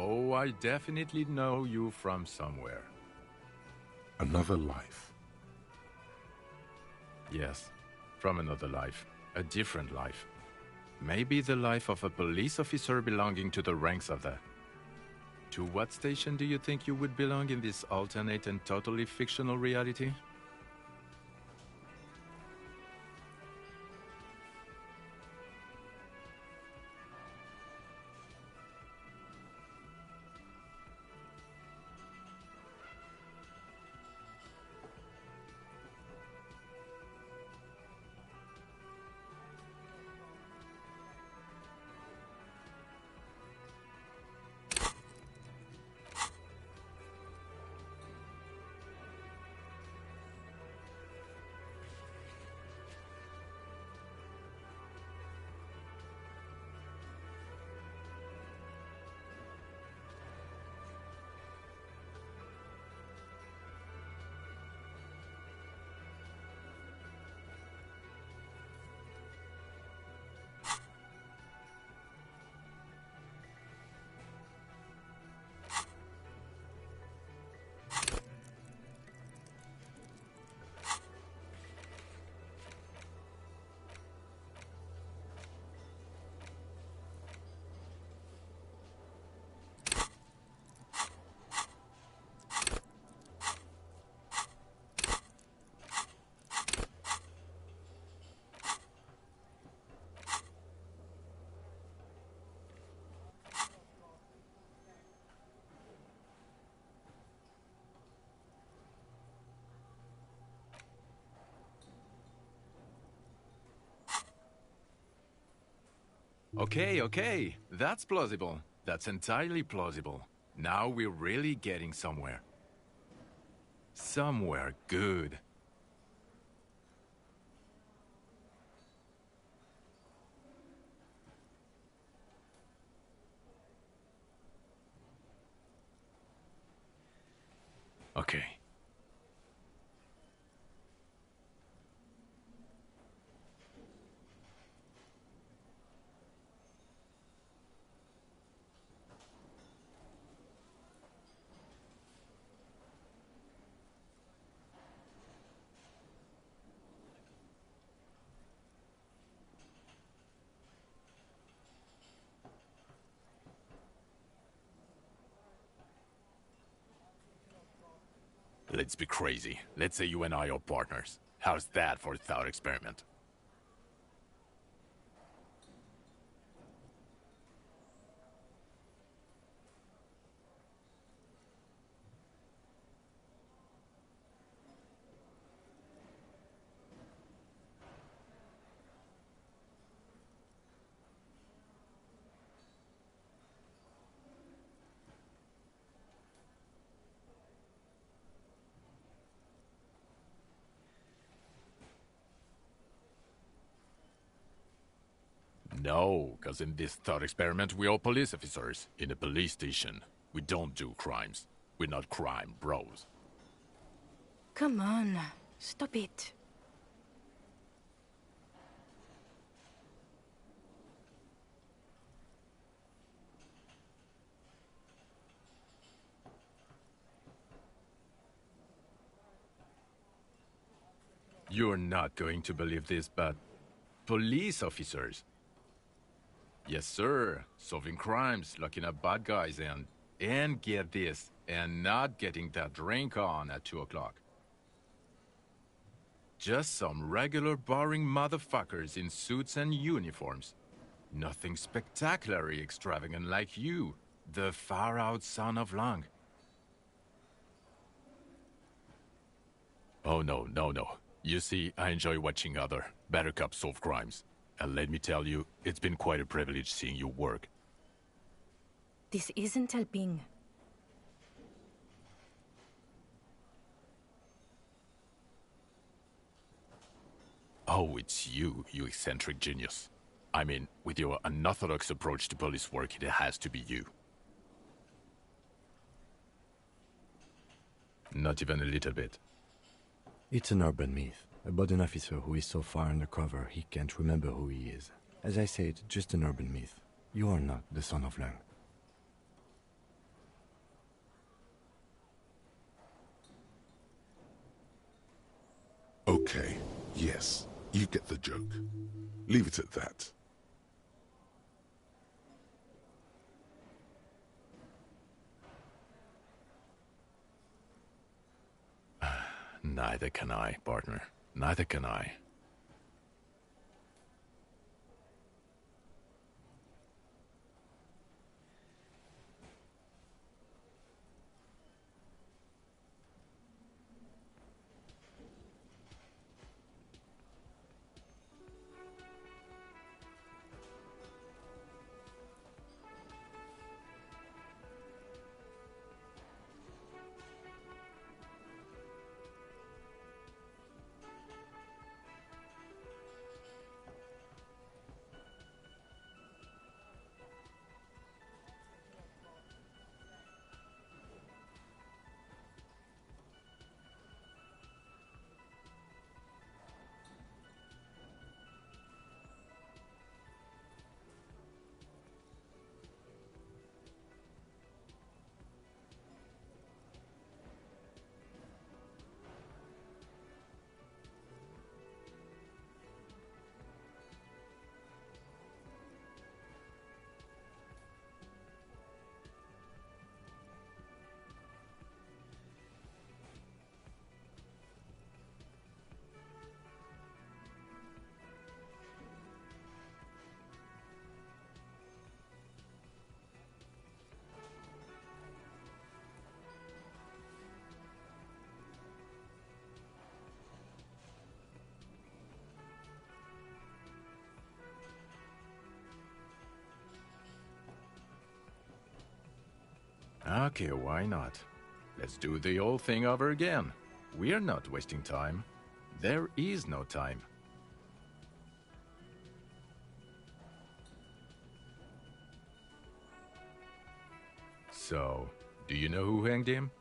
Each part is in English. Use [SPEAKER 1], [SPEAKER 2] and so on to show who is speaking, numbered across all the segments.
[SPEAKER 1] Oh, I definitely know you from somewhere.
[SPEAKER 2] Another life.
[SPEAKER 1] Yes, from another life. A different life. Maybe the life of a police officer belonging to the ranks of the... To what station do you think you would belong in this alternate and totally fictional reality? Okay, that's plausible. That's entirely plausible. Now we're really getting somewhere. Somewhere good. Okay. Let's be crazy. Let's say you and I are partners. How's that for a thought experiment? No, because in this thought experiment, we are police officers in a police station. We don't do crimes. We're not crime bros.
[SPEAKER 3] Come on, stop it.
[SPEAKER 1] You're not going to believe this, but... police officers. Yes, sir. Solving crimes, locking up bad guys, and get this, and not getting that drink on at 2 o'clock. Just some regular boring motherfuckers in suits and uniforms. Nothing spectacularly extravagant like you, the far-out son of Lang. Oh, no. You see, I enjoy watching other, better cops solve crimes. And let me tell you, it's been quite a privilege seeing you work.
[SPEAKER 3] This isn't helping.
[SPEAKER 1] Oh, it's you, you eccentric genius. I mean, with your unorthodox approach to police work, it has to be you. Not even a little bit.
[SPEAKER 4] It's an urban myth about an officer who is so far undercover he can't remember who he is. As I said, just an urban myth. You are not the son of Lang.
[SPEAKER 2] Okay, yes, you get the joke. Leave it at that.
[SPEAKER 1] Neither can I, partner. Neither can I. Okay, why not? Let's do the old thing over again. We're not wasting time. There is no time. So, do you know who hanged him?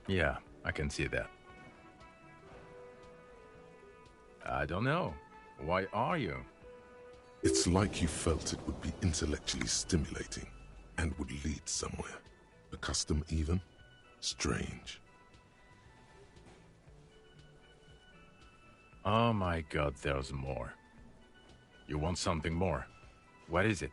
[SPEAKER 1] Yeah, I can see that. I don't know. Why are you?
[SPEAKER 2] It's like you felt it would be intellectually stimulating and would lead somewhere. A custom even? Strange.
[SPEAKER 1] Oh my god, there's more. You want something more? What is it?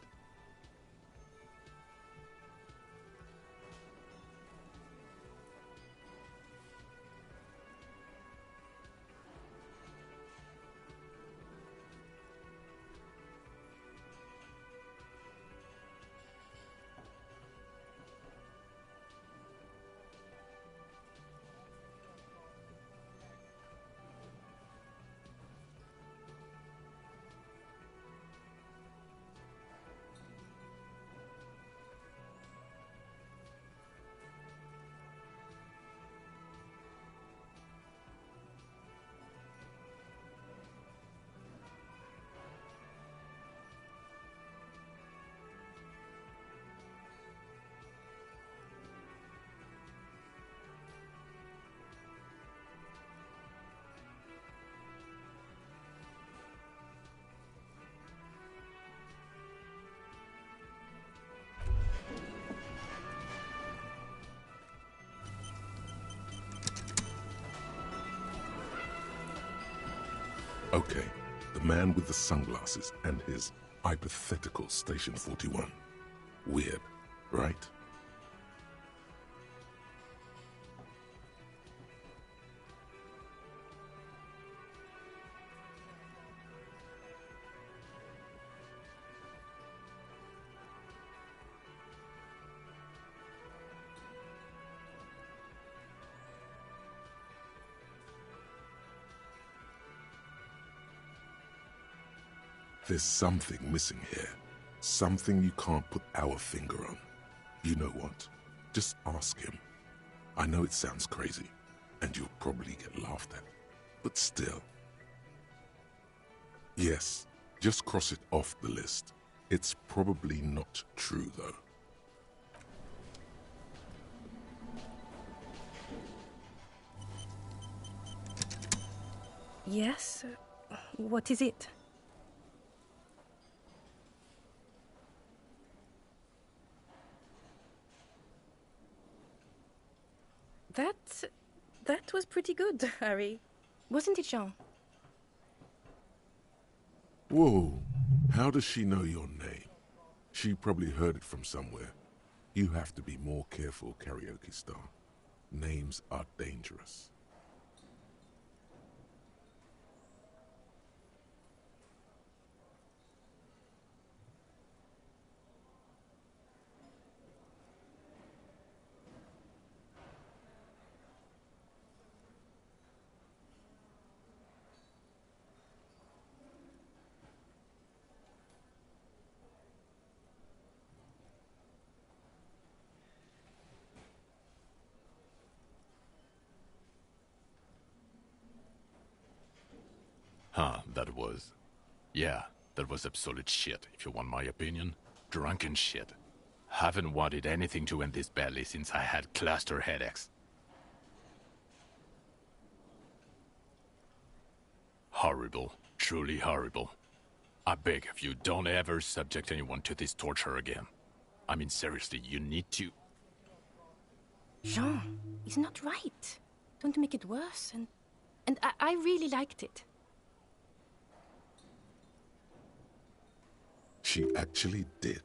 [SPEAKER 2] Okay, the man with the sunglasses and his hypothetical Station 41. Weird, right? There's something missing here. Something you can't put our finger on. You know what? Just ask him. I know it sounds crazy, and you'll probably get laughed at. But still. Yes, just cross it off the list. It's probably not true, though.
[SPEAKER 3] Yes? What is it? That That was pretty good, Harry. Wasn't it, Jean?
[SPEAKER 2] Whoa, how does she know your name? She probably heard it from somewhere. You have to be more careful, Karaoke Star. Names are dangerous.
[SPEAKER 1] That was... Yeah, that was absolute shit, if you want my opinion. Drunken shit. Haven't wanted anything to end this badly since I had cluster headaches. Horrible. Truly horrible. I beg of you, don't ever subject anyone to this torture again. I mean, seriously, you need to...
[SPEAKER 3] Jean, he's not right. Don't make it worse, and I really liked it.
[SPEAKER 2] She actually did.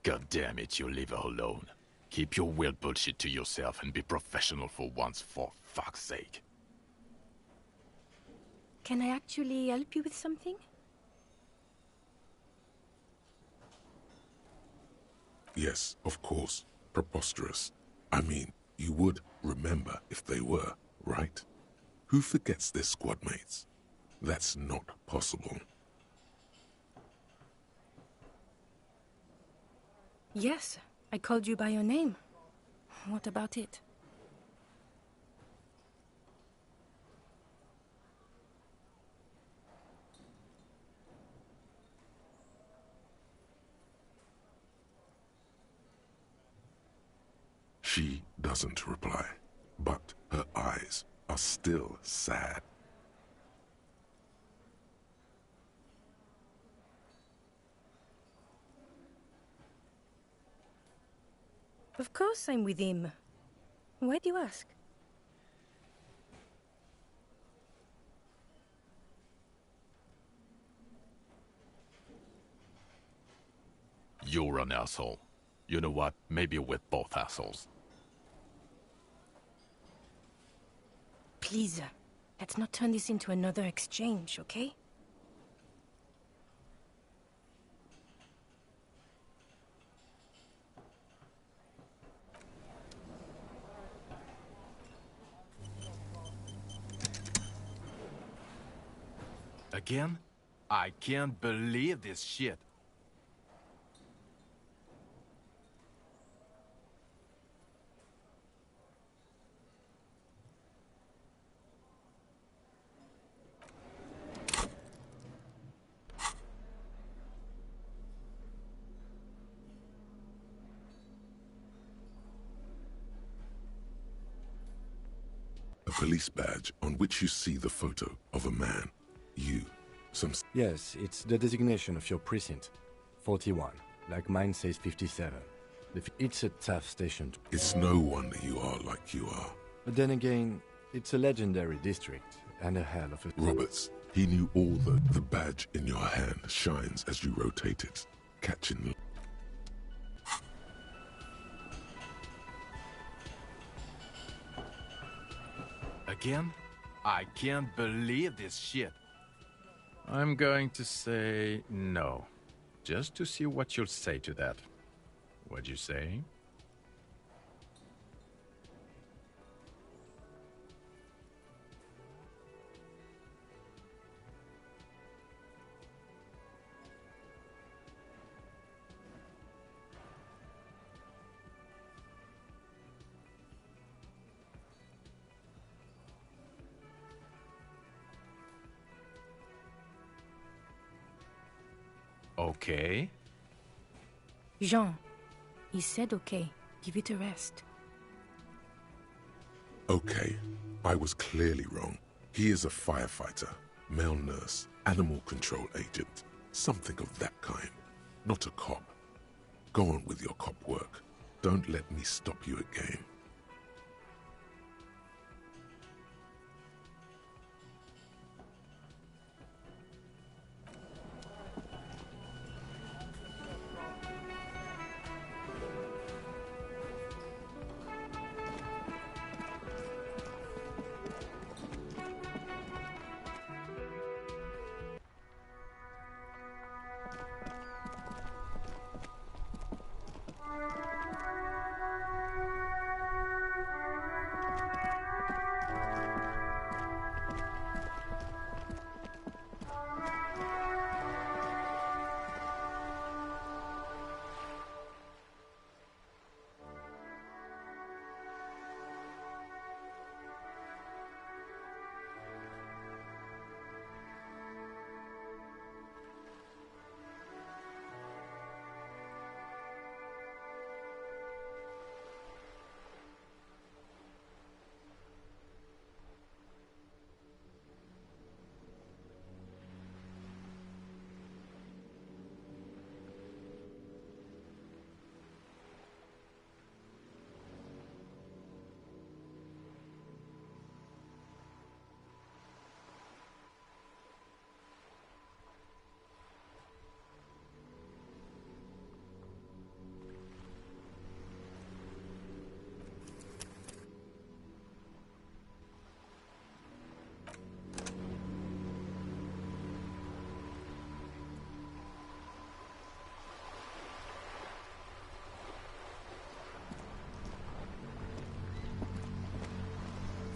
[SPEAKER 1] God damn it, you leave her alone. Keep your weird bullshit to yourself and be professional for once, for fuck's sake.
[SPEAKER 3] Can I actually help you with something?
[SPEAKER 2] Yes, of course. Preposterous. I mean, you would remember if they were, right? Who forgets their squad mates? That's not possible.
[SPEAKER 3] Yes, I called you by your name. What about it?
[SPEAKER 2] She doesn't reply, but her eyes are still sad.
[SPEAKER 3] Of course I'm with him. Why do you ask?
[SPEAKER 1] You're an asshole. You know what? Maybe we're both assholes.
[SPEAKER 3] Please, let's not turn this into another exchange, okay?
[SPEAKER 1] Again? I can't believe this shit.
[SPEAKER 2] A police badge on which you see the photo of a man. You.
[SPEAKER 4] Yes, it's the designation of your precinct. 41. Like mine says 57. It's a tough station.
[SPEAKER 2] It's no wonder you are like you are.
[SPEAKER 4] But then again, it's a legendary district, and a hell of a...
[SPEAKER 2] Roberts, he knew all the badge in your hand shines as you rotate it, catching...
[SPEAKER 1] Again? I can't believe this shit. I'm going to say no. Just to see what you'll say to that. What'd you say? Okay.
[SPEAKER 3] Jean, He said okay. Give it a rest.
[SPEAKER 2] Okay, I was clearly wrong. He is a firefighter, male nurse, animal control agent, something of that kind. Not a cop. Go on with your cop work. Don't let me stop you again.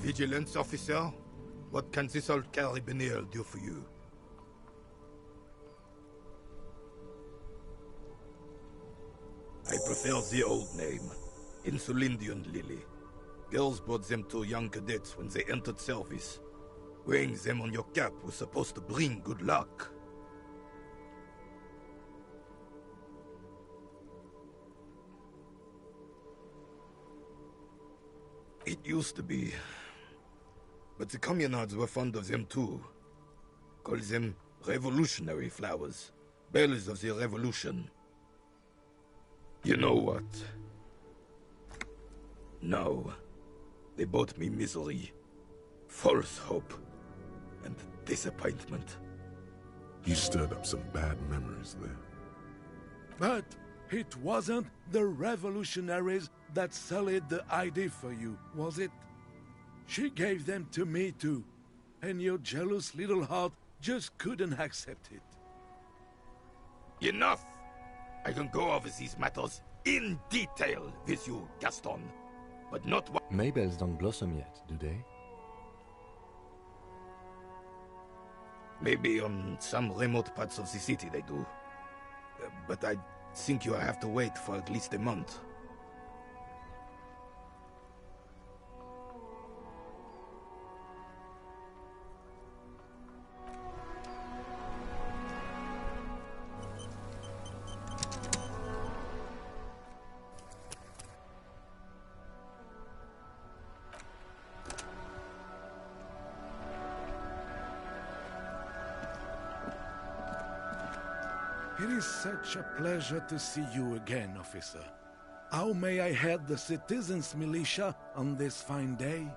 [SPEAKER 5] Vigilance officer, what can this old carabinier do for you? I prefer the old name, Insulindian Lily. Girls brought them to young cadets when they entered service. Wearing them on your cap was supposed to bring good luck. It used to be. But the communards were fond of them too. Call them revolutionary flowers. Bells of the revolution. You know what? No. They brought me misery, false hope, and disappointment.
[SPEAKER 2] You stirred up some bad memories there.
[SPEAKER 6] But it wasn't the revolutionaries that sold the ID for you, was it? She gave them to me too, and your jealous little heart just couldn't accept it.
[SPEAKER 5] Enough! I can go over these matters in detail with you, Gaston. But not what—
[SPEAKER 4] Maybells don't blossom yet, do they?
[SPEAKER 5] Maybe on some remote parts of the city they do. But I think you have to wait for at least a month.
[SPEAKER 6] It is such a pleasure to see you again, officer. How may I head the citizens' militia on this fine day?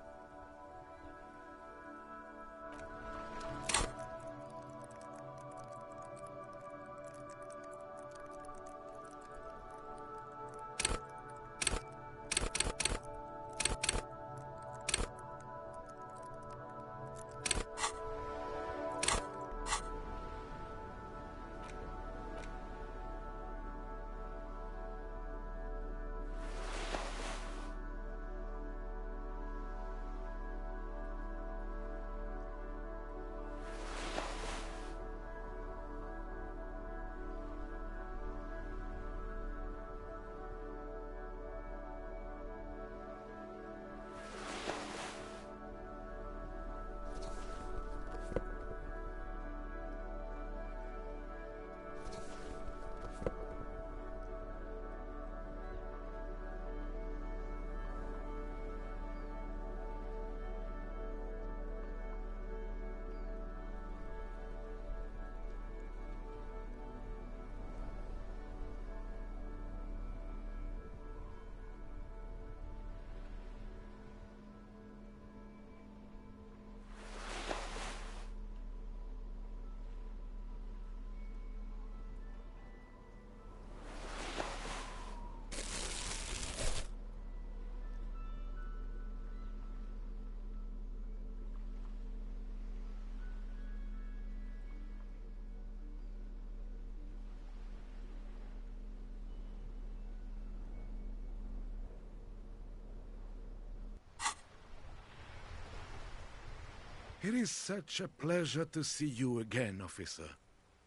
[SPEAKER 6] It is such a pleasure to see you again, officer.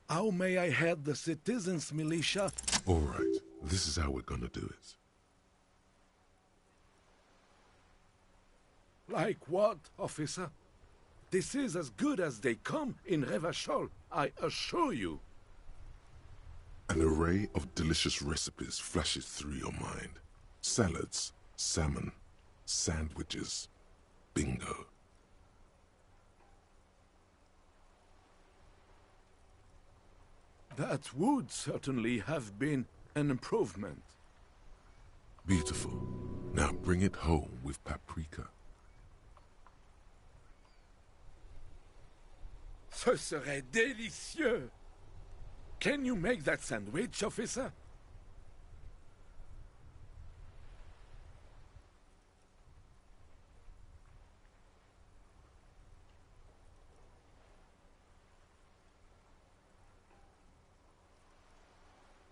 [SPEAKER 6] How may I head the citizens' militia?
[SPEAKER 2] All right, this is how we're gonna do it.
[SPEAKER 6] Like what, officer? This is as good as they come in Revachol, I assure you.
[SPEAKER 2] An array of delicious recipes flashes through your mind. Salads, salmon, sandwiches, bingo.
[SPEAKER 6] That would certainly have been an improvement.
[SPEAKER 2] Beautiful. Now bring it home with paprika.
[SPEAKER 6] Ce serait délicieux! Can you make that sandwich, officer?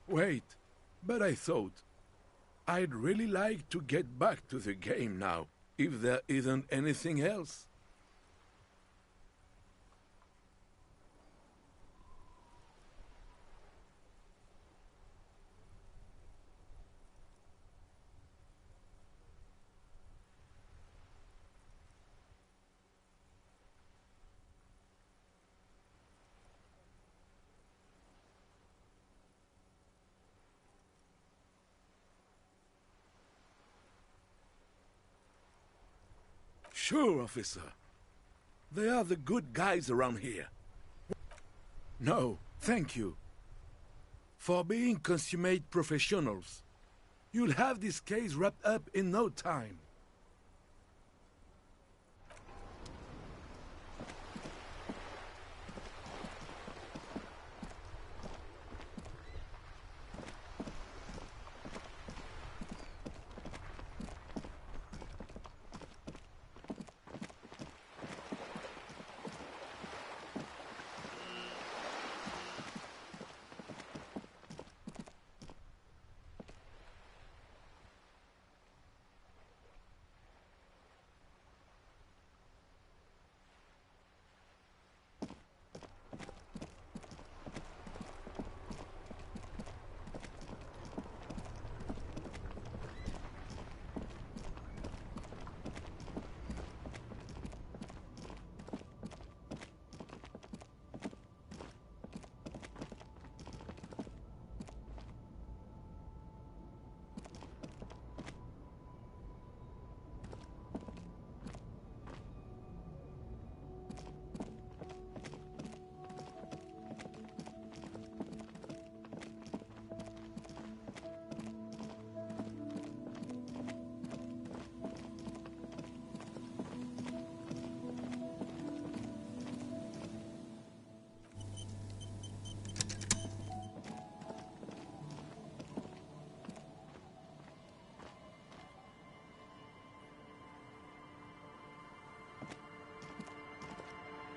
[SPEAKER 6] Wait, but I thought I'd really like to get back to the game now, if there isn't anything else. Sure, officer. They are the good guys around here. No, thank you. For being consummate professionals. You'll have this case wrapped up in no time.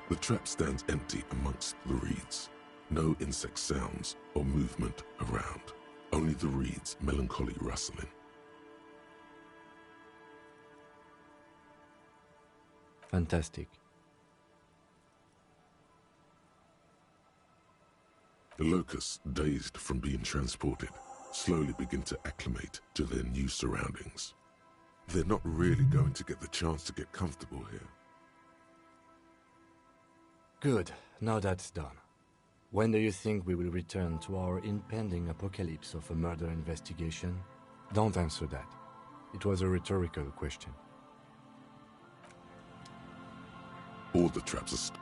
[SPEAKER 2] The trap stands empty amongst the reeds. No insect sounds or movement around. Only the reeds' melancholy rustling.
[SPEAKER 4] Fantastic.
[SPEAKER 2] The locusts, dazed from being transported, slowly begin to acclimate to their new surroundings. They're not really going to get the chance to get comfortable here.
[SPEAKER 4] Good, now that's done. When do you think we will return to our impending apocalypse of a murder investigation? Don't answer that. It was a rhetorical question.
[SPEAKER 2] All the traps are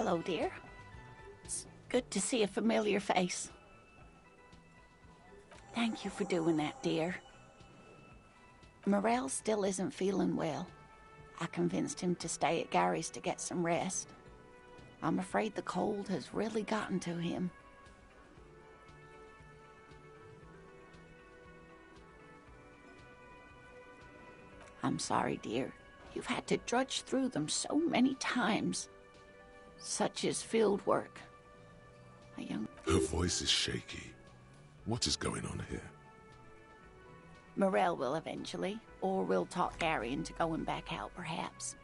[SPEAKER 7] Hello, dear. It's good to see a familiar face. Thank you for doing that, dear. Morel still isn't feeling well. I convinced him to stay at Gary's to get some rest. I'm afraid the cold has really gotten to him. I'm sorry, dear. You've had to drudge through them so many times. Such is field work.
[SPEAKER 2] Her voice is shaky. What is going on here?
[SPEAKER 7] Morel will eventually, or we'll talk Gary into going back out, perhaps.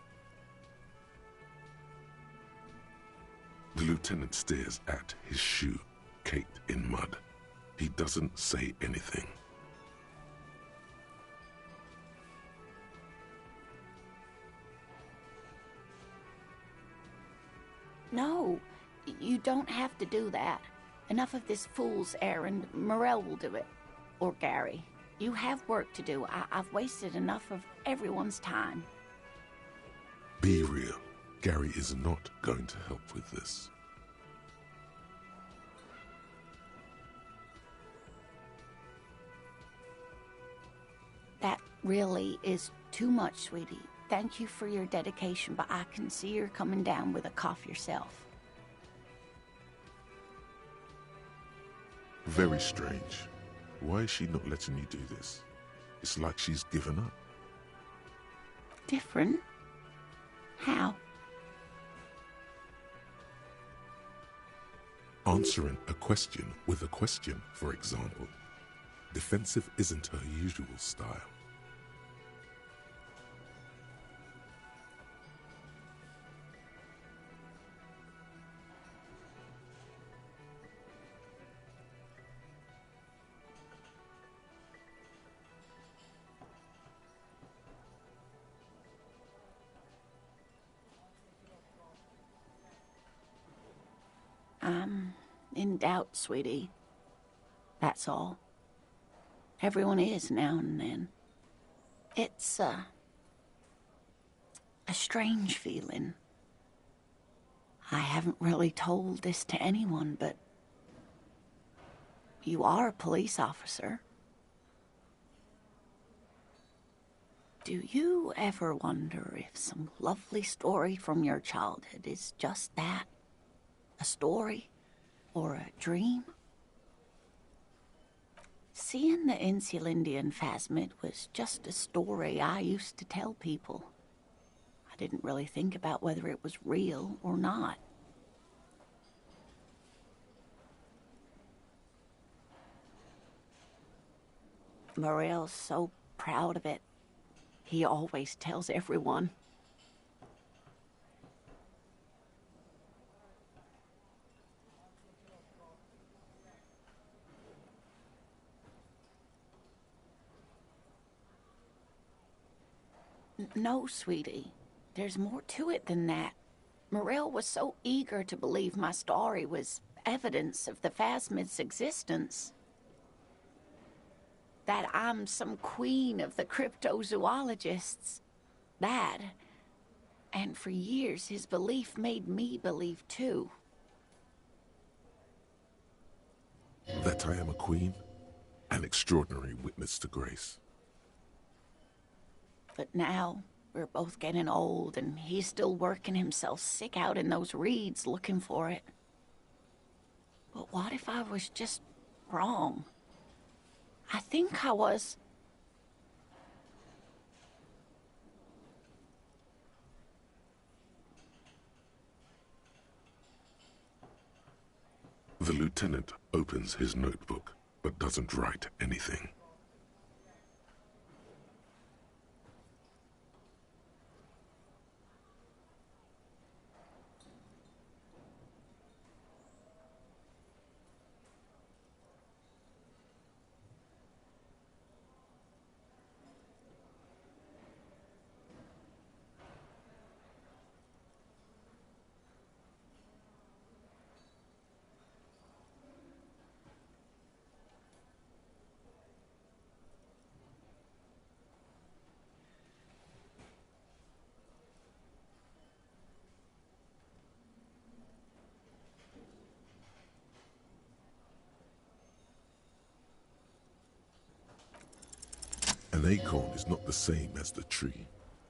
[SPEAKER 2] The lieutenant stares at his shoe, caked in mud. He doesn't say anything.
[SPEAKER 7] No, you don't have to do that. Enough of this fool's errand. Morel will do it. Or Gary. You have work to do. I've wasted enough of everyone's time.
[SPEAKER 2] Be real. Gary is not going to help with this.
[SPEAKER 7] That really is too much, sweetie. Thank you for your dedication, but I can see you're coming down with a cough yourself.
[SPEAKER 2] Very strange. Why is she not letting you do this? It's like she's given up.
[SPEAKER 7] Different? How?
[SPEAKER 2] Answering a question with a question, for example. Defensive isn't her usual style.
[SPEAKER 7] I'm in doubt, sweetie. That's all. Everyone is now and then. It's a strange feeling. I haven't really told this to anyone, but you are a police officer. Do you ever wonder if some lovely story from your childhood is just that? A story? Or a dream? Seeing the Insulindian phasmid was just a story I used to tell people. I didn't really think about whether it was real or not. Morel's so proud of it. He always tells everyone. No, sweetie. There's more to it than that. Morel was so eager to believe my story was evidence of the phasmid's existence. That I'm some queen of the cryptozoologists. That. And for years, his belief made me believe too.
[SPEAKER 2] That I am a queen? An extraordinary witness to grace.
[SPEAKER 7] But now, we're both getting old, and he's still working himself sick out in those reeds looking for it. But what if I was just wrong? I think I was.
[SPEAKER 2] The lieutenant opens his notebook, but doesn't write anything. An acorn is not the same as the tree.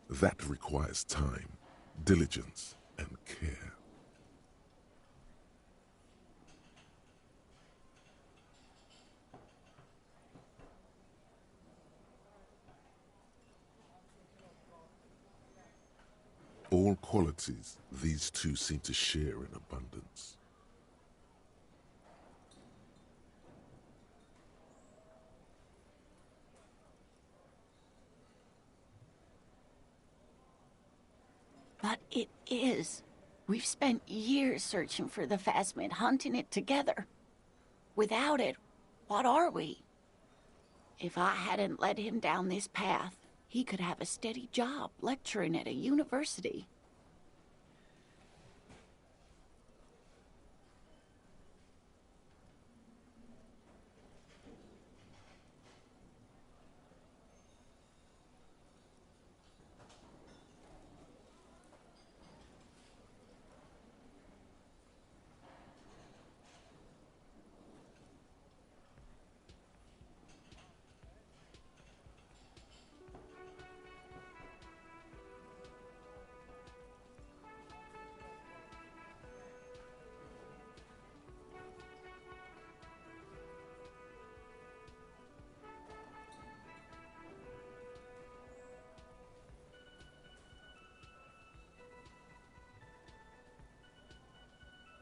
[SPEAKER 2] That requires time, diligence, and care. All qualities these two seem to share in abundance.
[SPEAKER 7] But it is. We've spent years searching for the phasmid, hunting it together. Without it, what are we? If I hadn't led him down this path, he could have a steady job lecturing at a university.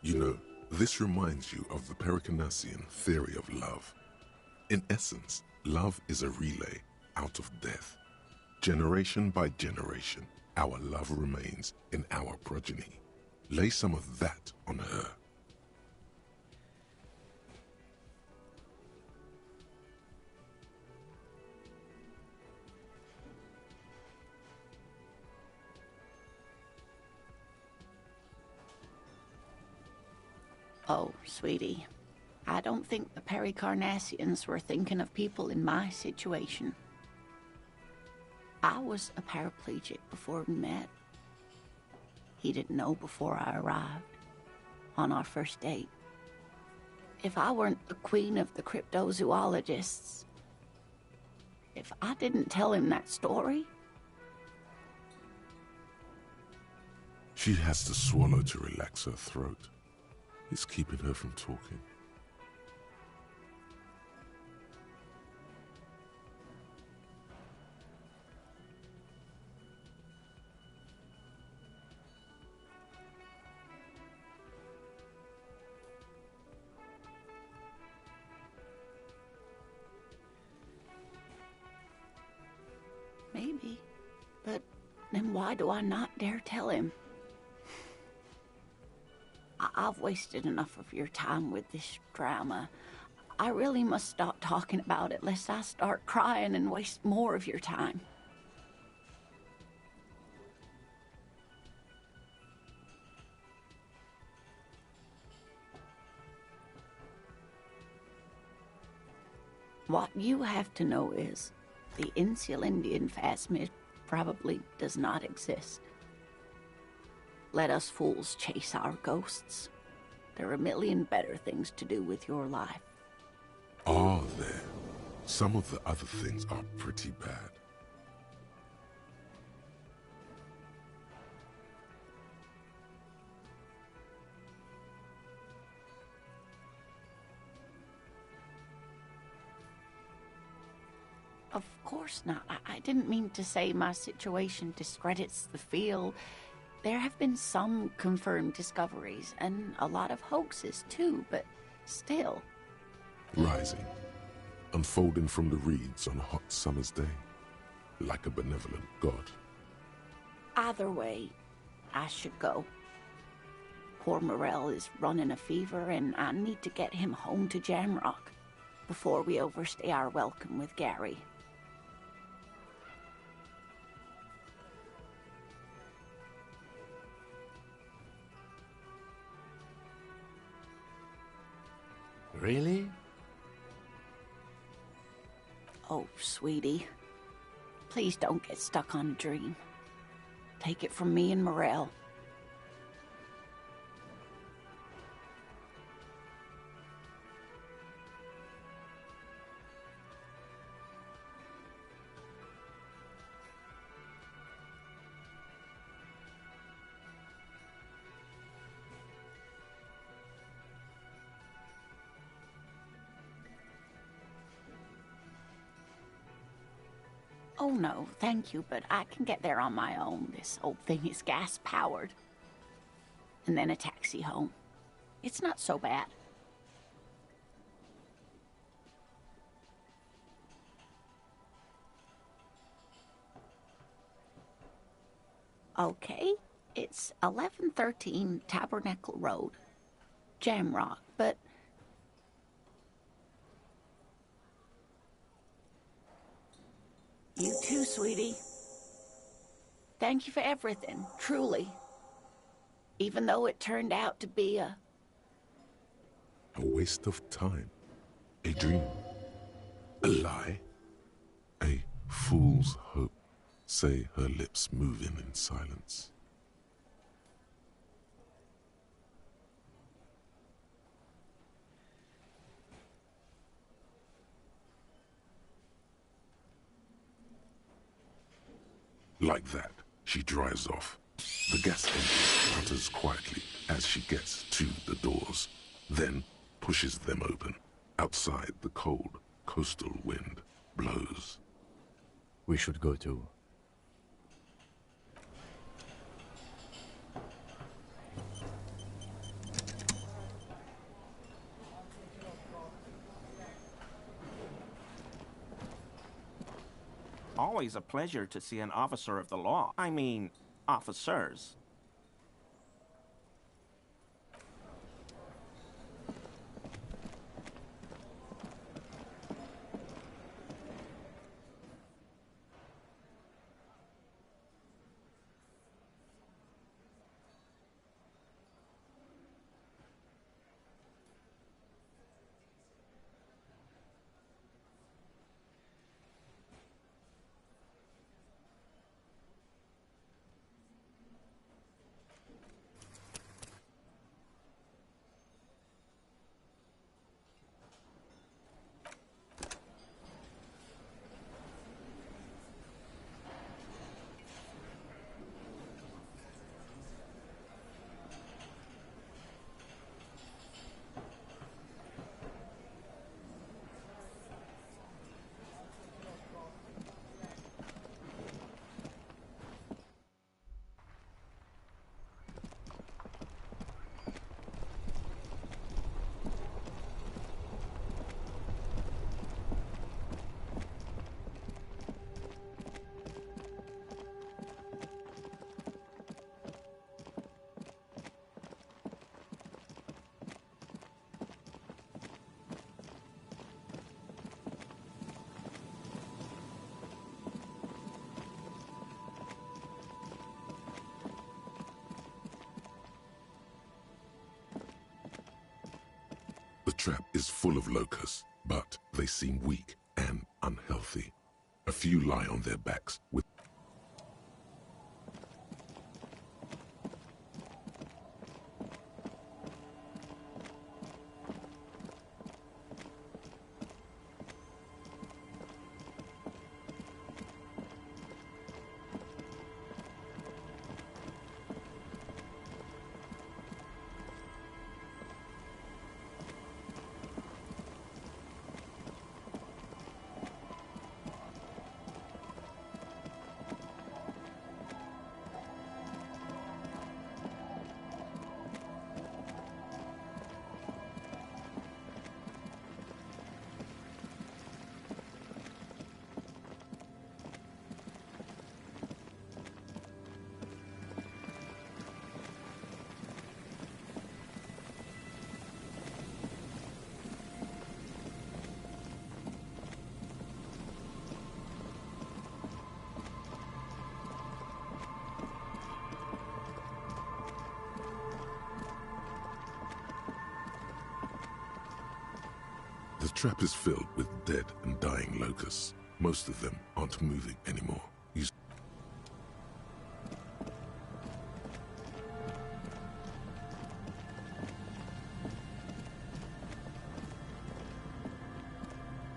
[SPEAKER 2] You know, this reminds you of the Pericanassian theory of love. In essence, love is a relay out of death. Generation by generation, our love remains in our progeny. Lay some of that on her.
[SPEAKER 7] Oh, sweetie, I don't think the Pericarnassians were thinking of people in my situation. I was a paraplegic before we met. He didn't know before I arrived, on our first date. If I weren't the queen of the cryptozoologists, if I didn't tell him that story...
[SPEAKER 2] She has to swallow to relax her throat. It's keeping her from talking.
[SPEAKER 7] Maybe. But then why do I not dare tell him? I've wasted enough of your time with this drama. I really must stop talking about it, lest I start crying and waste more of your time. What you have to know is, the Insulindian phasmid probably does not exist. Let us fools chase our ghosts. There are a million better things to do with your life.
[SPEAKER 2] Are there? Some of the other things are pretty bad.
[SPEAKER 7] Of course not. I didn't mean to say my situation discredits the field. There have been some confirmed discoveries, and a lot of hoaxes too, but still.
[SPEAKER 2] Rising, unfolding from the reeds on a hot summer's day, like a benevolent god.
[SPEAKER 7] Either way, I should go. Poor Morel is running a fever, and I need to get him home to Jamrock before we overstay our welcome with Gary.
[SPEAKER 4] Really?
[SPEAKER 7] Oh, sweetie. Please don't get stuck on a dream. Take it from me and Morel. Oh no, thank you, but I can get there on my own. This old thing is gas-powered. And then a taxi home. It's not so bad. Okay, it's 1113 Tabernacle Road, Jamrock, but... You too, sweetie. Thank you for everything, truly. Even though it turned out to be
[SPEAKER 2] A waste of time. A dream. A lie. A fool's hope. Say her lips moving in silence. Like that, she drives off. The gas engine putters quietly as she gets to the doors, then pushes them open. Outside, the cold, coastal wind blows.
[SPEAKER 4] We should go too.
[SPEAKER 8] Always a pleasure to see an officer of the law. I mean, officers.
[SPEAKER 2] The trap is full of locusts, but they seem weak and unhealthy. A few lie on their backs with The trap is filled with dead and dying locusts. Most of them aren't moving anymore.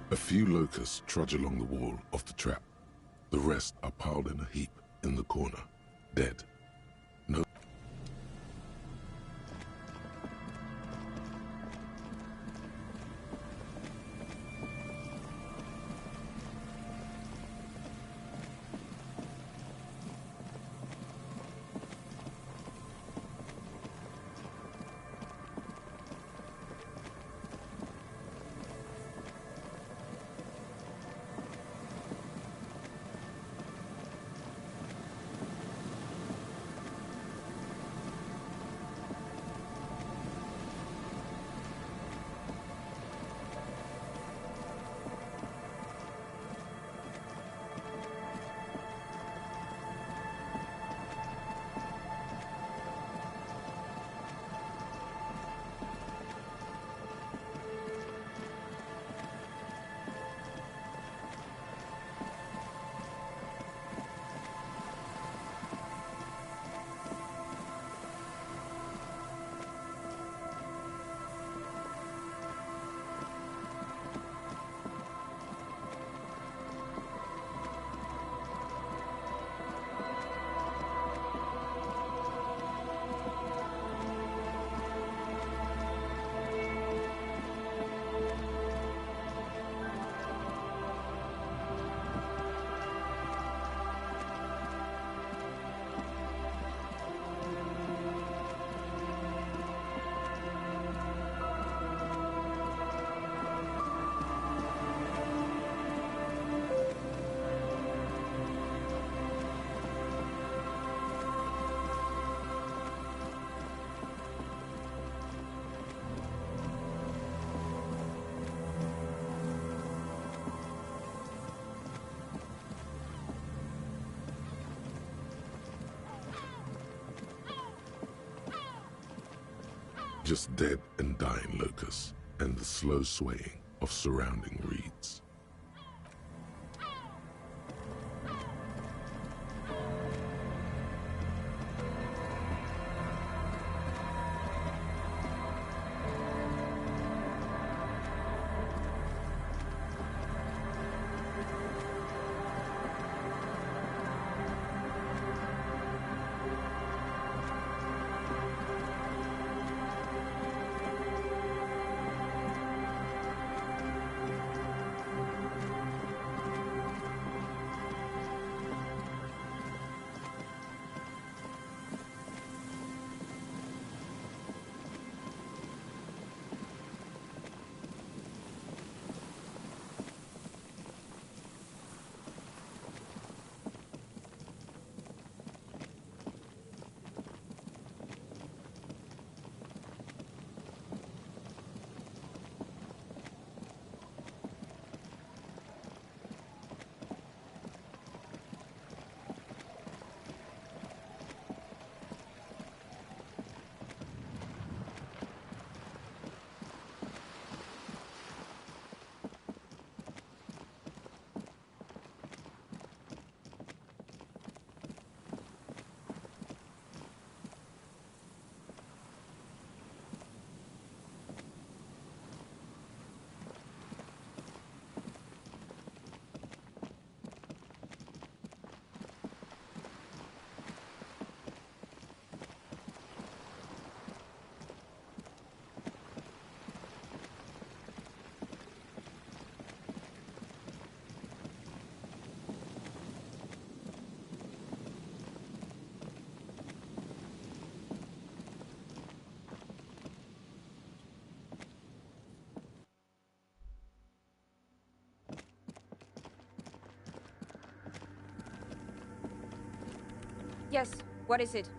[SPEAKER 2] A few locusts trudge along the wall of the trap. The rest are piled in a heap in the corner, dead. No. Just dead and dying locusts, and the slow swaying of surrounding reeds.
[SPEAKER 9] Yes, what is it?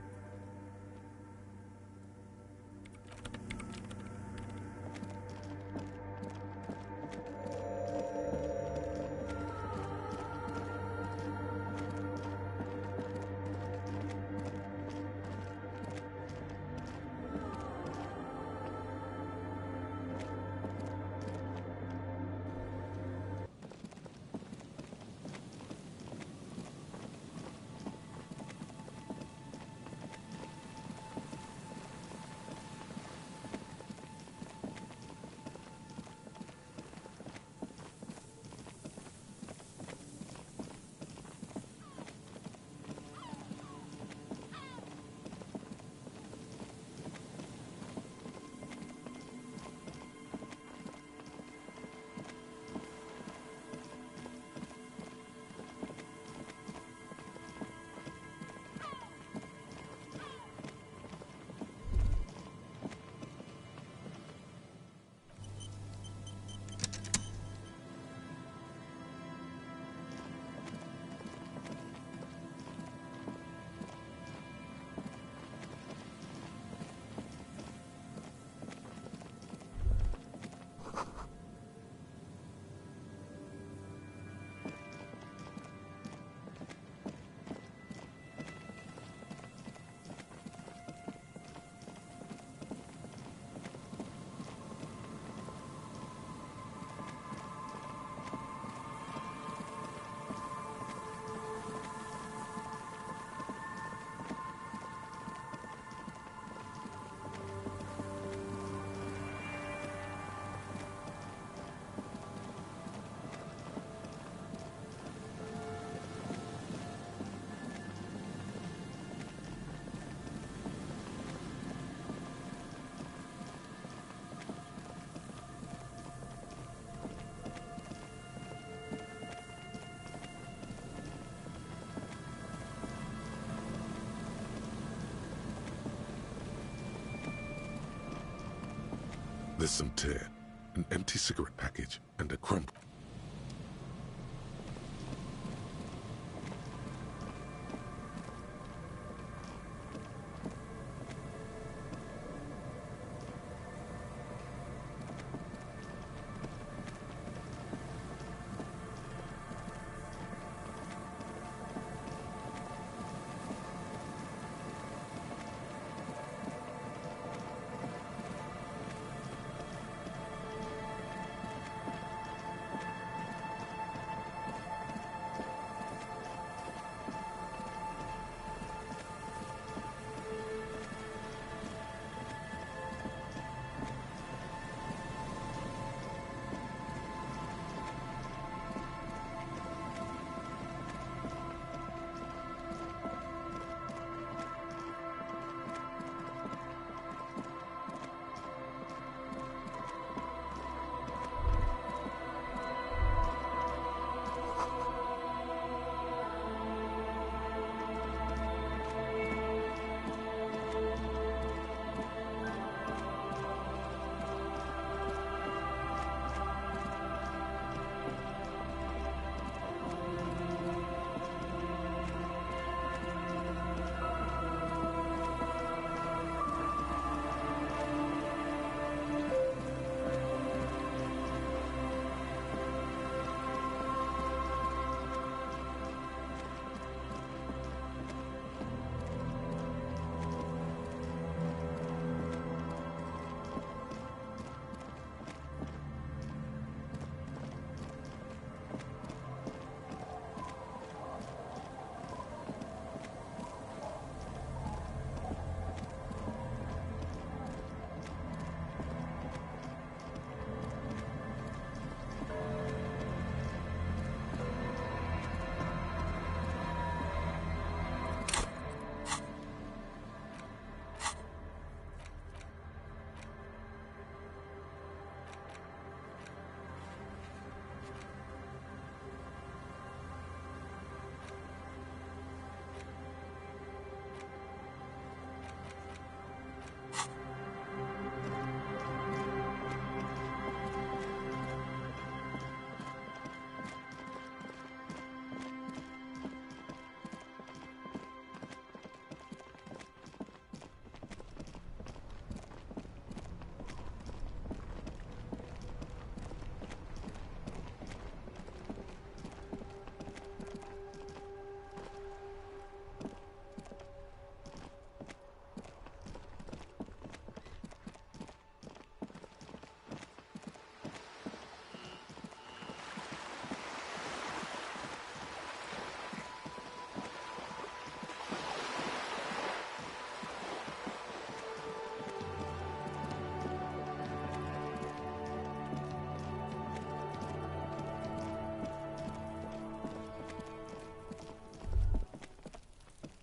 [SPEAKER 2] There's some tear, an empty cigarette package, and a crumpled.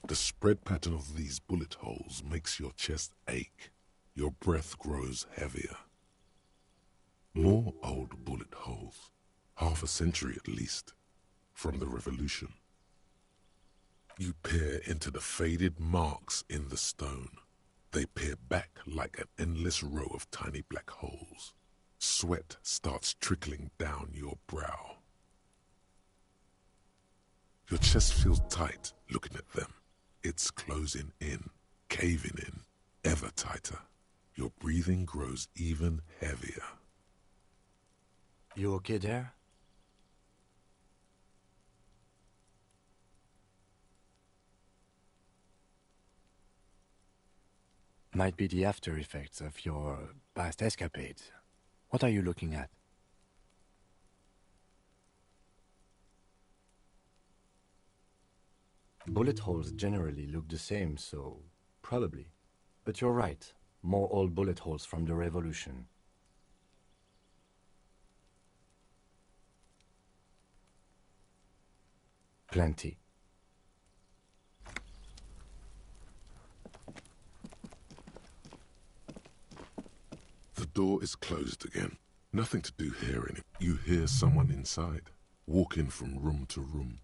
[SPEAKER 2] The spread pattern of these bullet holes makes your chest ache. Your breath grows heavier. More old bullet holes, half a century at least, from the Revolution. You peer into the faded marks in the stone. They peer back like an endless row of tiny black holes. Sweat starts trickling down your brow. Your chest feels tight looking at them. It's closing in, caving in, ever tighter. Your breathing grows even heavier.
[SPEAKER 4] You okay there? Might be the after effects of your past escapades. What are you looking at? Bullet holes generally look the same, so probably. But you're right. More old bullet holes from the Revolution. Plenty.
[SPEAKER 2] The door is closed again. Nothing to do here in it. You hear someone inside, walking from room to room.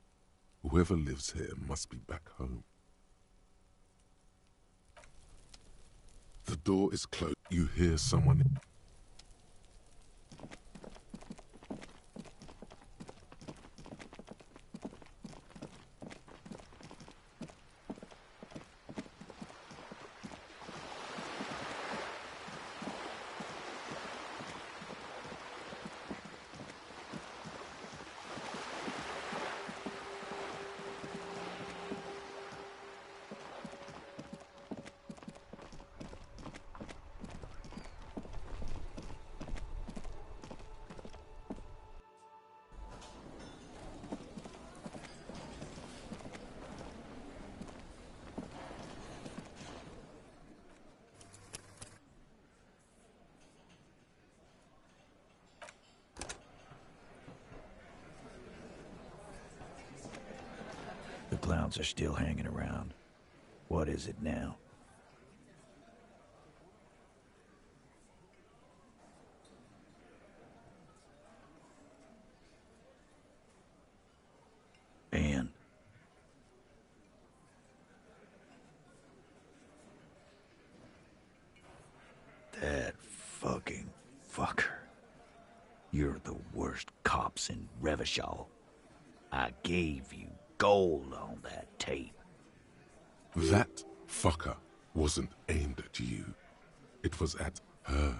[SPEAKER 2] Whoever lives here must be back home. The door is closed. You hear someone.
[SPEAKER 10] The clowns are still hanging around. What is it now? Anne. That fucking fucker. You're the worst cops in Revachol. I gave you gold on that tape.
[SPEAKER 2] That fucker wasn't aimed at you. It was at her.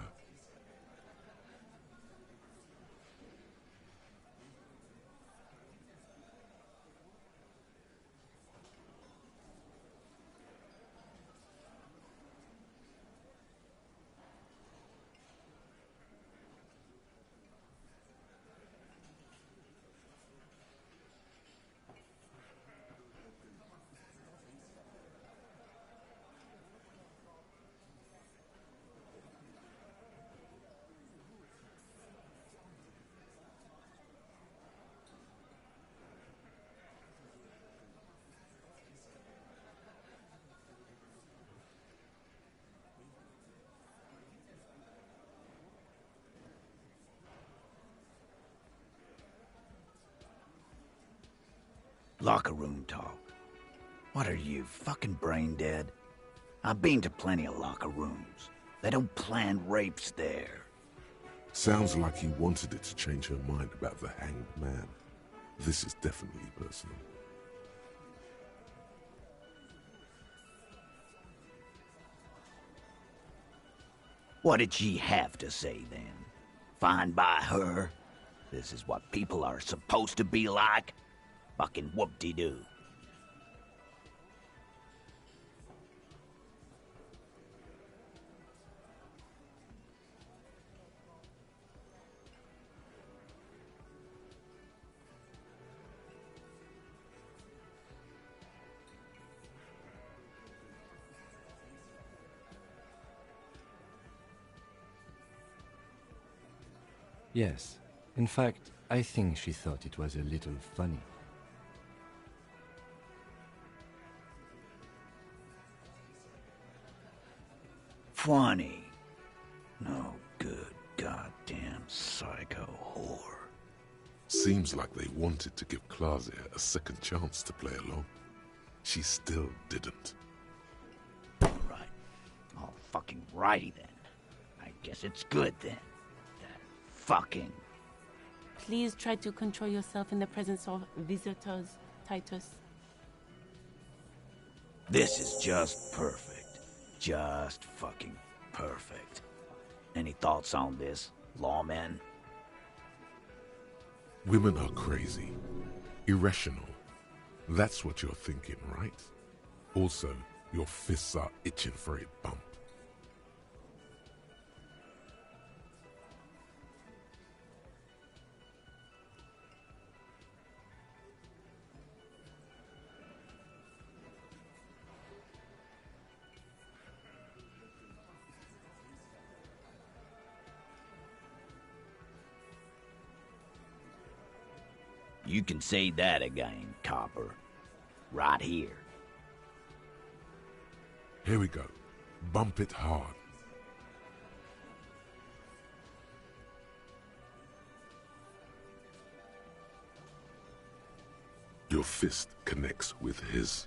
[SPEAKER 10] Locker room talk. What are you, fucking brain dead? I've been to plenty of locker rooms. They don't plan rapes there.
[SPEAKER 2] Sounds like he wanted it to change her mind about the hanged man. This is definitely personal.
[SPEAKER 10] What did she have to say then? Fine by her? This is what people are supposed to be like? Fucking whoop-de-doo.
[SPEAKER 4] Yes. In fact, I think she thought it was a little funny.
[SPEAKER 10] funny. No good goddamn psycho whore.
[SPEAKER 2] Seems like they wanted to give Klasia a second chance to play along. She still didn't.
[SPEAKER 10] Right. All fucking righty then. I guess it's good then. That fucking...
[SPEAKER 11] Please try to control yourself in the presence of visitors, Titus.
[SPEAKER 10] This is just perfect. Just fucking perfect. Any thoughts on this, lawman?
[SPEAKER 2] Women are crazy. Irrational. That's what you're thinking, right? Also, your fists are itching for a bump.
[SPEAKER 10] You can say that again, copper. Right here.
[SPEAKER 2] Here we go. Bump it hard. Your fist connects with his.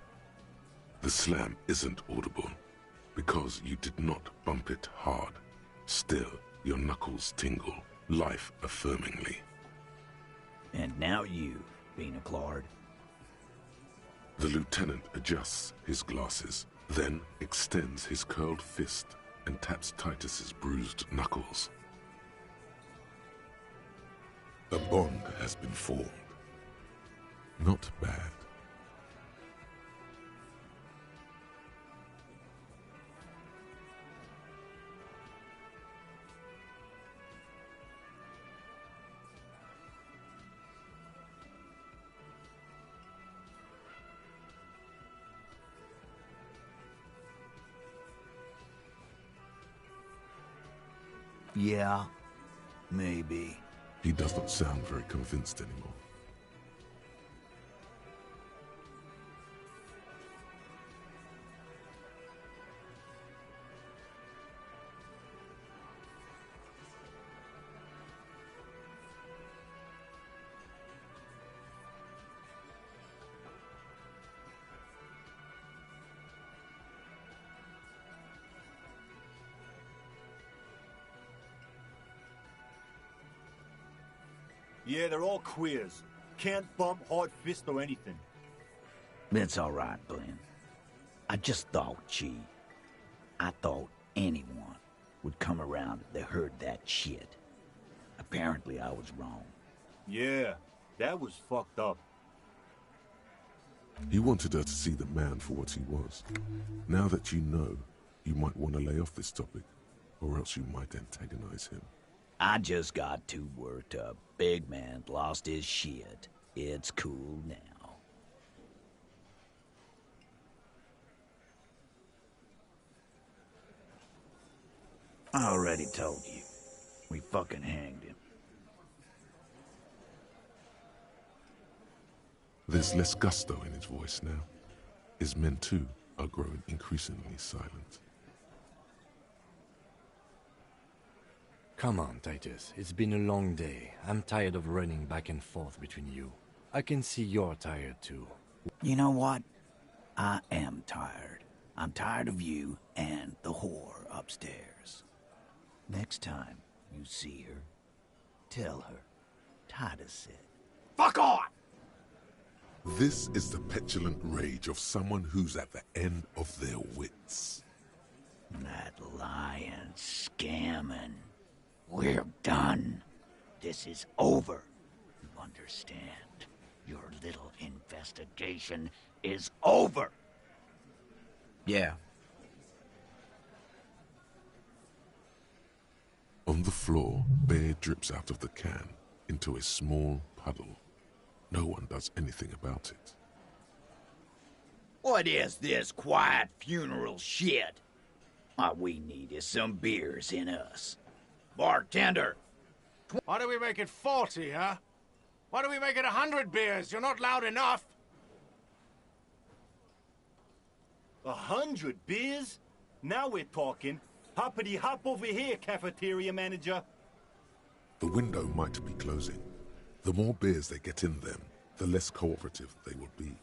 [SPEAKER 2] The slam isn't audible because you did not bump it hard. Still, your knuckles tingle, life-affirmingly.
[SPEAKER 10] And now you, Beanaclard.
[SPEAKER 2] The lieutenant adjusts his glasses, then extends his curled fist and taps Titus's bruised knuckles. A bond has been formed. Not bad.
[SPEAKER 10] Yeah, maybe.
[SPEAKER 2] He does not sound very convinced anymore.
[SPEAKER 12] Yeah, they're all queers. Can't bump, hard fist, or anything.
[SPEAKER 10] That's all right, Glenn. I just thought, gee, I thought anyone would come around if they heard that shit. Apparently I was wrong.
[SPEAKER 12] Yeah, that was fucked up.
[SPEAKER 2] He wanted her to see the man for what he was. Now that you know, you might want to lay off this topic, or else you might antagonize him.
[SPEAKER 10] I just got too worked up. Big man lost his shit. It's cool now. I already told you. We fucking hanged him.
[SPEAKER 2] There's less gusto in his voice now. His men too are growing increasingly silent.
[SPEAKER 4] Come on, Titus. It's been a long day. I'm tired of running back and forth between you. I can see you're tired too.
[SPEAKER 10] You know what? I am tired. I'm tired of you and the whore upstairs. Next time you see her, tell her Titus said, "Fuck off!"
[SPEAKER 2] This is the petulant rage of someone who's at the end of their wits.
[SPEAKER 10] That lying, scamming. We're done. This is over. You understand? Your little investigation is over. Yeah.
[SPEAKER 2] On the floor, beer drips out of the can into a small puddle. No one does anything about it.
[SPEAKER 10] What is this quiet funeral shit? All we need is some beers in us. Bartender!
[SPEAKER 13] Why do we make it 40, huh? Why do we make it 100 beers? You're not loud enough.
[SPEAKER 12] 100 beers? Now we're talking. Hoppity hop over here, cafeteria manager.
[SPEAKER 2] The window might be closing. The more beers they get in them, the less cooperative they will be.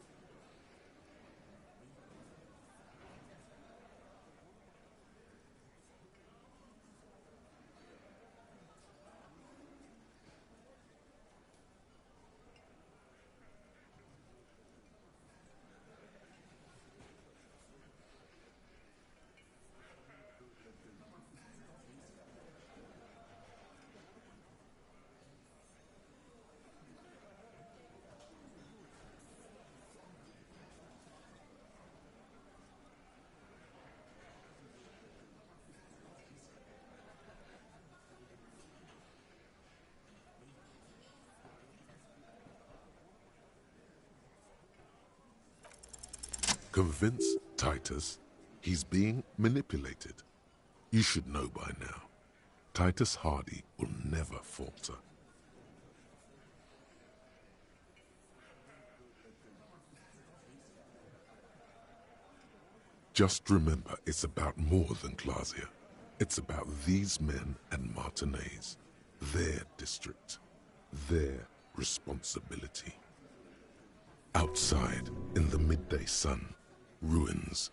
[SPEAKER 2] Convince Titus he's being manipulated. You should know by now. Titus Hardy will never falter. Just remember, it's about more than Glasia. It's about these men and Martinez, their district, their responsibility. Outside, in the midday sun, ruins.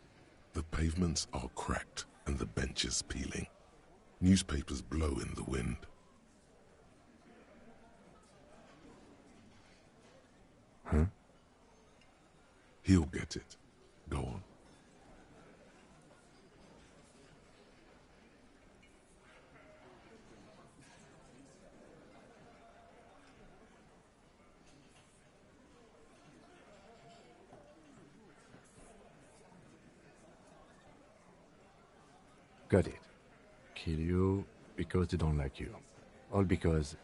[SPEAKER 2] The pavements are cracked and the benches peeling. Newspapers blow in the wind. Huh? He'll get it. Go on.
[SPEAKER 4] Got it. Kill you because they don't like you. All because...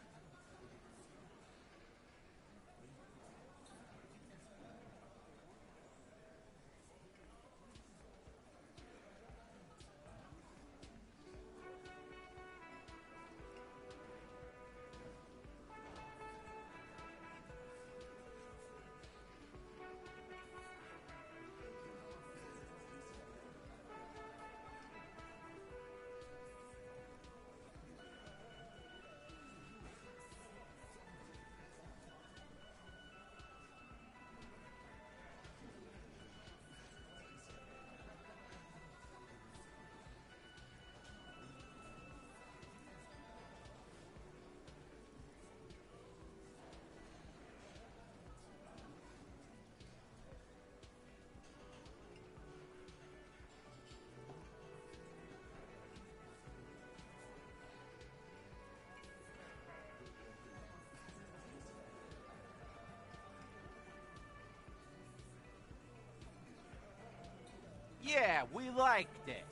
[SPEAKER 14] Yeah, we liked it.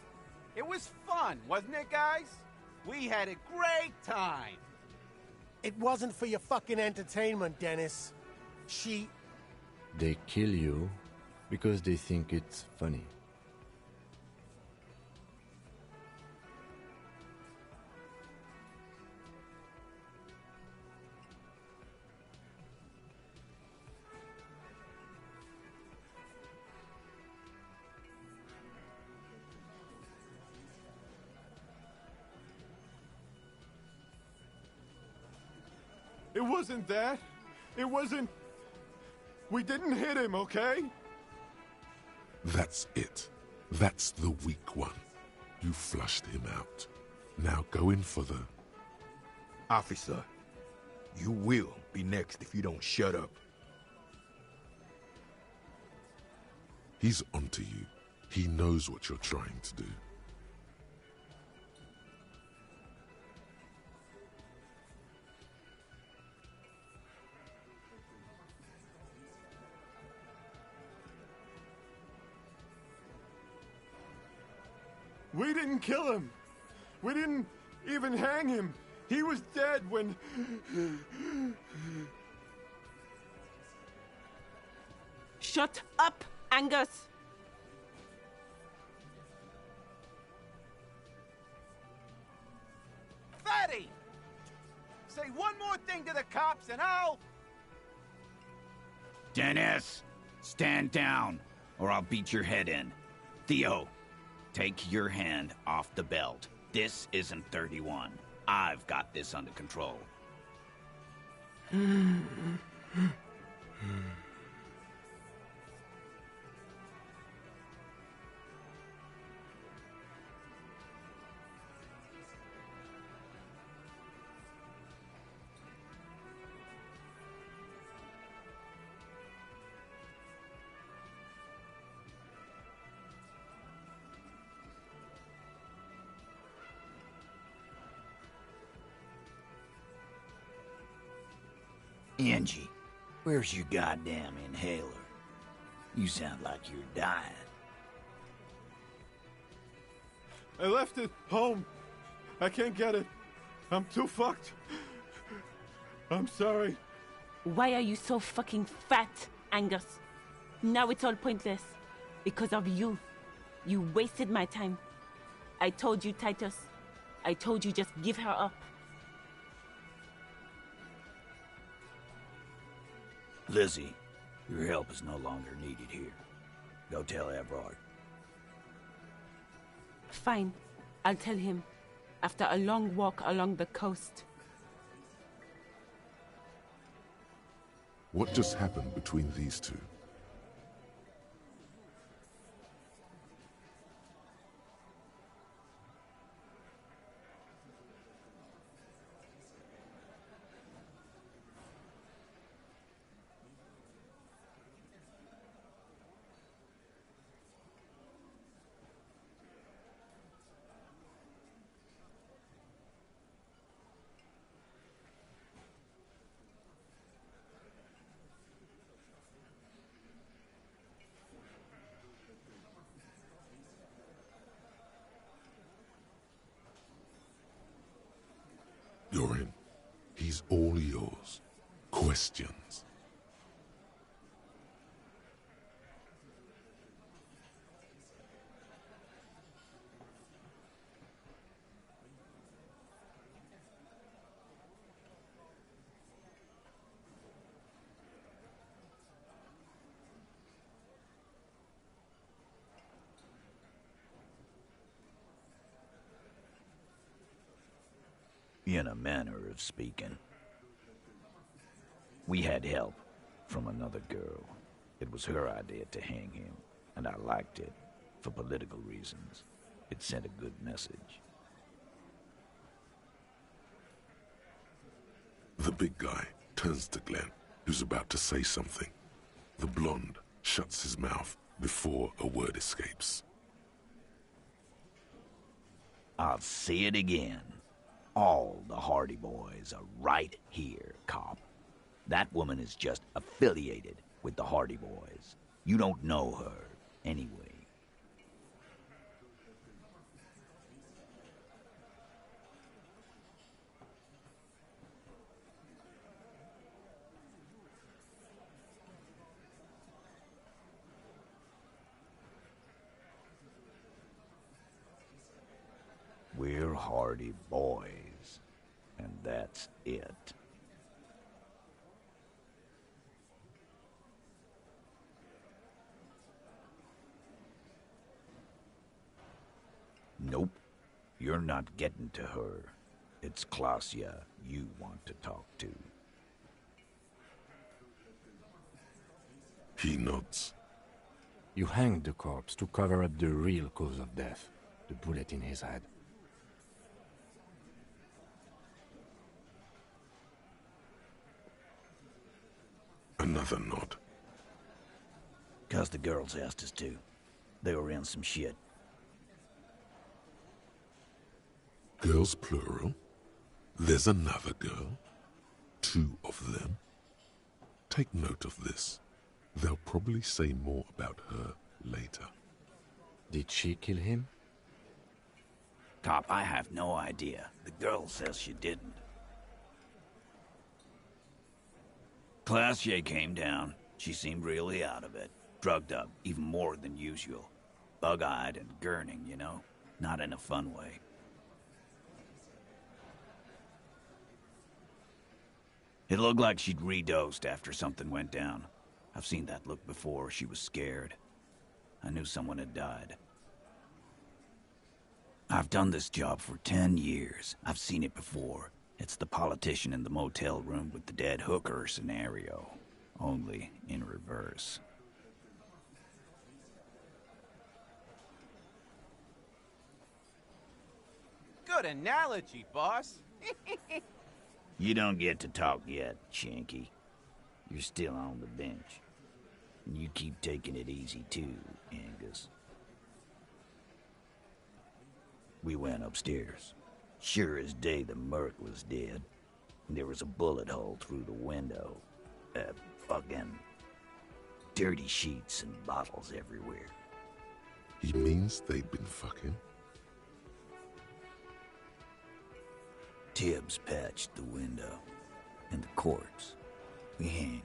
[SPEAKER 14] It was fun, wasn't it, guys? We had a great time.
[SPEAKER 15] It wasn't for your fucking entertainment, Dennis.
[SPEAKER 4] They kill you because they think it's funny.
[SPEAKER 16] It wasn't that. It wasn't... We didn't hit him, okay?
[SPEAKER 2] That's it. That's the weak one. You flushed him out. Now go in for the...
[SPEAKER 5] Officer, you will be next if you don't shut up.
[SPEAKER 2] He's onto you. He knows what you're trying to do.
[SPEAKER 16] We didn't kill him. We didn't even hang him. He was dead when...
[SPEAKER 11] Shut up, Angus!
[SPEAKER 14] Fatty! Say one more thing to the cops and I'll...
[SPEAKER 10] Dennis, stand down, or I'll beat your head in. Theo, take your hand off the belt. This isn't 31. I've got this under control. Angie, where's your goddamn inhaler? You sound like you're dying.
[SPEAKER 16] I left it home. I can't get it. I'm too fucked. I'm sorry.
[SPEAKER 11] Why are you so fucking fat, Angus? Now it's all pointless. Because of you. You wasted my time. I told you, Titus. I told you just give her up.
[SPEAKER 10] Lizzie, your help is no longer needed here. Go tell Everard.
[SPEAKER 11] Fine. I'll tell him. After a long walk along the coast.
[SPEAKER 2] What just happened between these two? You're in. He's all yours. Questions?
[SPEAKER 10] In a manner of speaking. We had help from another girl. It was her idea to hang him, and I liked it for political reasons. It sent a good message.
[SPEAKER 2] The big guy turns to Glenn, who's about to say something. The blonde shuts his mouth before a word escapes.
[SPEAKER 10] I'll say it again. All the Hardy Boys are right here, cop. That woman is just affiliated with the Hardy Boys. You don't know her, anyway. We're Hardy Boys, and that's it. Nope, you're not getting to her. It's Klasia you want to talk to.
[SPEAKER 2] He nods.
[SPEAKER 4] You hanged the corpse to cover up the real cause of death, the bullet in his head.
[SPEAKER 2] Another nod.
[SPEAKER 10] 'Cause the girls asked us to. They were in some shit.
[SPEAKER 2] Girls plural? There's another girl? 2 of them? Take note of this. They'll probably say more about her later.
[SPEAKER 4] Did she kill him?
[SPEAKER 10] Cop, I have no idea. The girl says she didn't. Klasia came down. She seemed really out of it. Drugged up, even more than usual. Bug-eyed and gurning, you know? Not in a fun way. It looked like she'd redosed after something went down. I've seen that look before. She was scared. I knew someone had died. I've done this job for 10 years. I've seen it before. It's the politician in the motel room with the dead hooker scenario. Only in reverse.
[SPEAKER 14] Good analogy, boss.
[SPEAKER 10] You don't get to talk yet, Shanky. You're still on the bench. And you keep taking it easy too, Angus. We went upstairs. Sure as day the merc was dead. There was a bullet hole through the window. Fucking dirty sheets and bottles everywhere.
[SPEAKER 2] He means they'd been fucking?
[SPEAKER 10] Tibbs patched the window. And the corpse. We hanged.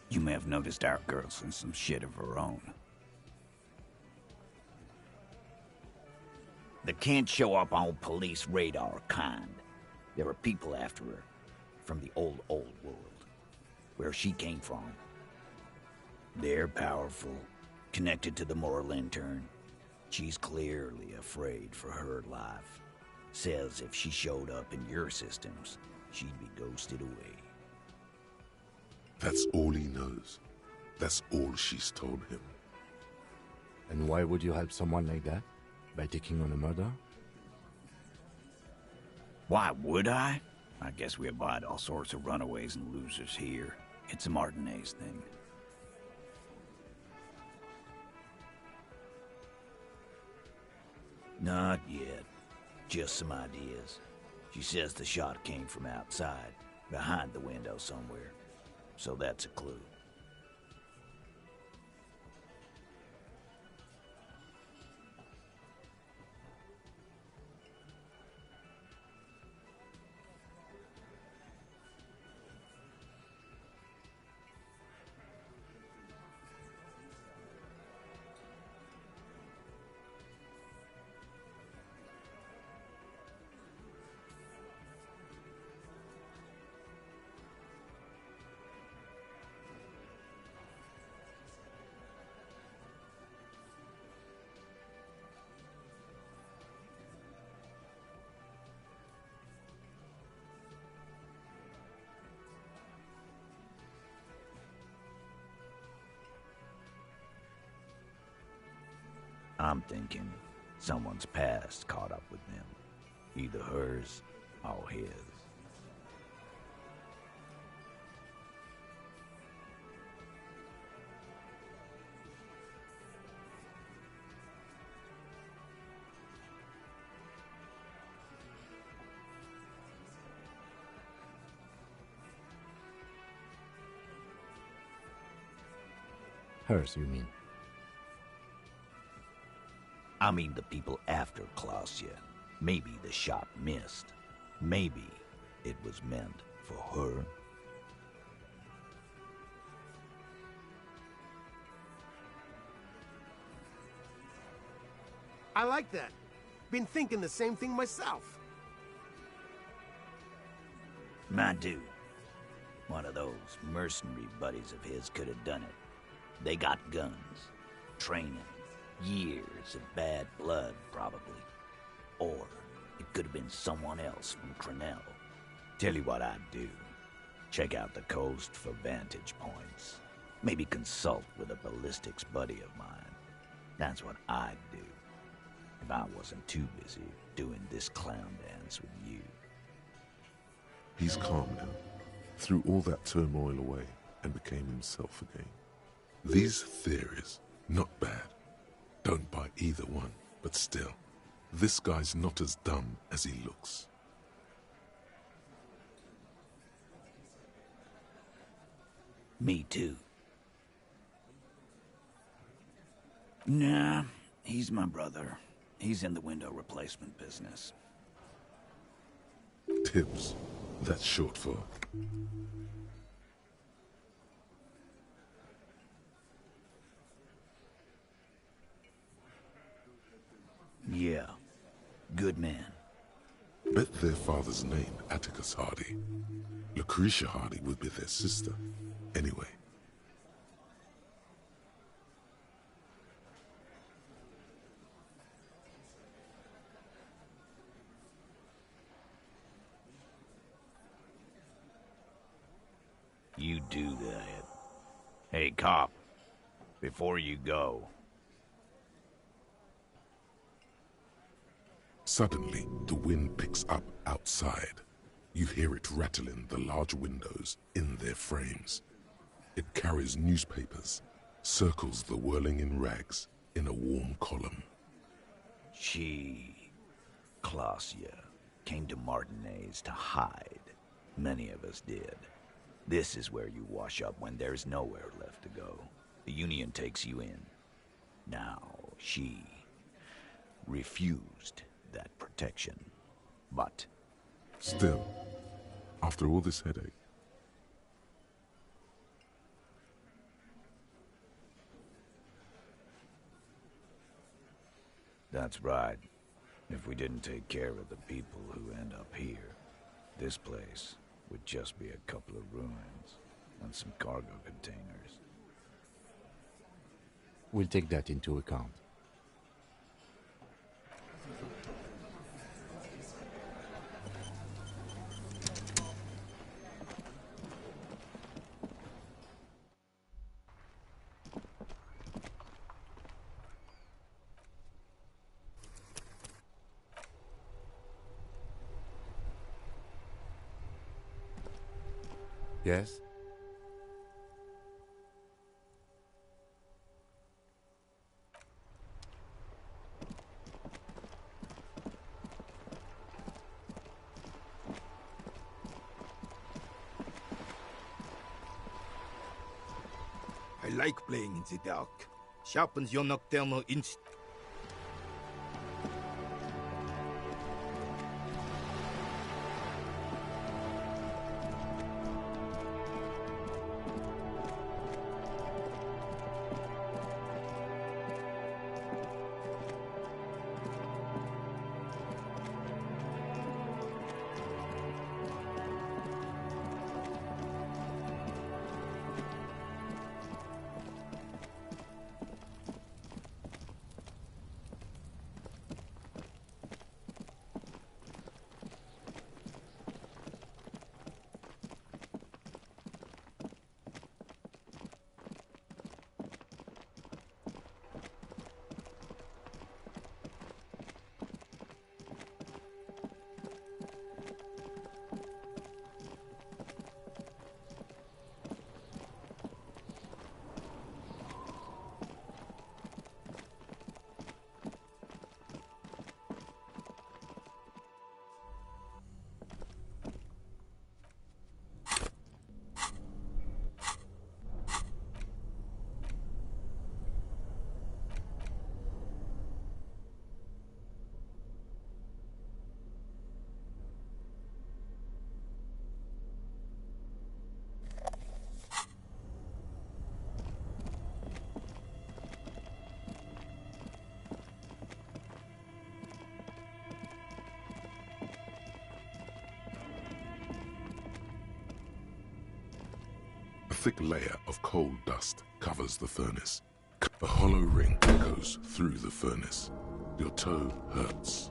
[SPEAKER 10] You may have noticed our girl's in some shit of her own. They can't show up on police radar kind. There are people after her from the old world, where she came from. They're powerful, connected to the moral intern. She's clearly afraid for her life. Says if she showed up in your systems, she'd be ghosted away.
[SPEAKER 2] That's all he knows. That's all she's told him.
[SPEAKER 4] And why would you help someone like that? By taking on a murder?
[SPEAKER 10] Why would I? I guess we abide all sorts of runaways and losers here. It's a Martinez thing. Not yet. Just some ideas. She says the shot came from outside, behind the window somewhere. So that's a clue. I'm thinking someone's past caught up with them. Either hers or his.
[SPEAKER 4] Hers, you mean?
[SPEAKER 10] I mean the people after Klausya. Maybe the shot missed. Maybe it was meant for her.
[SPEAKER 15] I like that. Been thinking the same thing myself.
[SPEAKER 10] My dude. One of those mercenary buddies of his could have done it. They got guns, training, years of bad blood, probably. Or it could have been someone else from Crenell. Tell you what I'd do. Check out the coast for vantage points. Maybe consult with a ballistics buddy of mine. That's what I'd do. If I wasn't too busy doing this clown dance with you.
[SPEAKER 2] He's calm now. Threw all that turmoil away and became himself again. These theories, not bad. Don't buy either one, but still, this guy's not as dumb as he looks.
[SPEAKER 10] Me too. Nah, he's my brother. He's in the window replacement business.
[SPEAKER 2] Tibbs. That's short for...
[SPEAKER 10] Yeah. Good man.
[SPEAKER 2] Bet their father's name, Atticus Hardy. Lucretia Hardy would be their sister. Anyway.
[SPEAKER 10] You do that. Hey, cop. Before you go.
[SPEAKER 2] Suddenly, the wind picks up outside. You hear it rattling the large windows in their frames. It carries newspapers, circles the whirling in rags in a warm column.
[SPEAKER 10] She, Clausia, came to Martinez to hide. Many of us did. This is where you wash up when there's nowhere left to go. The Union takes you in. Now, she refused that protection. But...
[SPEAKER 2] Still, after all this headache...
[SPEAKER 10] That's right. If we didn't take care of the people who end up here, this place would just be a couple of ruins and some cargo containers.
[SPEAKER 4] We'll take that into account. Yes?
[SPEAKER 5] I like playing in the dark. Sharpens your nocturnal instinct.
[SPEAKER 2] A thick layer of coal dust covers the furnace. A hollow ring echoes through the furnace. Your toe hurts.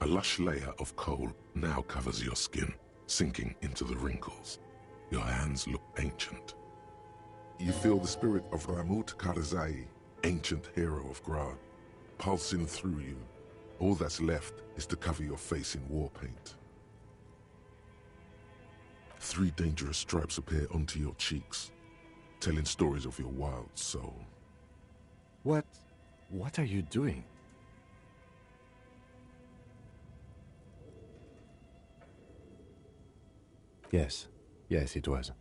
[SPEAKER 2] A lush layer of coal now covers your skin, sinking into the wrinkles. Your hands look ancient. You feel the spirit of Ramut Karzai, ancient hero of Grad, pulsing through you. All that's left is to cover your face in war paint. 3 dangerous stripes appear onto your cheeks, telling stories of your wild soul.
[SPEAKER 4] What are you doing? Yes. Yes, it was.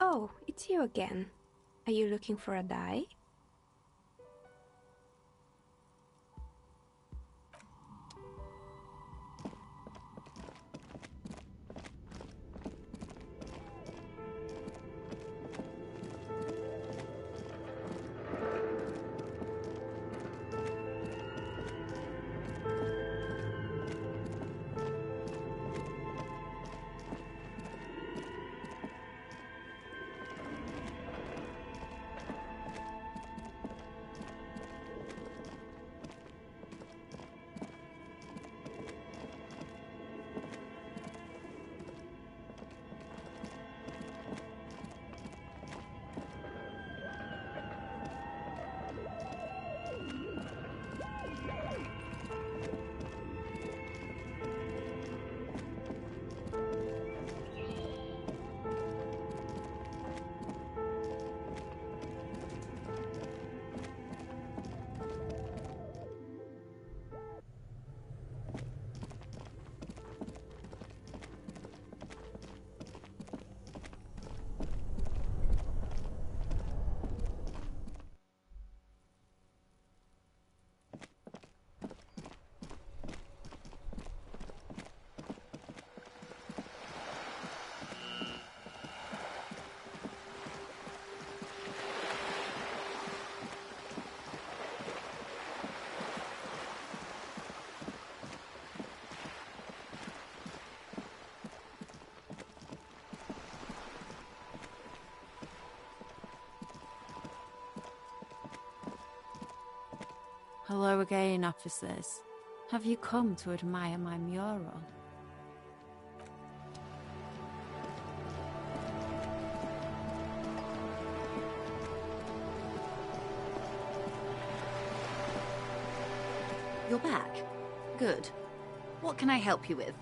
[SPEAKER 17] Oh, it's you again. Are you looking for a die?
[SPEAKER 7] Hello again, officers. Have you come to admire my mural? You're back. Good. What can I help you with?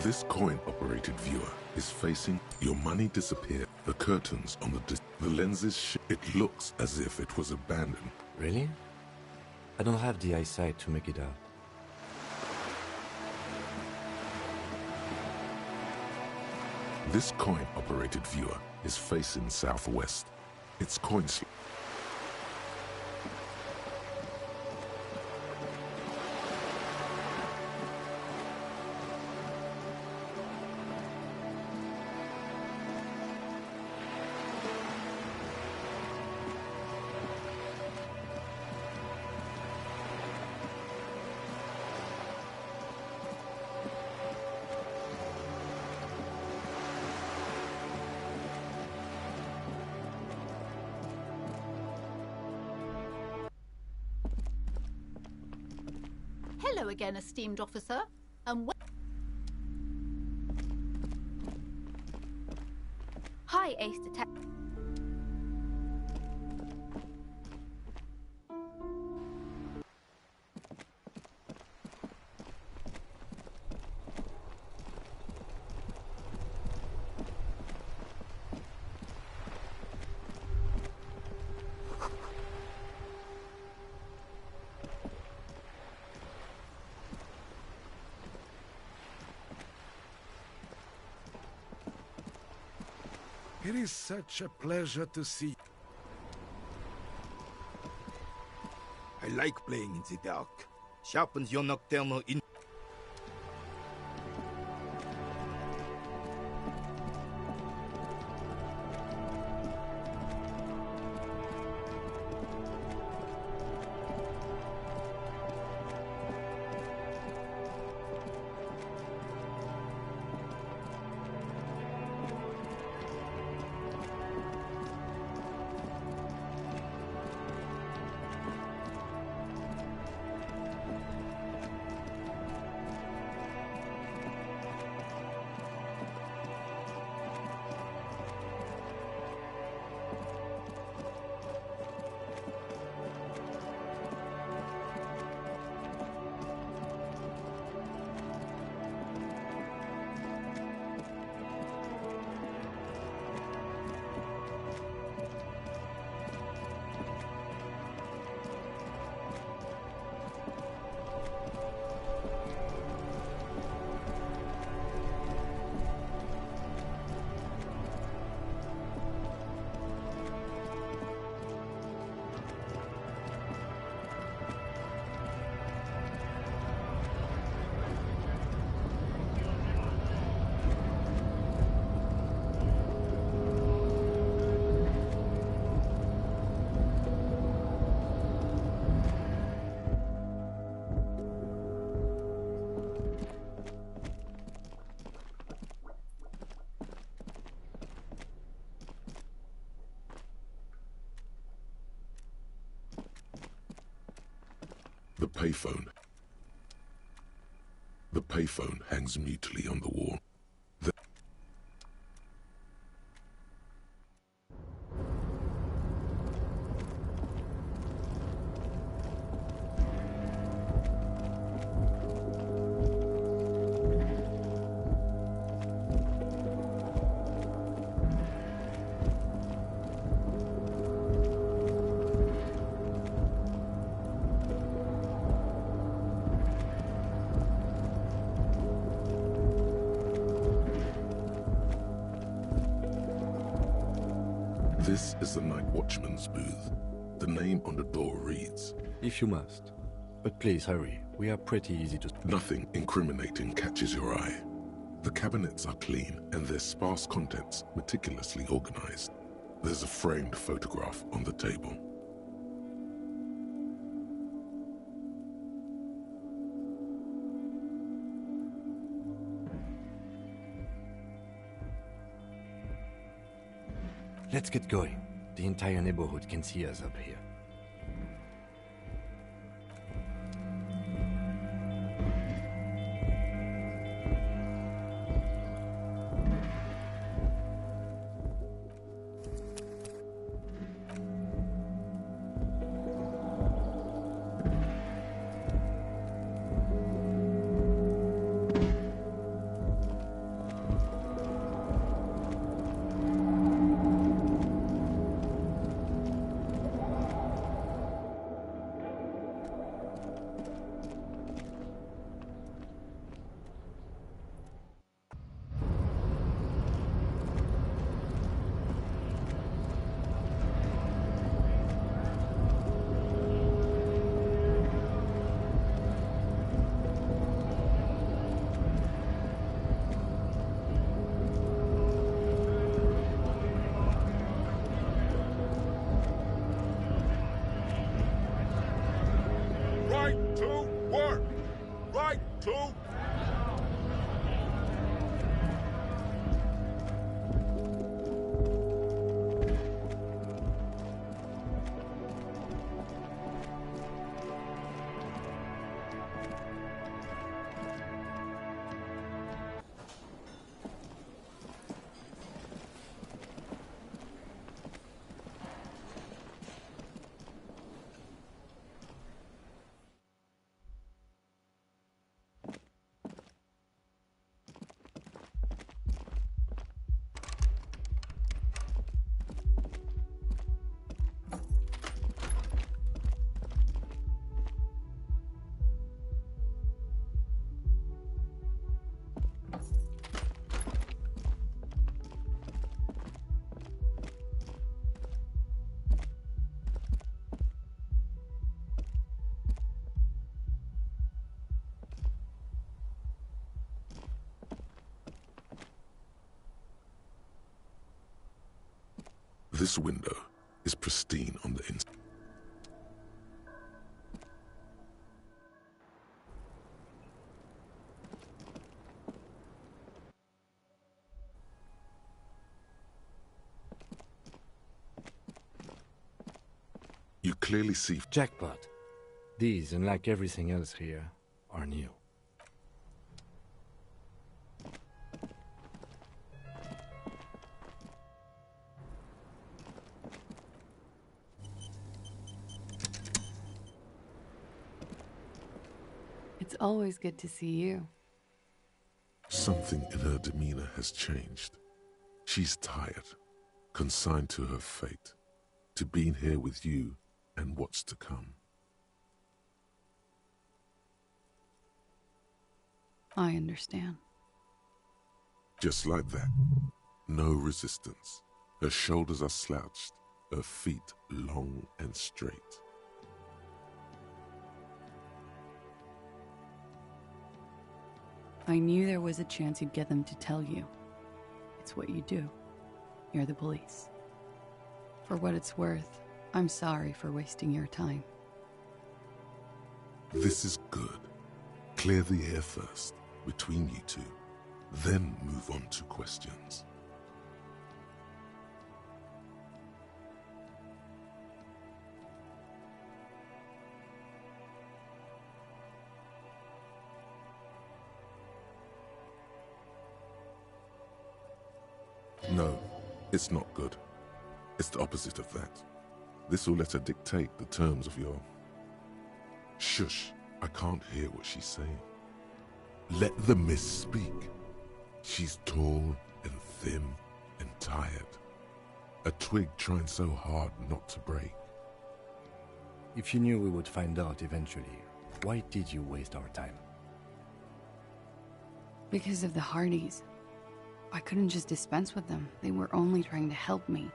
[SPEAKER 2] This coin-operated viewer is facing your money disappear. The curtains on the lenses it looks as if it was abandoned.
[SPEAKER 4] Really? I don't have the eyesight to make it out.
[SPEAKER 2] This coin-operated viewer is facing southwest. Its coin slot.
[SPEAKER 18] Hello again, esteemed officer, and
[SPEAKER 17] Hi, Ace Detective.
[SPEAKER 6] It is such a pleasure to see.
[SPEAKER 5] I like playing in the dark. Sharpens your nocturnal in.
[SPEAKER 2] The payphone. The payphone hangs mutely on the wall. This is the night watchman's booth. The name on the door reads...
[SPEAKER 4] If you must. But please hurry. We are pretty easy to...
[SPEAKER 2] Nothing incriminating catches your eye. The cabinets are clean and their sparse contents meticulously organized. There's a framed photograph on the table.
[SPEAKER 4] Let's get going. The entire neighborhood can see us up here.
[SPEAKER 2] This window is pristine on the inside. You clearly see...
[SPEAKER 4] Jackpot. These, unlike everything else here, are new.
[SPEAKER 19] It's always good to see you.
[SPEAKER 2] Something in her demeanor has changed. She's tired, consigned to her fate, to being here with you and what's to come.
[SPEAKER 19] I understand.
[SPEAKER 2] Just like that. No resistance. Her shoulders are slouched, her feet long and straight.
[SPEAKER 19] I knew there was a chance you'd get them to tell you. It's what you do. You're the police. For what it's worth, I'm sorry for wasting your time.
[SPEAKER 2] This is good. Clear the air first, between you two. Then move on to questions. No, it's not good. It's the opposite of that. This will let her dictate the terms of your... Shush, I can't hear what she's saying. Let the miss speak. She's tall and thin and tired. A twig trying so hard not to break.
[SPEAKER 4] If you knew we would find out eventually, why did you waste our time?
[SPEAKER 19] Because of the Hardys. I couldn't just dispense with them. They were only trying to help me.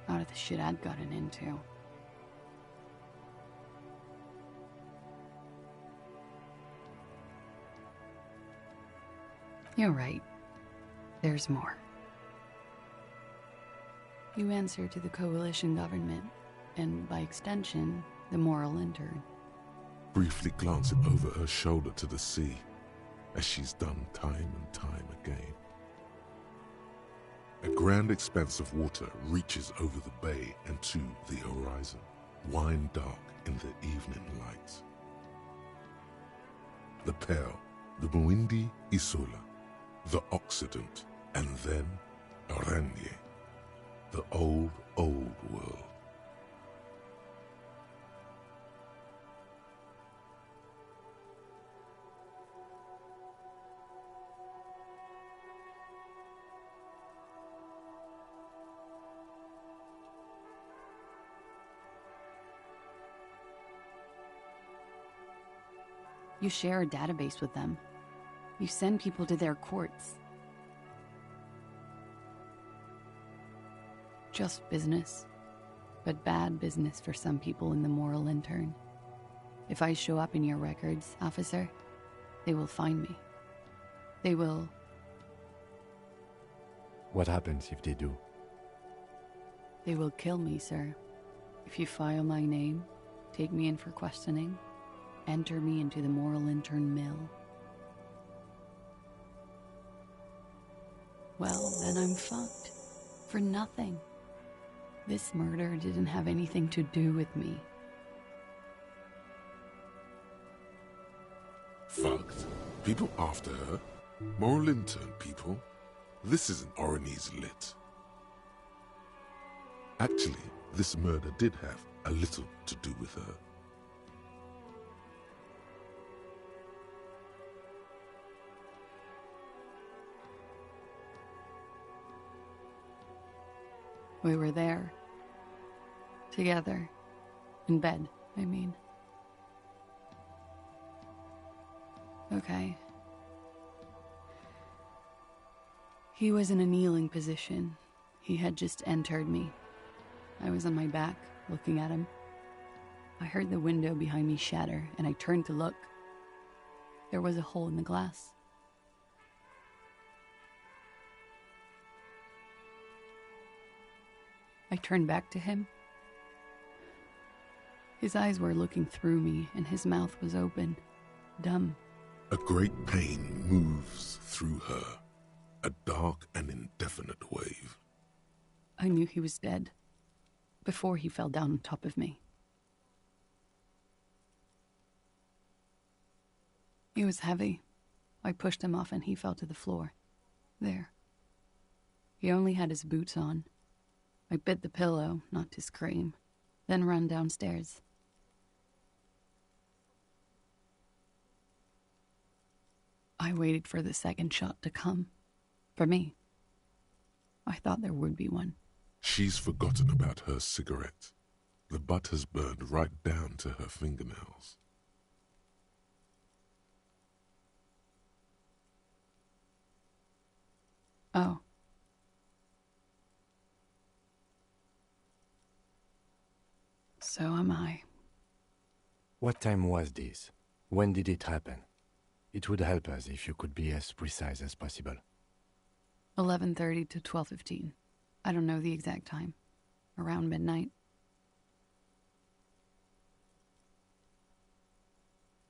[SPEAKER 19] Out of the shit I'd gotten into. You're right. There's more. You answer to the coalition government, and by extension, the moral intern.
[SPEAKER 2] Briefly glancing over her shoulder to the sea, as she's done time and time again. A grand expanse of water reaches over the bay and to the horizon, wine dark in the evening light. The Pearl, the Muindi Isola, the Occident, and then Oranje, the old world.
[SPEAKER 19] You share a database with them. You send people to their courts. Just business, but bad business for some people in the moral intern. If I show up in your records, officer, they will find me. They will...
[SPEAKER 4] What happens if they do?
[SPEAKER 19] They will kill me, sir. If you file my name, take me in for questioning, enter me into the moral intern mill. Well, then I'm fucked. For nothing. This murder didn't have anything to do with me.
[SPEAKER 2] Fucked? People after her? Moral intern people? This isn't Orani's lit. Actually, this murder did have a little to do with her.
[SPEAKER 19] We were there. Together. In bed, I mean. Okay. He was in a kneeling position. He had just entered me. I was on my back, looking at him. I heard the window behind me shatter, and I turned to look. There was a hole in the glass. I turned back to him. His eyes were looking through me, and his mouth was open, dumb.
[SPEAKER 2] A great pain moves through her, a dark and indefinite wave.
[SPEAKER 19] I knew he was dead before he fell down on top of me. He was heavy. I pushed him off and he fell to the floor. There. He only had his boots on. I bit the pillow, not to scream, then ran downstairs. I waited for the second shot to come. For me. I thought there would be one.
[SPEAKER 2] She's forgotten about her cigarette. The butt has burned right down to her fingernails.
[SPEAKER 19] Oh. So am I.
[SPEAKER 4] What time was this? When did it happen? It would help us if you could be as precise as possible.
[SPEAKER 19] 11:30 to 12:15. I don't know the exact time. Around midnight.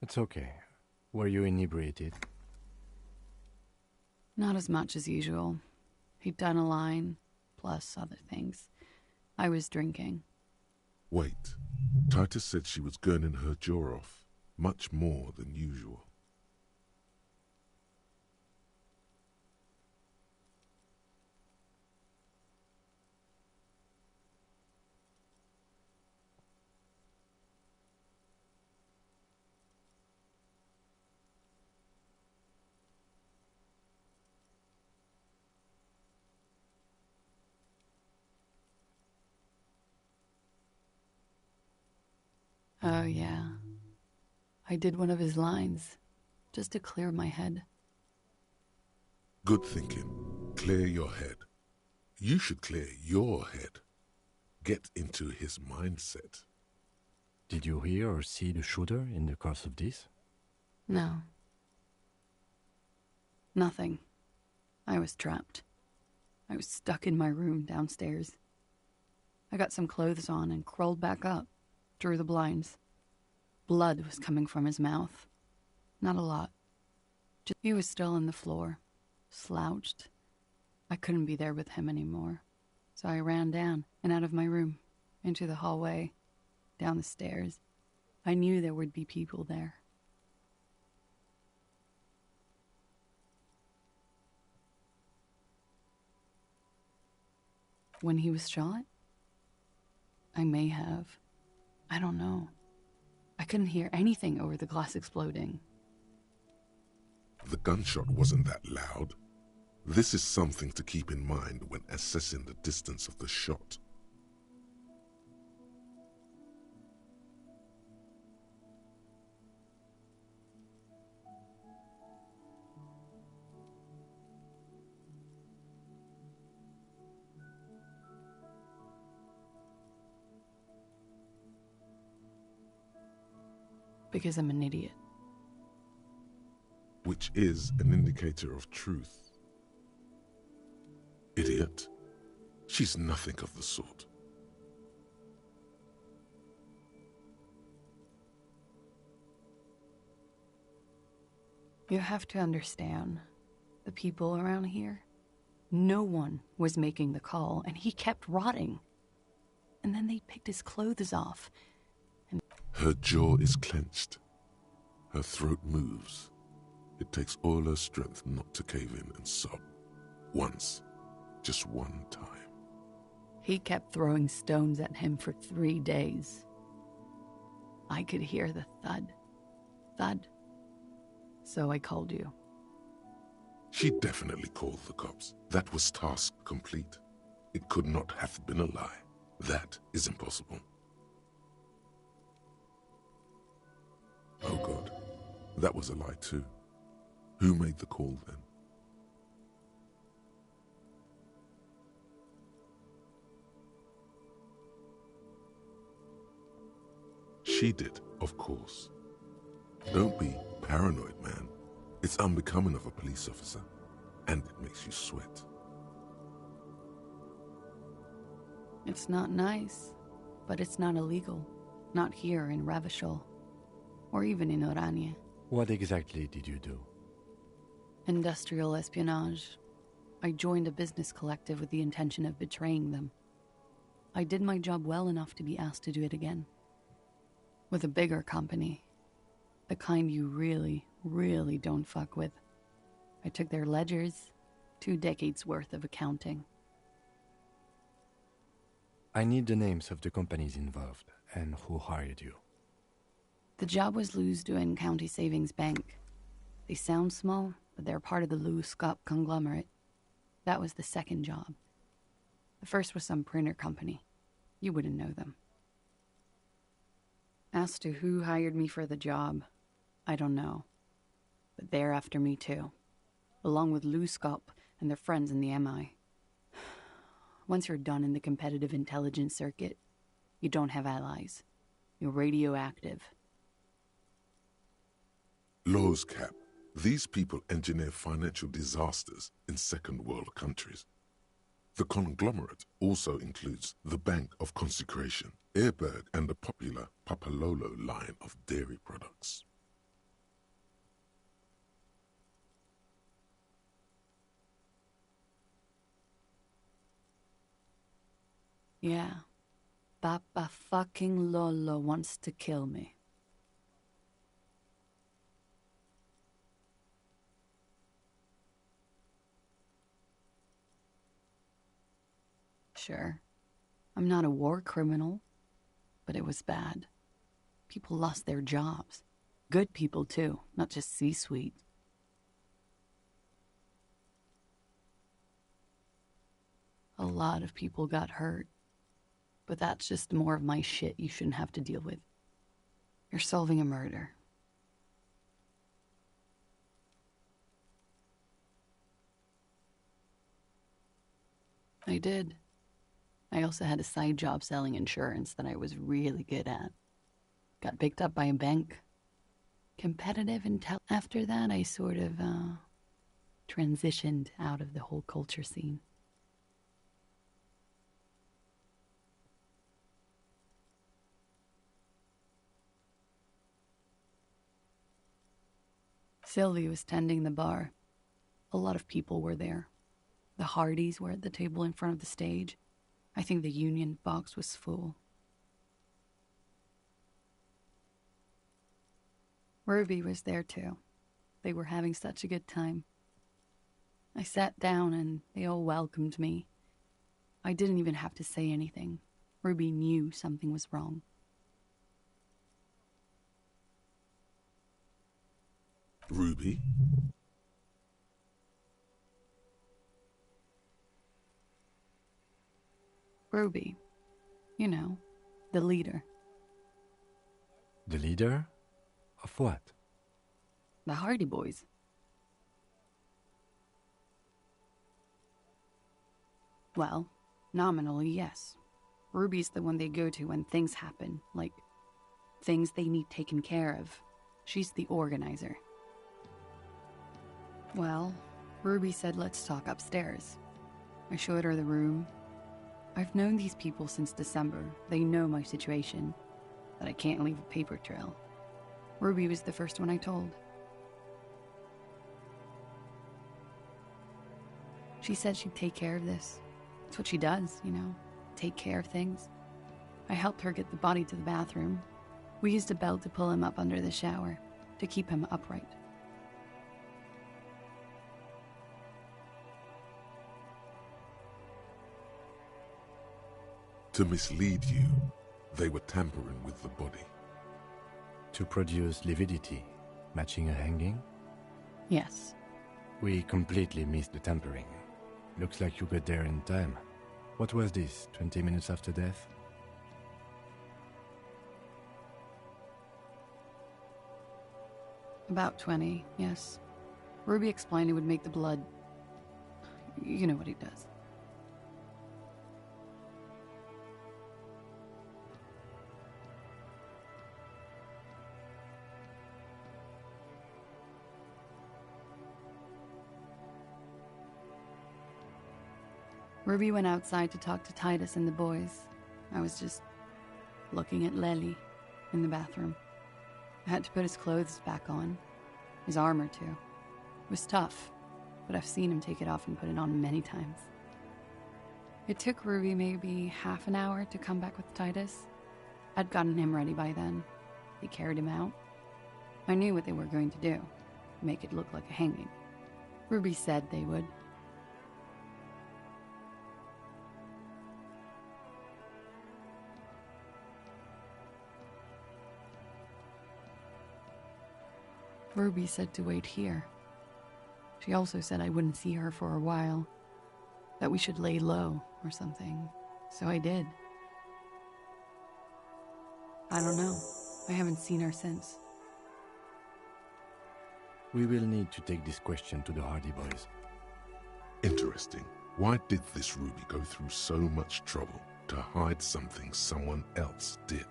[SPEAKER 4] It's okay. Were you inebriated?
[SPEAKER 19] Not as much as usual. He'd done a line, plus other things. I was drinking.
[SPEAKER 2] Wait. Titus said she was gurning her jaw off, much more than usual.
[SPEAKER 19] Oh, yeah. I did one of his lines, just to clear my head.
[SPEAKER 2] Good thinking. Clear your head. You should clear your head. Get into his mindset.
[SPEAKER 4] Did you hear or see the shooter in the course of this?
[SPEAKER 19] No. Nothing. I was trapped. I was stuck in my room downstairs. I got some clothes on and crawled back up. Drew the blinds. Blood was coming from his mouth. Not a lot. He was still on the floor, slouched. I couldn't be there with him anymore. So I ran down and out of my room, into the hallway, down the stairs. I knew there would be people there. When he was shot? I may have. I don't know. I couldn't hear anything over the glass exploding.
[SPEAKER 2] The gunshot wasn't that loud. This is something to keep in mind when assessing the distance of the shot.
[SPEAKER 19] Because I'm an idiot.
[SPEAKER 2] Which is an indicator of truth. Idiot. She's nothing of the sort.
[SPEAKER 19] You have to understand, the people around here, no one was making the call, and he kept rotting. And then they picked his clothes off.
[SPEAKER 2] Her jaw is clenched. Her throat moves. It takes all her strength not to cave in and sob. Once. Just one time.
[SPEAKER 19] He kept throwing stones at him for 3 days. I could hear the thud. Thud. So I called you.
[SPEAKER 2] She definitely called the cops. That was task complete. It could not have been a lie. That is impossible. Oh God, that was a lie too. Who made the call then? She did, of course. Don't be paranoid, man. It's unbecoming of a police officer, and it makes you sweat.
[SPEAKER 19] It's not nice, but it's not illegal. Not here in Ravishol, or even in Oranje.
[SPEAKER 4] What exactly did you do?
[SPEAKER 19] Industrial espionage. I joined a business collective with the intention of betraying them. I did my job well enough to be asked to do it again. With a bigger company. The kind you really, really don't fuck with. I took their ledgers, 2 decades worth of accounting.
[SPEAKER 4] I need the names of the companies involved and who hired you.
[SPEAKER 19] The job was Lewsdoen County Savings Bank. They sound small, but they're part of the Lewscop conglomerate. That was the second job. The first was some printer company. You wouldn't know them. As to who hired me for the job, I don't know. But they're after me too, along with Lewscop and their friends in the MI. Once you're done in the competitive intelligence circuit, you don't have allies. You're radioactive.
[SPEAKER 2] Laws Cap. These people engineer financial disasters in second world countries. The conglomerate also includes the Bank of Consecration, Airberg, and the popular Papalolo line of dairy products.
[SPEAKER 19] Yeah. Papa fucking Lolo wants to kill me. Sure. I'm not a war criminal, but it was bad. People lost their jobs. Good people, too, not just C-suite. A lot of people got hurt. But that's just more of my shit you shouldn't have to deal with. You're solving a murder. I did. I also had a side job selling insurance that I was really good at. Got picked up by a bank. Competitive intel. After that, I sort of, transitioned out of the whole culture scene. Sylvie was tending the bar. A lot of people were there. The Hardys were at the table in front of the stage. I think the Union box was full. Ruby was there too. They were having such a good time. I sat down and they all welcomed me. I didn't even have to say anything. Ruby knew something was wrong.
[SPEAKER 2] Ruby?
[SPEAKER 19] Ruby. You know, the leader.
[SPEAKER 4] The leader? Of what?
[SPEAKER 19] The Hardy Boys. Well, nominally, yes. Ruby's the one they go to when things happen, like things they need taken care of. She's the organizer. Well, Ruby said let's talk upstairs. I showed her the room. I've known these people since December. They know my situation, that I can't leave a paper trail. Ruby was the first one I told. She said she'd take care of this. It's what she does, you know, take care of things. I helped her get the body to the bathroom. We used a belt to pull him up under the shower, to keep him upright.
[SPEAKER 2] To mislead you, they were tampering with the body.
[SPEAKER 4] To produce lividity, matching a hanging?
[SPEAKER 19] Yes.
[SPEAKER 4] We completely missed the tampering. Looks like you got there in time. What was this, 20 minutes after death?
[SPEAKER 19] About 20, yes. Ruby explained it would make the blood... You know what he does. Ruby went outside to talk to Titus and the boys. I was just looking at Lely in the bathroom. I had to put his clothes back on. His armor, too. It was tough, but I've seen him take it off and put it on many times. It took Ruby maybe half an hour to come back with Titus. I'd gotten him ready by then. They carried him out. I knew what they were going to do. Make it look like a hanging. Ruby said they would. Ruby said to wait here. She also said I wouldn't see her for a while. That we should lay low or something. So I did. I don't know. I haven't seen her since.
[SPEAKER 4] We will need to take this question to the Hardy Boys.
[SPEAKER 2] Interesting. Why did this Ruby go through so much trouble to hide something someone else did?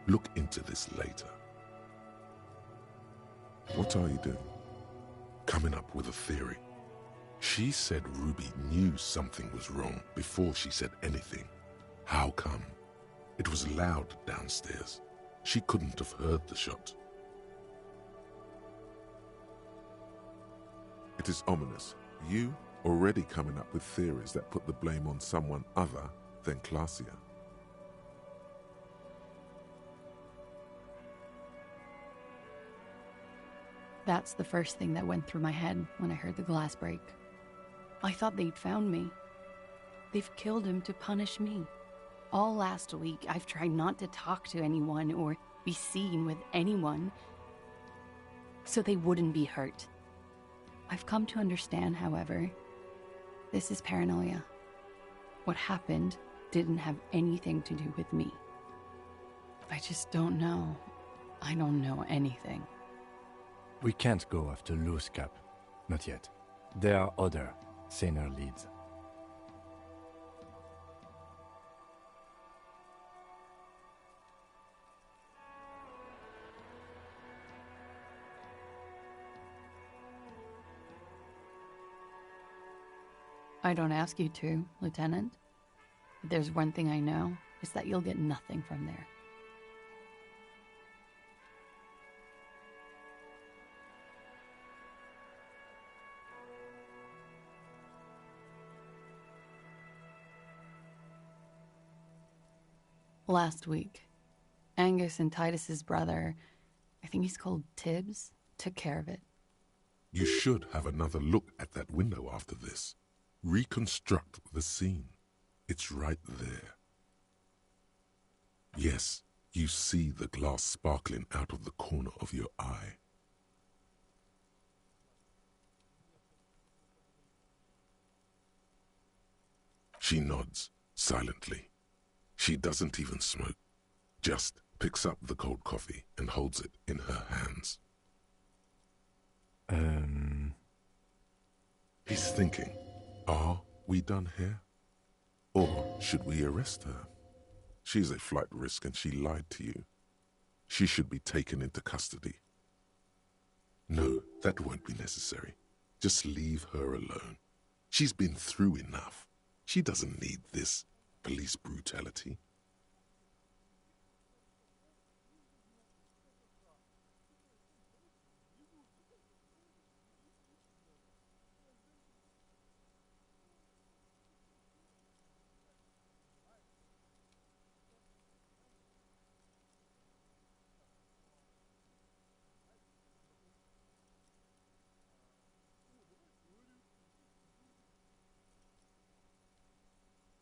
[SPEAKER 2] Look into this later. What are you doing? Coming up with a theory. She said Ruby knew something was wrong before she said anything. How come? It was loud downstairs. She couldn't have heard the shot.
[SPEAKER 20] It is ominous. You already coming up with theories that put the blame on someone other than Clausia.
[SPEAKER 19] That's the first thing that went through my head when I heard the glass break. I thought they'd found me. They've killed him to punish me. All last week, I've tried not to talk to anyone or be seen with anyone so they wouldn't be hurt. I've come to understand, however, this is paranoia. What happened didn't have anything to do with me. I just don't know. I don't know anything.
[SPEAKER 4] We can't go after Loose Cap. Not yet. There are other, saner leads.
[SPEAKER 19] I don't ask you to, Lieutenant. If there's one thing I know, it's that you'll get nothing from there. Last week, Angus and Titus's brother, I think he's called Tibbs, took care of it.
[SPEAKER 2] You should have another look at that window after this. Reconstruct the scene. It's right there. Yes, you see the glass sparkling out of the corner of your eye. She nods, silently. She doesn't even smoke, just picks up the cold coffee and holds it in her hands. He's thinking, are we done here? Or should we arrest her? She's a flight risk and she lied to you. She should be taken into custody. No, that won't be necessary. Just leave her alone. She's been through enough. She doesn't need this police brutality.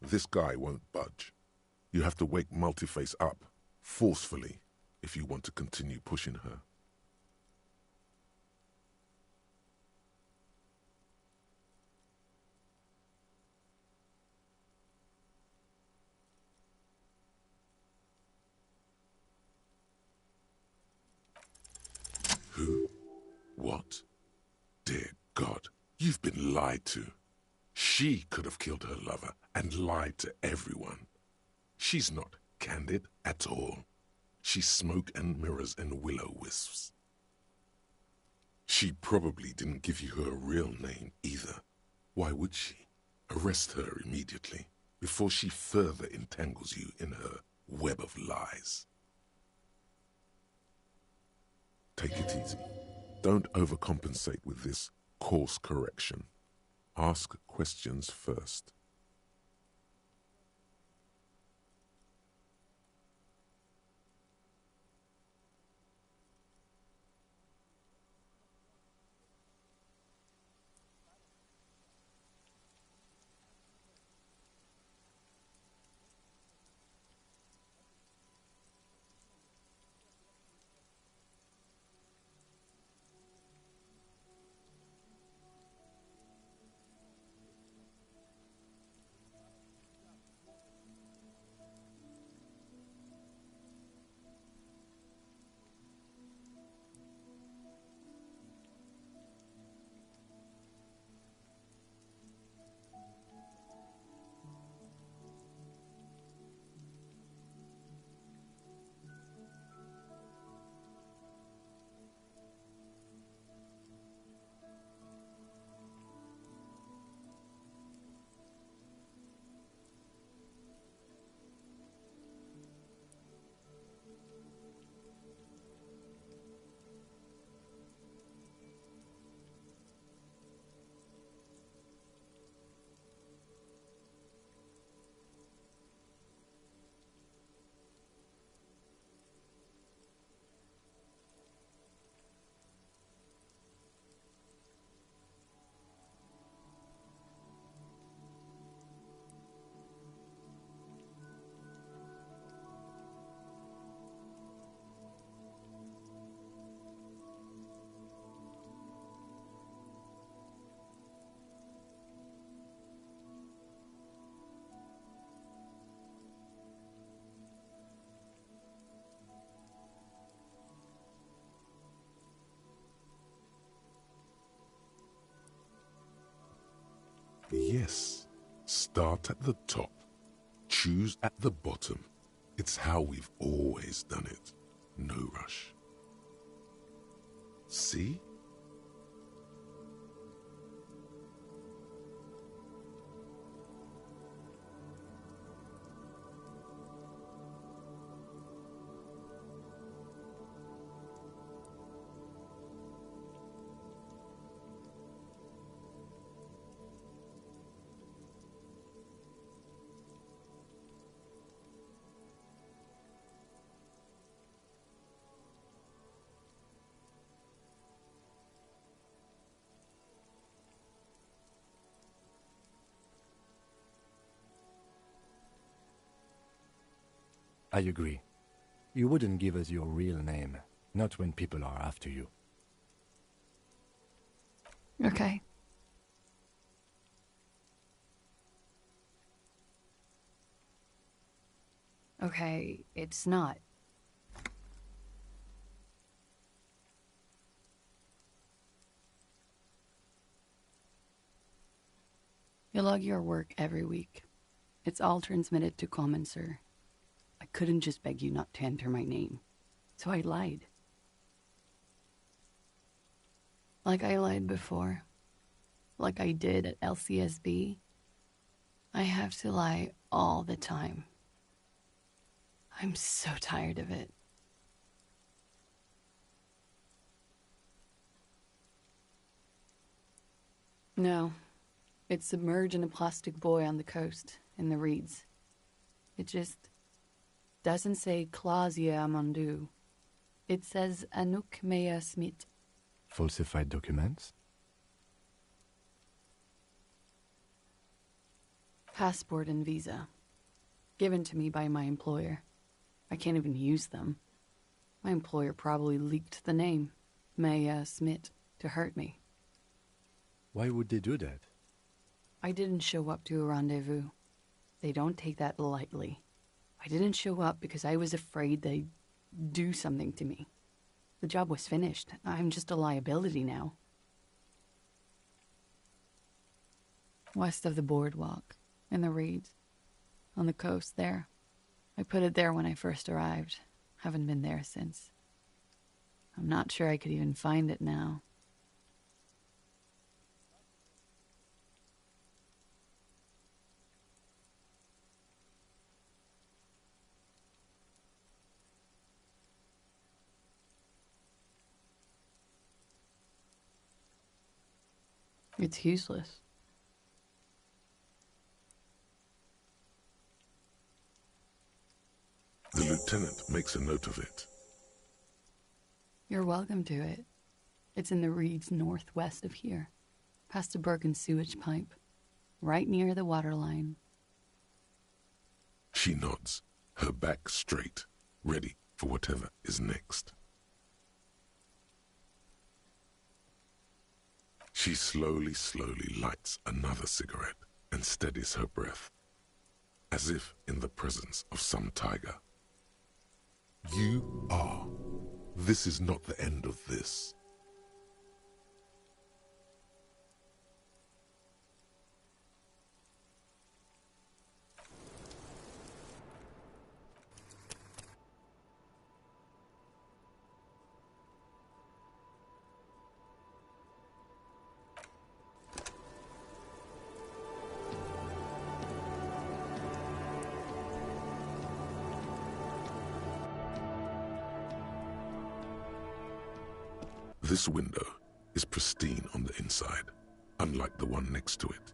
[SPEAKER 2] This guy won't budge. You have to wake Multiface up, forcefully, if you want to continue pushing her. Who? What? Dear God, you've been lied to. She could have killed her lover and lied to everyone. She's not candid at all. She's smoke and mirrors and will-o-wisps. She probably didn't give you her real name either. Why would she? Arrest her immediately, before she further entangles you in her web of lies. Take it easy. Don't overcompensate with this course correction. Ask questions first. Yes, start at the top, choose at the bottom. It's how we've always done it. No rush. See?
[SPEAKER 4] I agree. You wouldn't give us your real name, not when people are after you.
[SPEAKER 19] Okay. Okay, it's not. You log your work every week. It's all transmitted to Commencer. I couldn't just beg you not to enter my name, so I lied. Like I lied before. Like I did at LCSB. I have to lie all the time. I'm so tired of it. No. It's submerged in a plastic buoy on the coast, in the reeds. It just doesn't say Clausia Amandu. It says Anouk Mea Smith.
[SPEAKER 4] Falsified documents?
[SPEAKER 19] Passport and visa. Given to me by my employer. I can't even use them. My employer probably leaked the name, Mea Smith, to hurt me.
[SPEAKER 4] Why would they do that?
[SPEAKER 19] I didn't show up to a rendezvous. They don't take that lightly. I didn't show up because I was afraid they'd do something to me. The job was finished. I'm just a liability now. West of the boardwalk, in the reeds, on the coast there. I put it there when I first arrived. Haven't been there since. I'm not sure I could even find it now. It's useless.
[SPEAKER 2] The lieutenant makes a note of it.
[SPEAKER 19] You're welcome to it. It's in the reeds northwest of here, past a broken sewage pipe, right near the waterline.
[SPEAKER 2] She nods, her back straight, ready for whatever is next. She slowly lights another cigarette and steadies her breath, as if in the presence of some tiger. You are. This is not the end of this. This window is pristine on the inside, unlike the one next to it.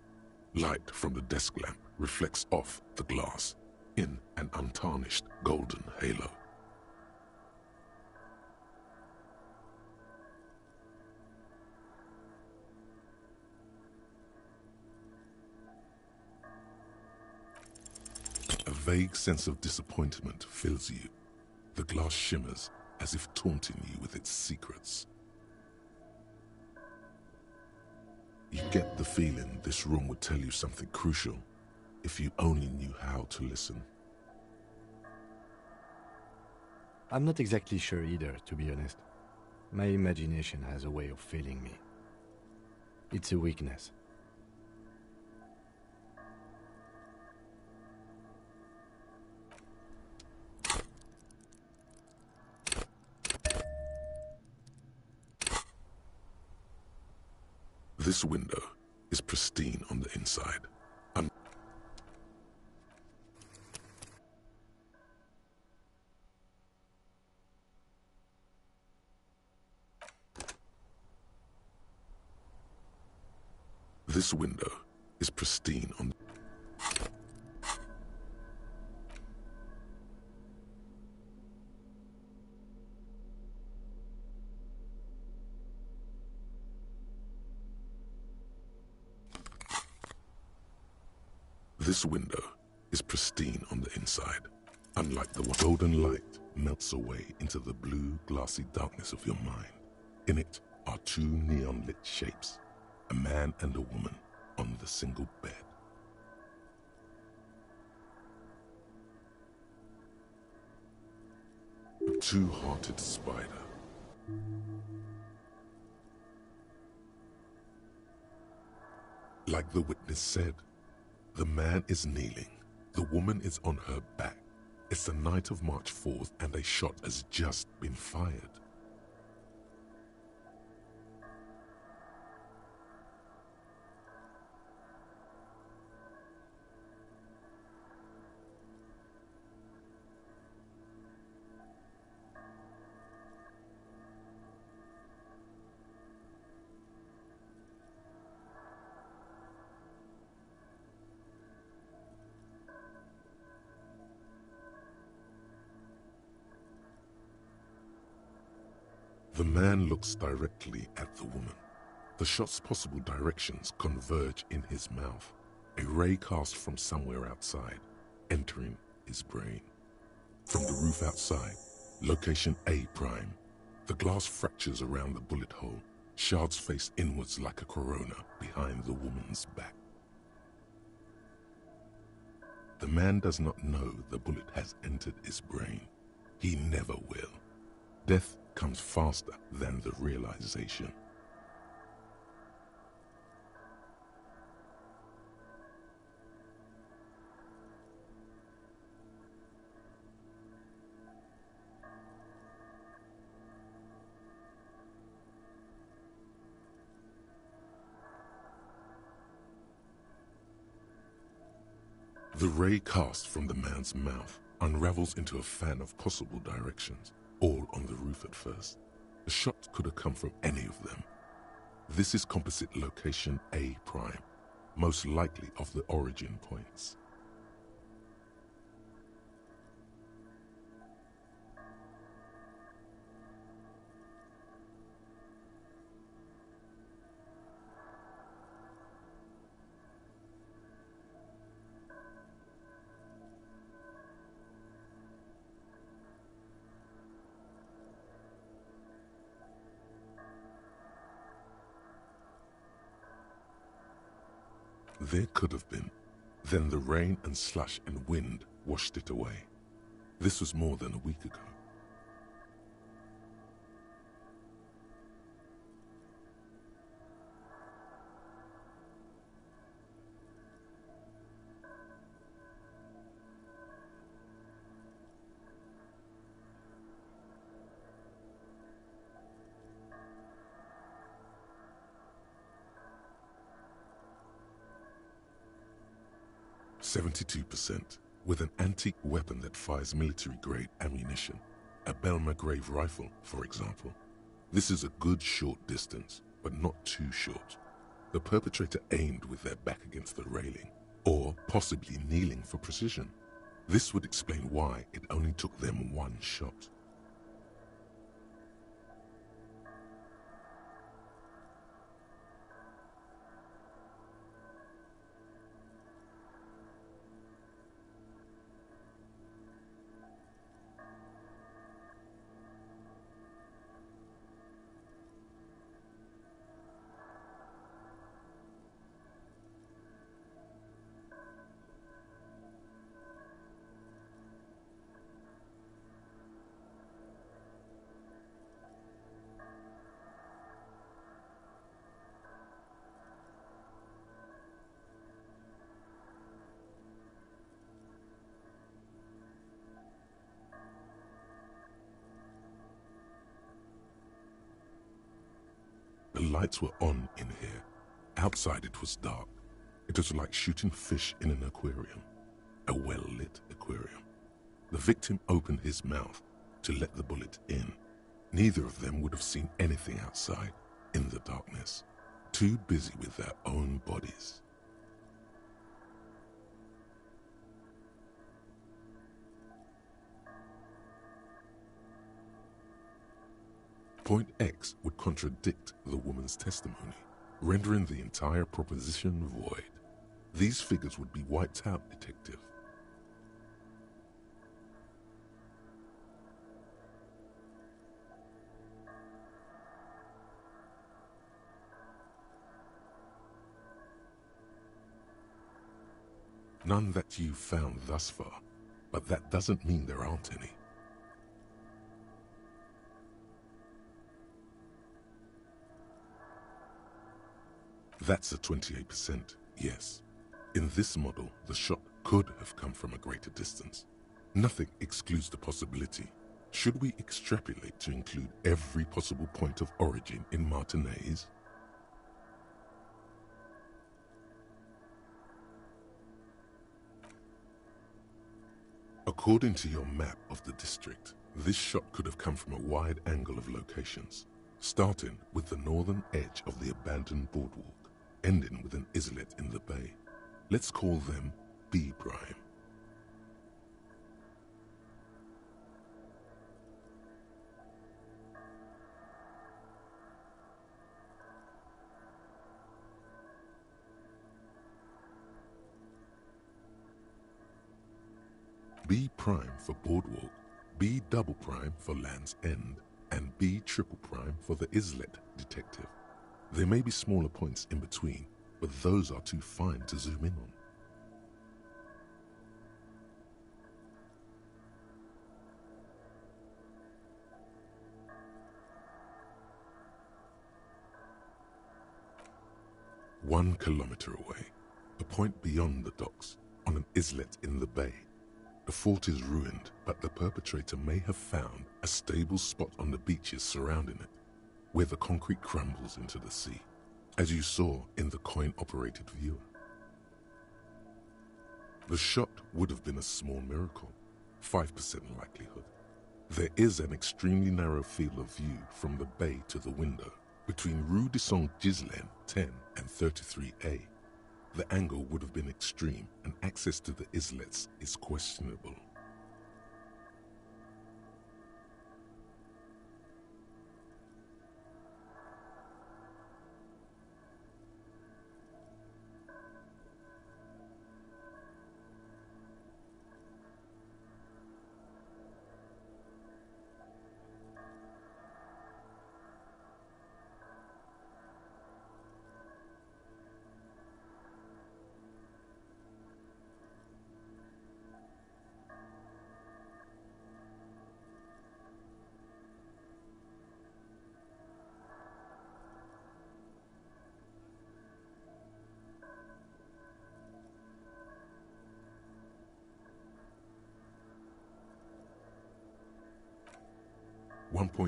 [SPEAKER 2] Light from the desk lamp reflects off the glass in an untarnished golden halo. A vague sense of disappointment fills you. The glass shimmers as if taunting you with its secrets. You get the feeling this room would tell you something crucial if you only knew how to listen.
[SPEAKER 4] I'm not exactly sure either, to be honest. My imagination has a way of failing me. It's a weakness.
[SPEAKER 2] This window is pristine on the inside. This window is pristine on... This window is pristine on the inside. Unlike the golden light melts away into the blue, glassy darkness of your mind. In it are two neon-lit shapes, a man and a woman on the single bed. A two-hearted spider. Like the witness said, the man is kneeling, the woman is on her back. It's the night of March 4th and a shot has just been fired. The man looks directly at the woman. The shot's possible directions converge in his mouth, a ray cast from somewhere outside, entering his brain. From the roof outside, location A prime, the glass fractures around the bullet hole, shards face inwards like a corona behind the woman's back. The man does not know the bullet has entered his brain. He never will. Death comes faster than the realization. The ray cast from the man's mouth unravels into a fan of possible directions, all on the roof at first. The shot could have come from any of them. This is composite location A prime, most likely of the origin points. There could have been. Then the rain and slush and wind washed it away. This was more than a week ago. %, with an antique weapon that fires military-grade ammunition, a Belmagrave rifle, for example. This is a good short distance, but not too short. The perpetrator aimed with their back against the railing, or possibly kneeling for precision. This would explain why it only took them one shot. The lights were on in here. Outside it was dark. It was like shooting fish in an aquarium, a well-lit aquarium. The victim opened his mouth to let the bullet in. Neither of them would have seen anything outside in the darkness, too busy with their own bodies. Point X would contradict the woman's testimony, rendering the entire proposition void. These figures would be wiped out, Detective. None that you've found thus far, but that doesn't mean there aren't any. That's a 28%, yes. In this model, the shot could have come from a greater distance. Nothing excludes the possibility. Should we extrapolate to include every possible point of origin in Martinez? According to your map of the district, this shot could have come from a wide angle of locations, starting with the northern edge of the abandoned boardwalk, ending with an islet in the bay. Let's call them B prime. B prime for boardwalk, B double prime for Land's End, and B triple prime for the islet, Detective. There may be smaller points in between, but those are too fine to zoom in on. One kilometer away, a point beyond the docks, on an islet in the bay. The fort is ruined, but the perpetrator may have found a stable spot on the beaches surrounding it, where the concrete crumbles into the sea, as you saw in the coin-operated viewer. The shot would have been a small miracle, 5% likelihood. There is an extremely narrow field of view from the bay to the window, Between Rue de Saint-Ghislain 10 and 33A, the angle would have been extreme and access to the islets is questionable.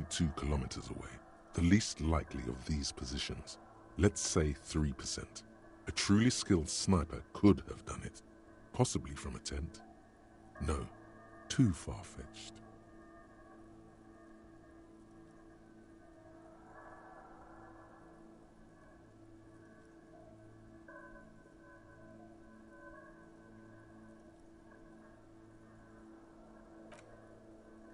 [SPEAKER 2] .2 kilometers away, the least likely of these positions, let's say 3%. A truly skilled sniper could have done it, possibly from a tent. No, too far-fetched.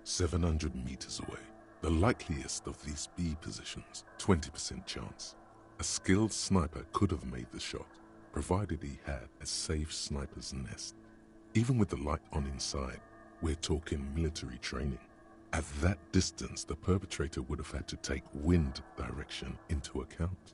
[SPEAKER 2] .700 meters away. The likeliest of these B positions, 20% chance. A skilled sniper could have made the shot, provided he had a safe sniper's nest. Even with the light on inside, we're talking military training. At that distance, the perpetrator would have had to take wind direction into account.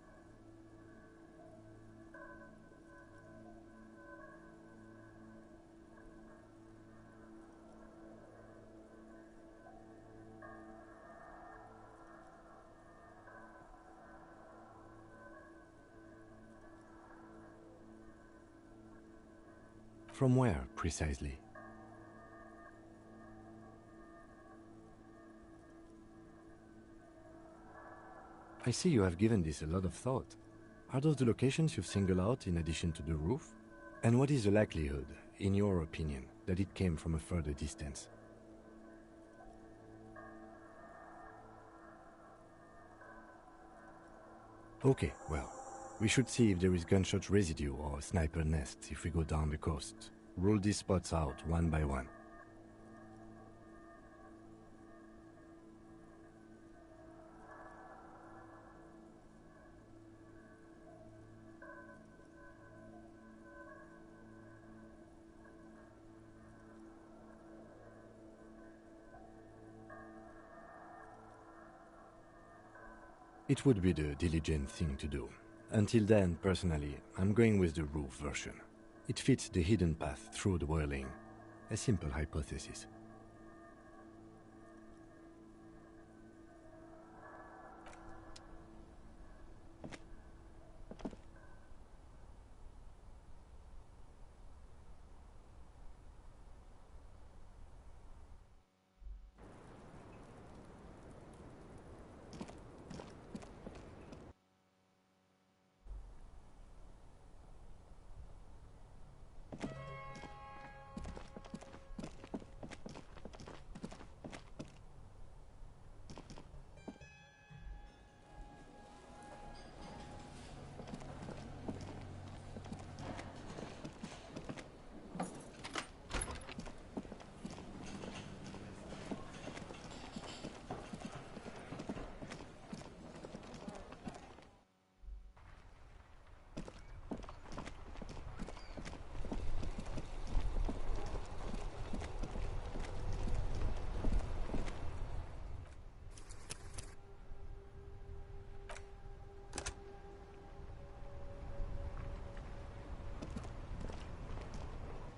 [SPEAKER 4] From where, precisely? I see you have given this a lot of thought. Are those the locations you've singled out in addition to the roof? And what is the likelihood, in your opinion, that it came from a further distance? Okay, well, we should see if there is gunshot residue or a sniper nest if we go down the coast. Rule these spots out one by one. It would be the diligent thing to do. Until then, personally, I'm going with the roof version. It fits the hidden path through the whirling. A simple hypothesis.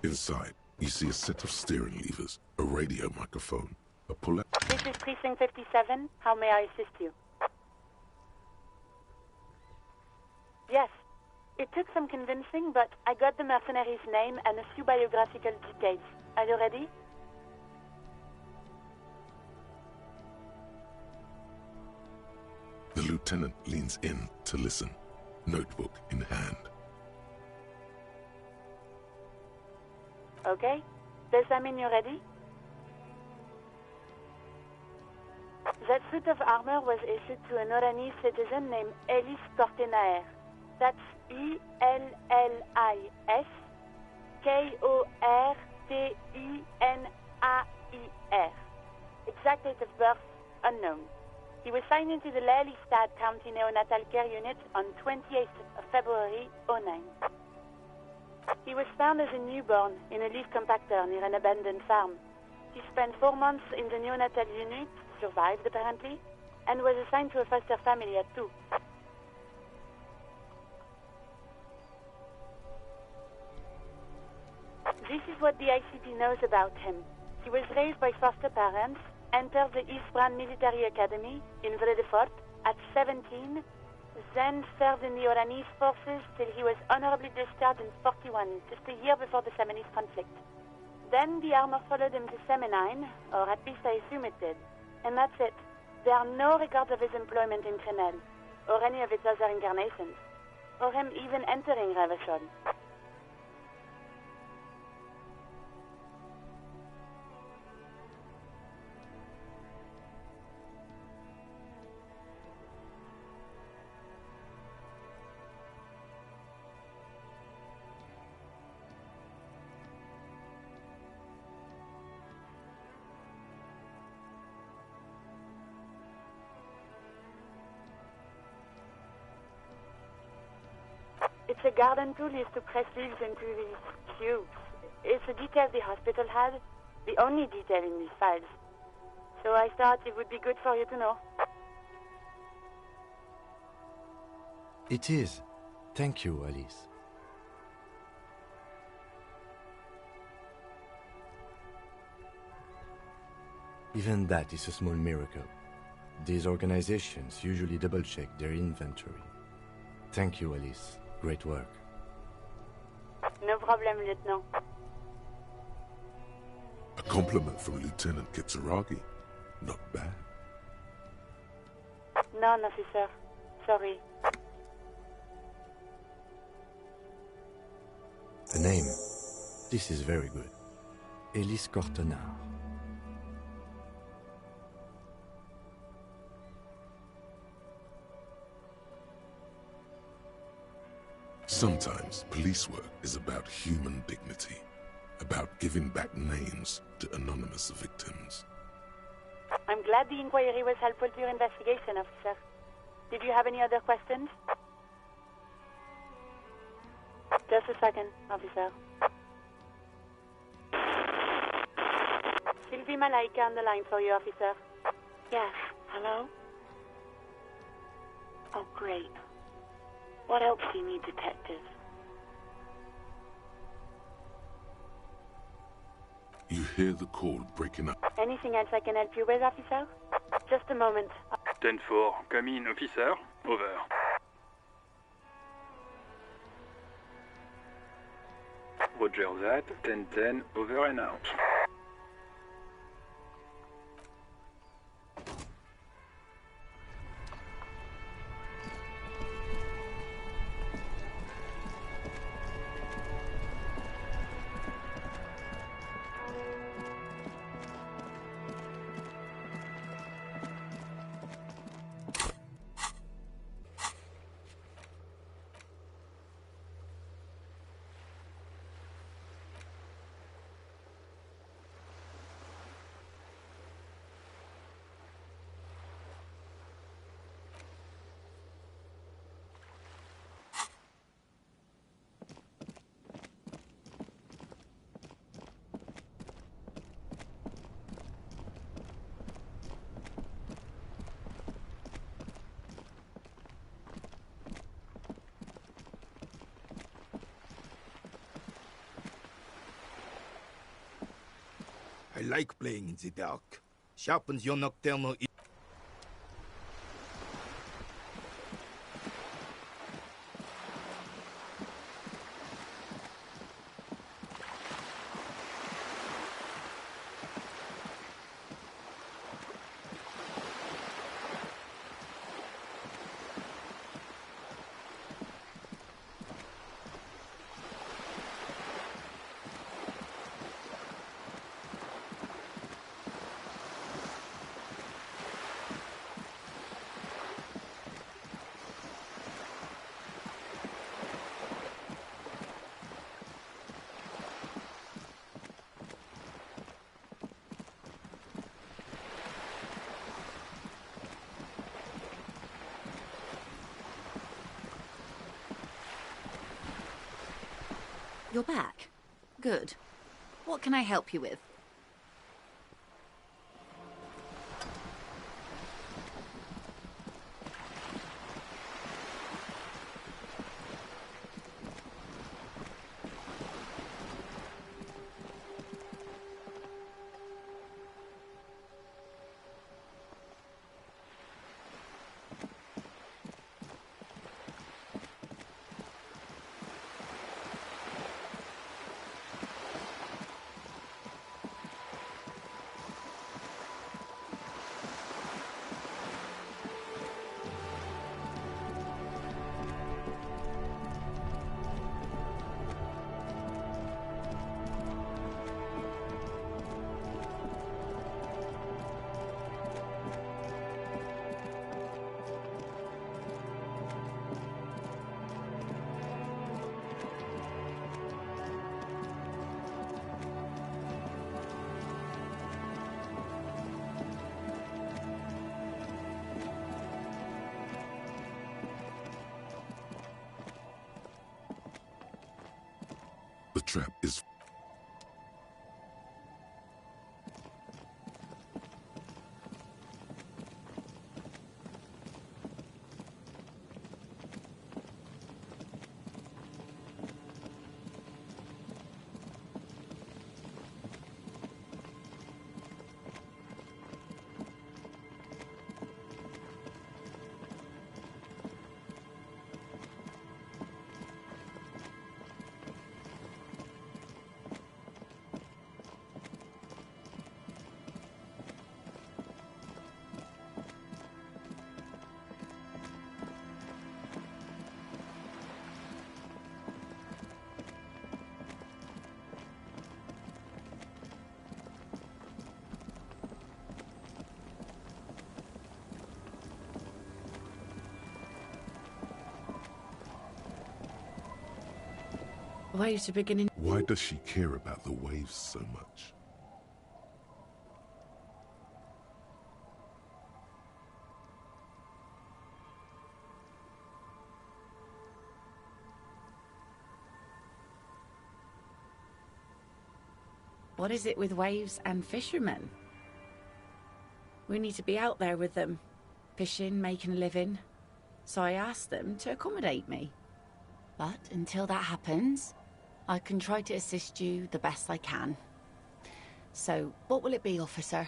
[SPEAKER 2] Inside, you see a set of steering levers, a radio microphone, a pull-out...
[SPEAKER 21] This is Precinct 57. How may I assist you? Yes. It took some convincing, but I got the mercenary's name and a few biographical details. Are you ready?
[SPEAKER 2] The lieutenant leans in to listen, notebook in hand.
[SPEAKER 21] Okay. Does that mean you're ready? That suit of armor was issued to an Oranese citizen named Ellis Kortenaer. That's E-L-L-I-S K-O-R-T-E-N-A-I-R. Exact date of birth, unknown. He was signed into the Lelystad County Neonatal Care Unit on 28th of February, 09. He was found as a newborn in a leaf compactor near an abandoned farm. He spent 4 months in the neonatal unit, survived apparently, and was assigned to a foster family at 2. This is what the ICP knows about him. He was raised by foster parents, entered the Eastbrand Military Academy in Vredefort at 17, then served in the Oranese forces till he was honorably discharged in 41, just a year before the Seminese conflict. Then the armor followed him to Seminine, or at least I assume it did. And that's it. There are no records of his employment in Trenel, or any of its other incarnations, or him even entering Revachol. It's a garden tool used to press leaves into these cubes. It's a detail the hospital had, the only detail in these files. So I thought it would be good for you to know.
[SPEAKER 4] It is. Thank you, Alice. Even that is a small miracle. These organizations usually double-check their inventory. Thank you, Alice. Great work.
[SPEAKER 21] No problem, Lieutenant.
[SPEAKER 2] A compliment from Lieutenant Kitsuragi. Not bad.
[SPEAKER 21] None, officer. Sorry.
[SPEAKER 4] The name. This is very good. Ellis Kortenaer.
[SPEAKER 2] Sometimes police work is about human dignity, about giving back names to anonymous victims.
[SPEAKER 21] I'm glad the inquiry was helpful to your investigation, officer. Did you have any other questions? Just a second, officer. Sylvie Malaika on the line for you, officer. Yes, hello? Oh, great. What else do you need, detective?
[SPEAKER 2] You hear the call breaking up.
[SPEAKER 21] Anything else I can help you with, officer? Just a moment.
[SPEAKER 1] 10-4, come in, officer. Over. Roger that. 10-10, over and out.
[SPEAKER 5] I like playing in the dark. Sharpens your nocturnal...
[SPEAKER 7] You're back? Good. What can I help you with?
[SPEAKER 2] The trap is...
[SPEAKER 7] Waves are beginning.
[SPEAKER 2] Why does she care about the waves so much?
[SPEAKER 7] What is it with waves and fishermen? We need to be out there with them, fishing, making a living. So I asked them to accommodate me. But until that happens, I can try to assist you the best I can. So, what will it be, officer?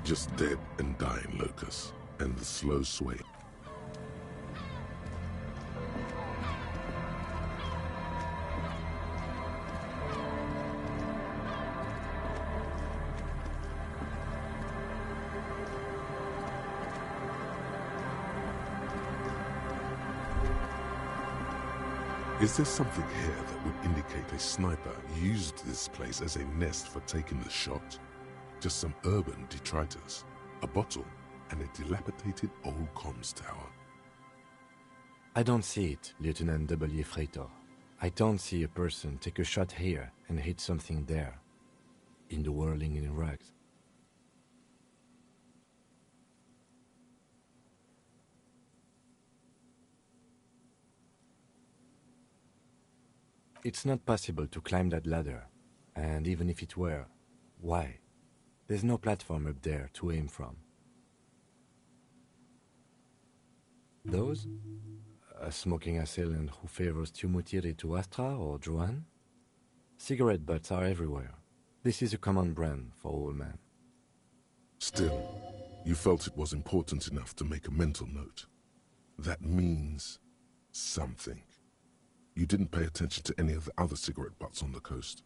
[SPEAKER 2] Just dead and dying locusts, and the slow sway. Is there something here that would indicate a sniper used this place as a nest for taking the shot? Just some urban detritus, a bottle, and a dilapidated old comms tower.
[SPEAKER 4] I don't see it, Lieutenant W. Freitor. I don't see a person take a shot here and hit something there, in the whirling in rags. It's not possible to climb that ladder, and even if it were, why? There's no platform up there to aim from. Those? A smoking assailant who favors Tumutiri to Astra or Joanne? Cigarette butts are everywhere. This is a common brand for all men.
[SPEAKER 2] Still, you felt it was important enough to make a mental note. That means something. You didn't pay attention to any of the other cigarette butts on the coast.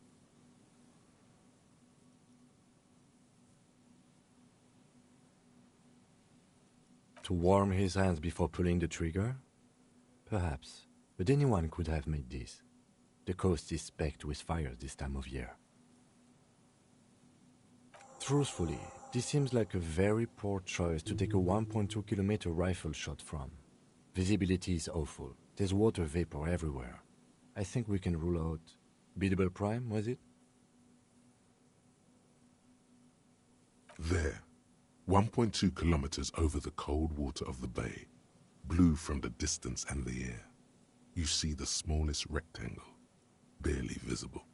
[SPEAKER 4] To warm his hands before pulling the trigger? Perhaps, but anyone could have made this. The coast is specked with fires this time of year. Truthfully, this seems like a very poor choice to take a 1.2 kilometer rifle shot from. Visibility is awful. There's water vapor everywhere. I think we can rule out Biddable Prime, was it?
[SPEAKER 2] There, 1.2 kilometers over the cold water of the bay, blue from the distance and the air, you see the smallest rectangle, barely visible.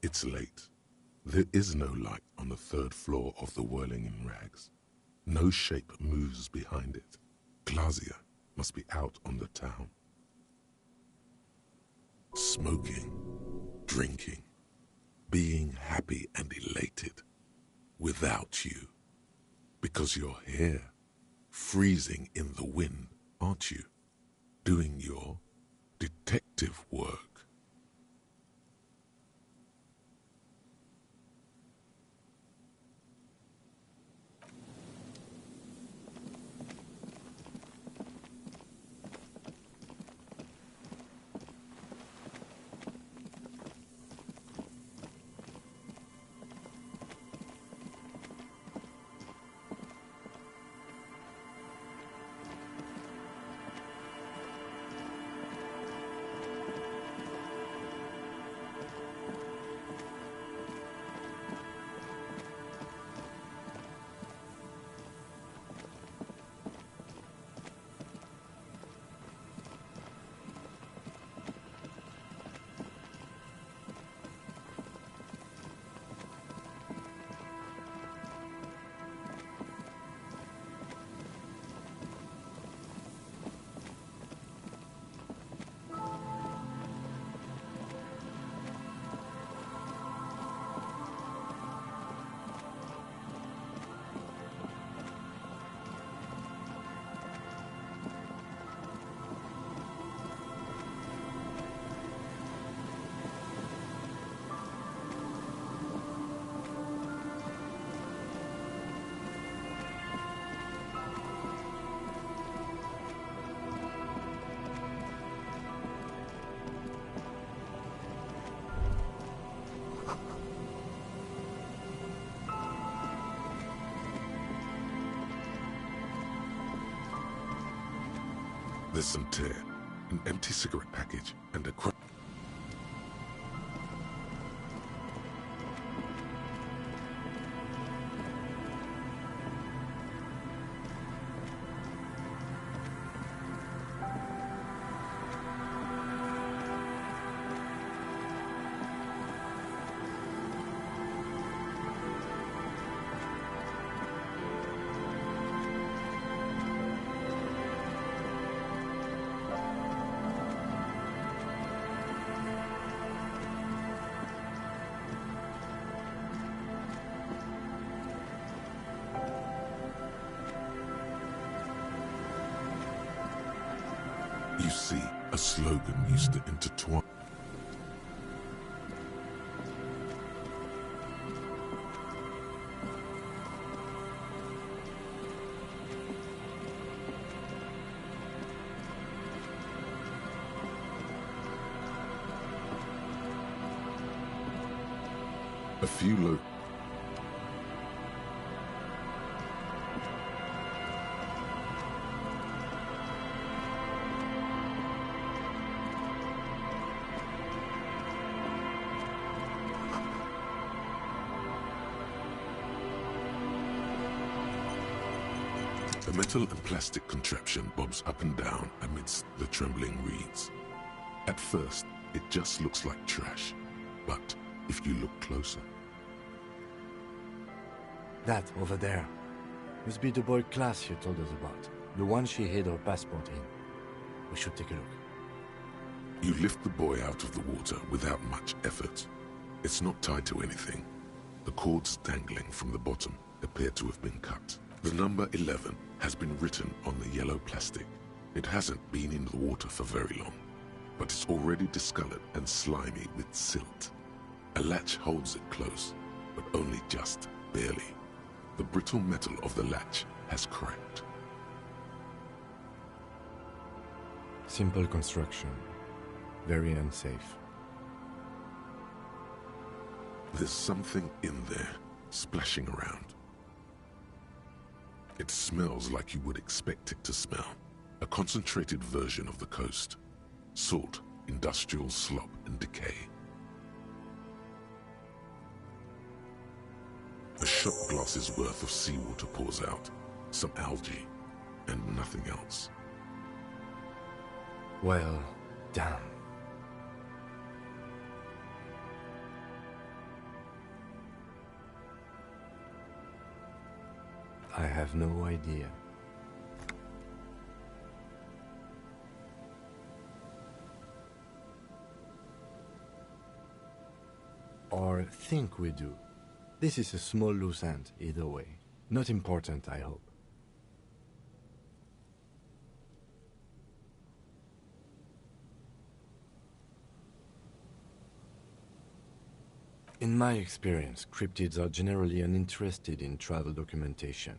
[SPEAKER 2] It's late. There is no light on the third floor of the Whirling in Rags. No shape moves behind it. Glasia must be out on the town. Smoking, drinking, being happy and elated. Without you. Because you're here, freezing in the wind, aren't you? Doing your detective work. There's some tear, an empty cigarette package, and a see, a slogan used to intertwine. A few low. The metal and plastic contraption bobs up and down amidst the trembling reeds. At first, it just looks like trash, but if you look closer...
[SPEAKER 4] That, over there, must be the boy Klaas you told us about. The one she hid her passport in. We should take a look.
[SPEAKER 2] You lift the boy out of the water without much effort. It's not tied to anything. The cords dangling from the bottom appear to have been cut. The number 11 has been written on the yellow plastic. It hasn't been in the water for very long, but it's already discolored and slimy with silt. A latch holds it close, but only just barely. The brittle metal of the latch has cracked.
[SPEAKER 4] Simple construction. Very unsafe.
[SPEAKER 2] There's something in there, splashing around. It smells like you would expect it to smell. A concentrated version of the coast. Salt, industrial slop, and decay. A shot glass's worth of seawater pours out, some algae, and nothing else.
[SPEAKER 4] Well, damn. I have no idea. Or think we do. This is a small loose end, either way. Not important, I hope. In my experience, cryptids are generally uninterested in travel documentation.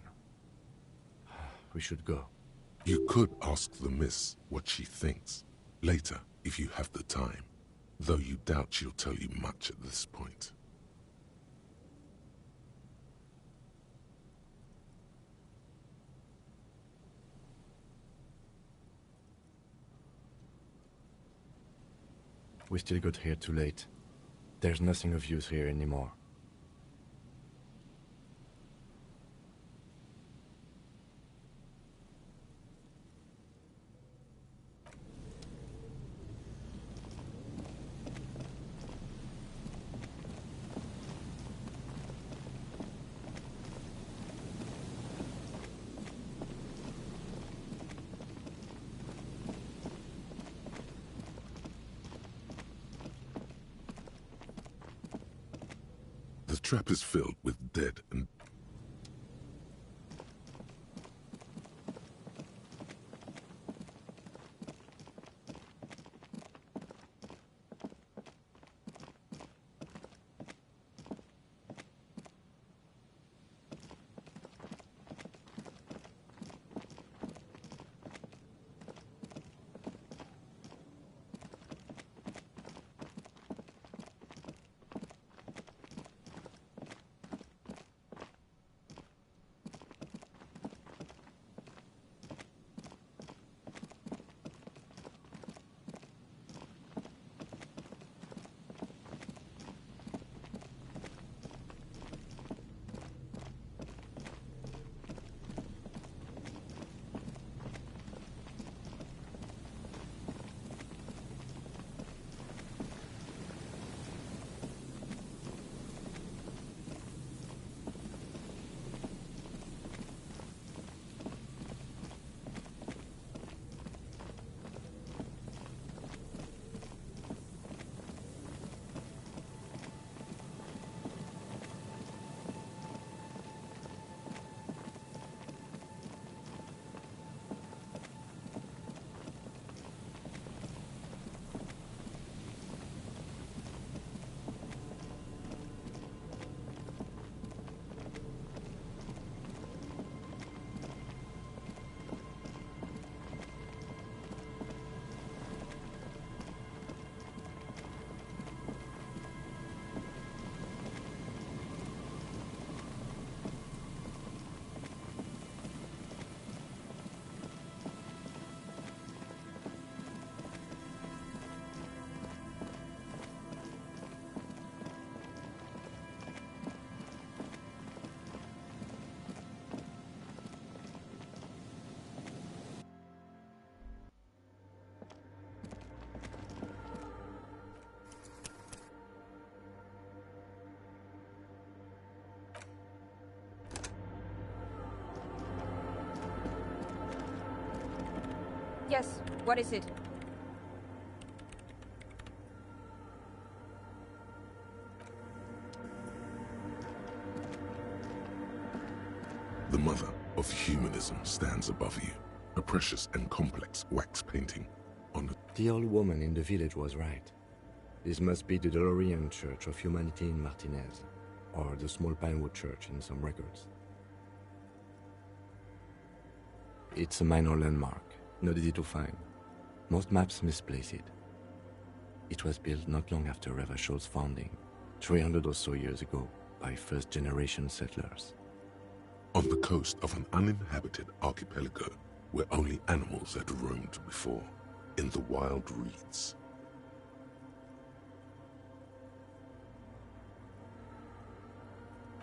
[SPEAKER 4] We should go.
[SPEAKER 2] You could ask the miss what she thinks. Later, if you have the time. Though you doubt she'll tell you much at this point.
[SPEAKER 4] We still got here too late. There's nothing of use here anymore.
[SPEAKER 2] The trap is filled with dead and...
[SPEAKER 9] Yes, what is it?
[SPEAKER 2] The mother of humanism stands above you, a precious and complex wax painting on a...
[SPEAKER 4] The old woman in the village was right. This must be the DeLorean Church of Humanity in Martinez, or the small Pinewood Church in some records. It's a minor landmark, not easy to find. Most maps misplace it. It was built not long after Revachol's founding, 300 or so years ago, by first-generation settlers.
[SPEAKER 2] On the coast of an uninhabited archipelago where only animals had roamed before, in the wild reeds.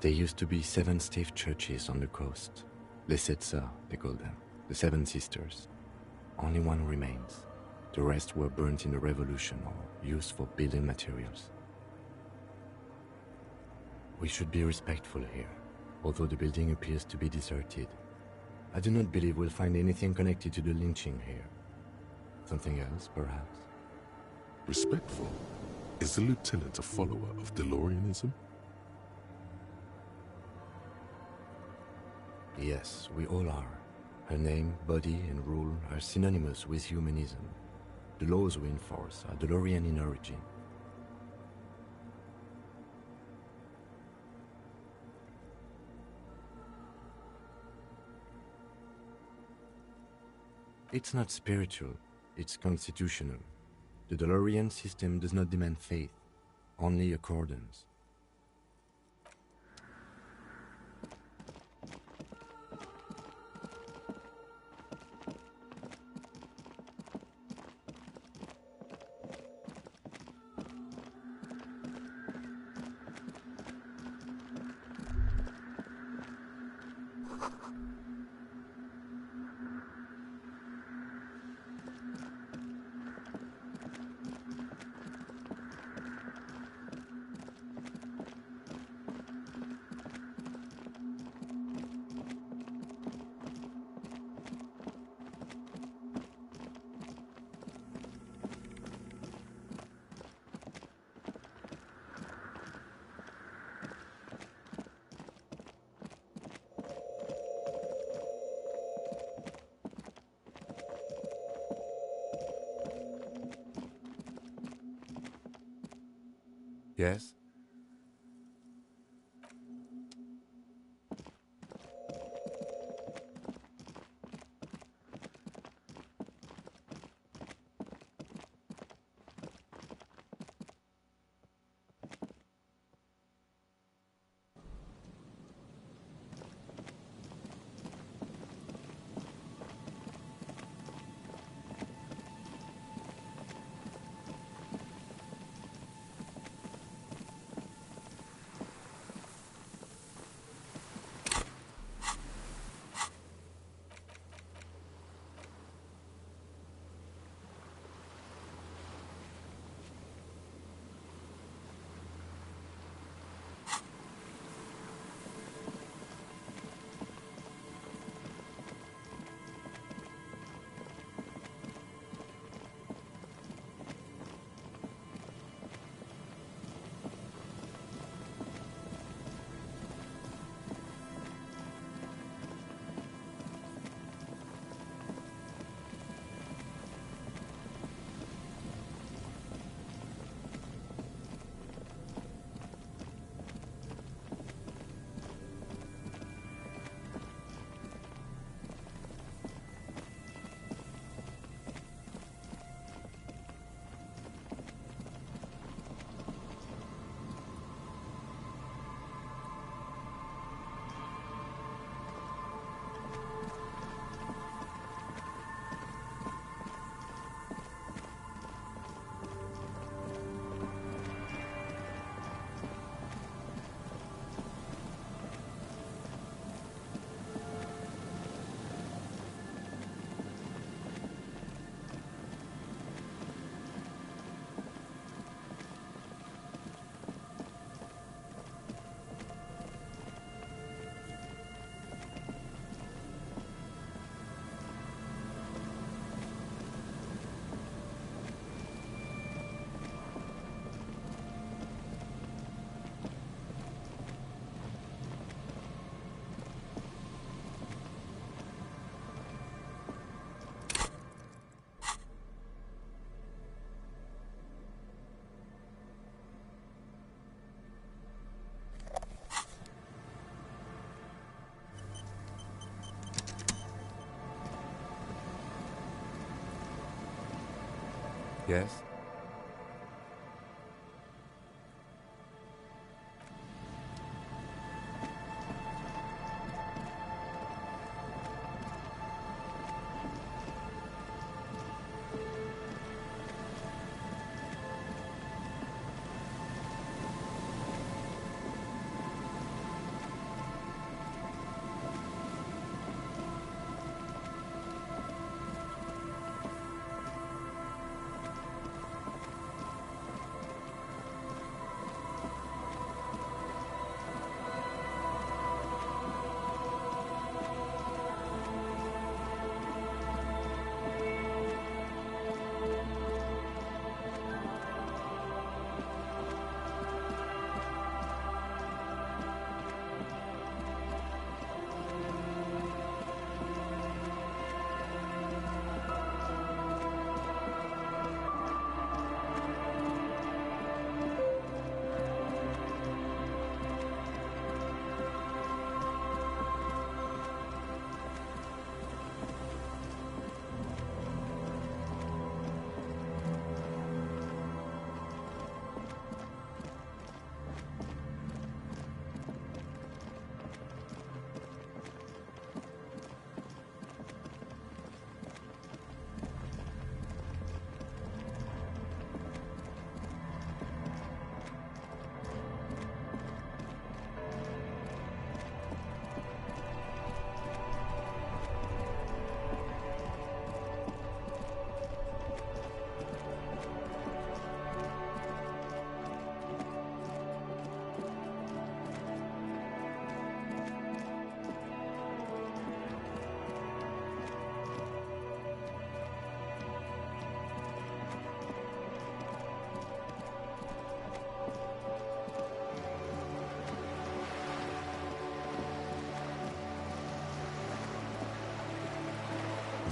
[SPEAKER 4] There used to be 7 stave churches on the coast. Les Sept Sœurs, they call them, the 7 sisters. Only one remains. The rest were burnt in the revolution or used for building materials. We should be respectful here, although the building appears to be deserted. I do not believe we'll find anything connected to the lynching here. Something else, perhaps?
[SPEAKER 2] Respectful? Is the lieutenant a follower of DeLoreanism?
[SPEAKER 4] Yes, we all are. Her name, body, and rule are synonymous with humanism. The laws we enforce are DeLorean in origin. It's not spiritual, it's constitutional. The DeLorean system does not demand faith, only accordance. Yes? Yes?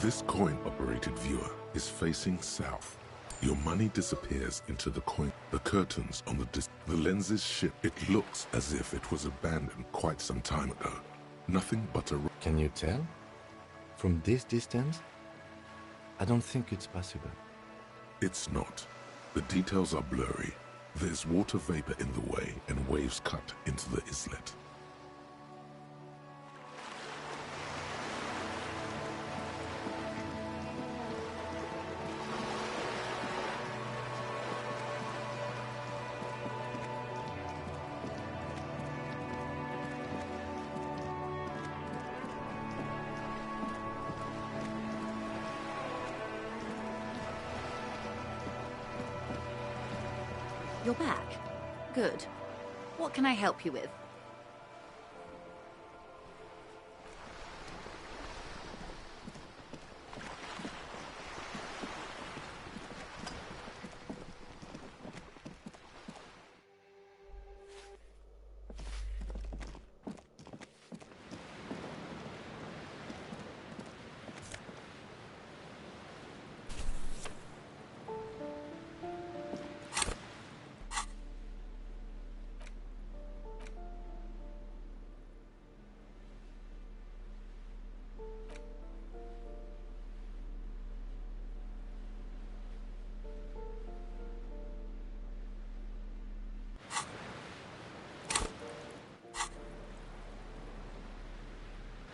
[SPEAKER 2] This coin-operated viewer is facing south. Your money disappears into the coin. The curtains on the lenses shift. It looks as if it was abandoned quite some time ago. Nothing but a...
[SPEAKER 4] Can you tell? From this distance? I don't think it's possible.
[SPEAKER 2] It's not. The details are blurry. There's water vapor in the way and waves cut into the islet.
[SPEAKER 7] You're back. Good. What can I help you with?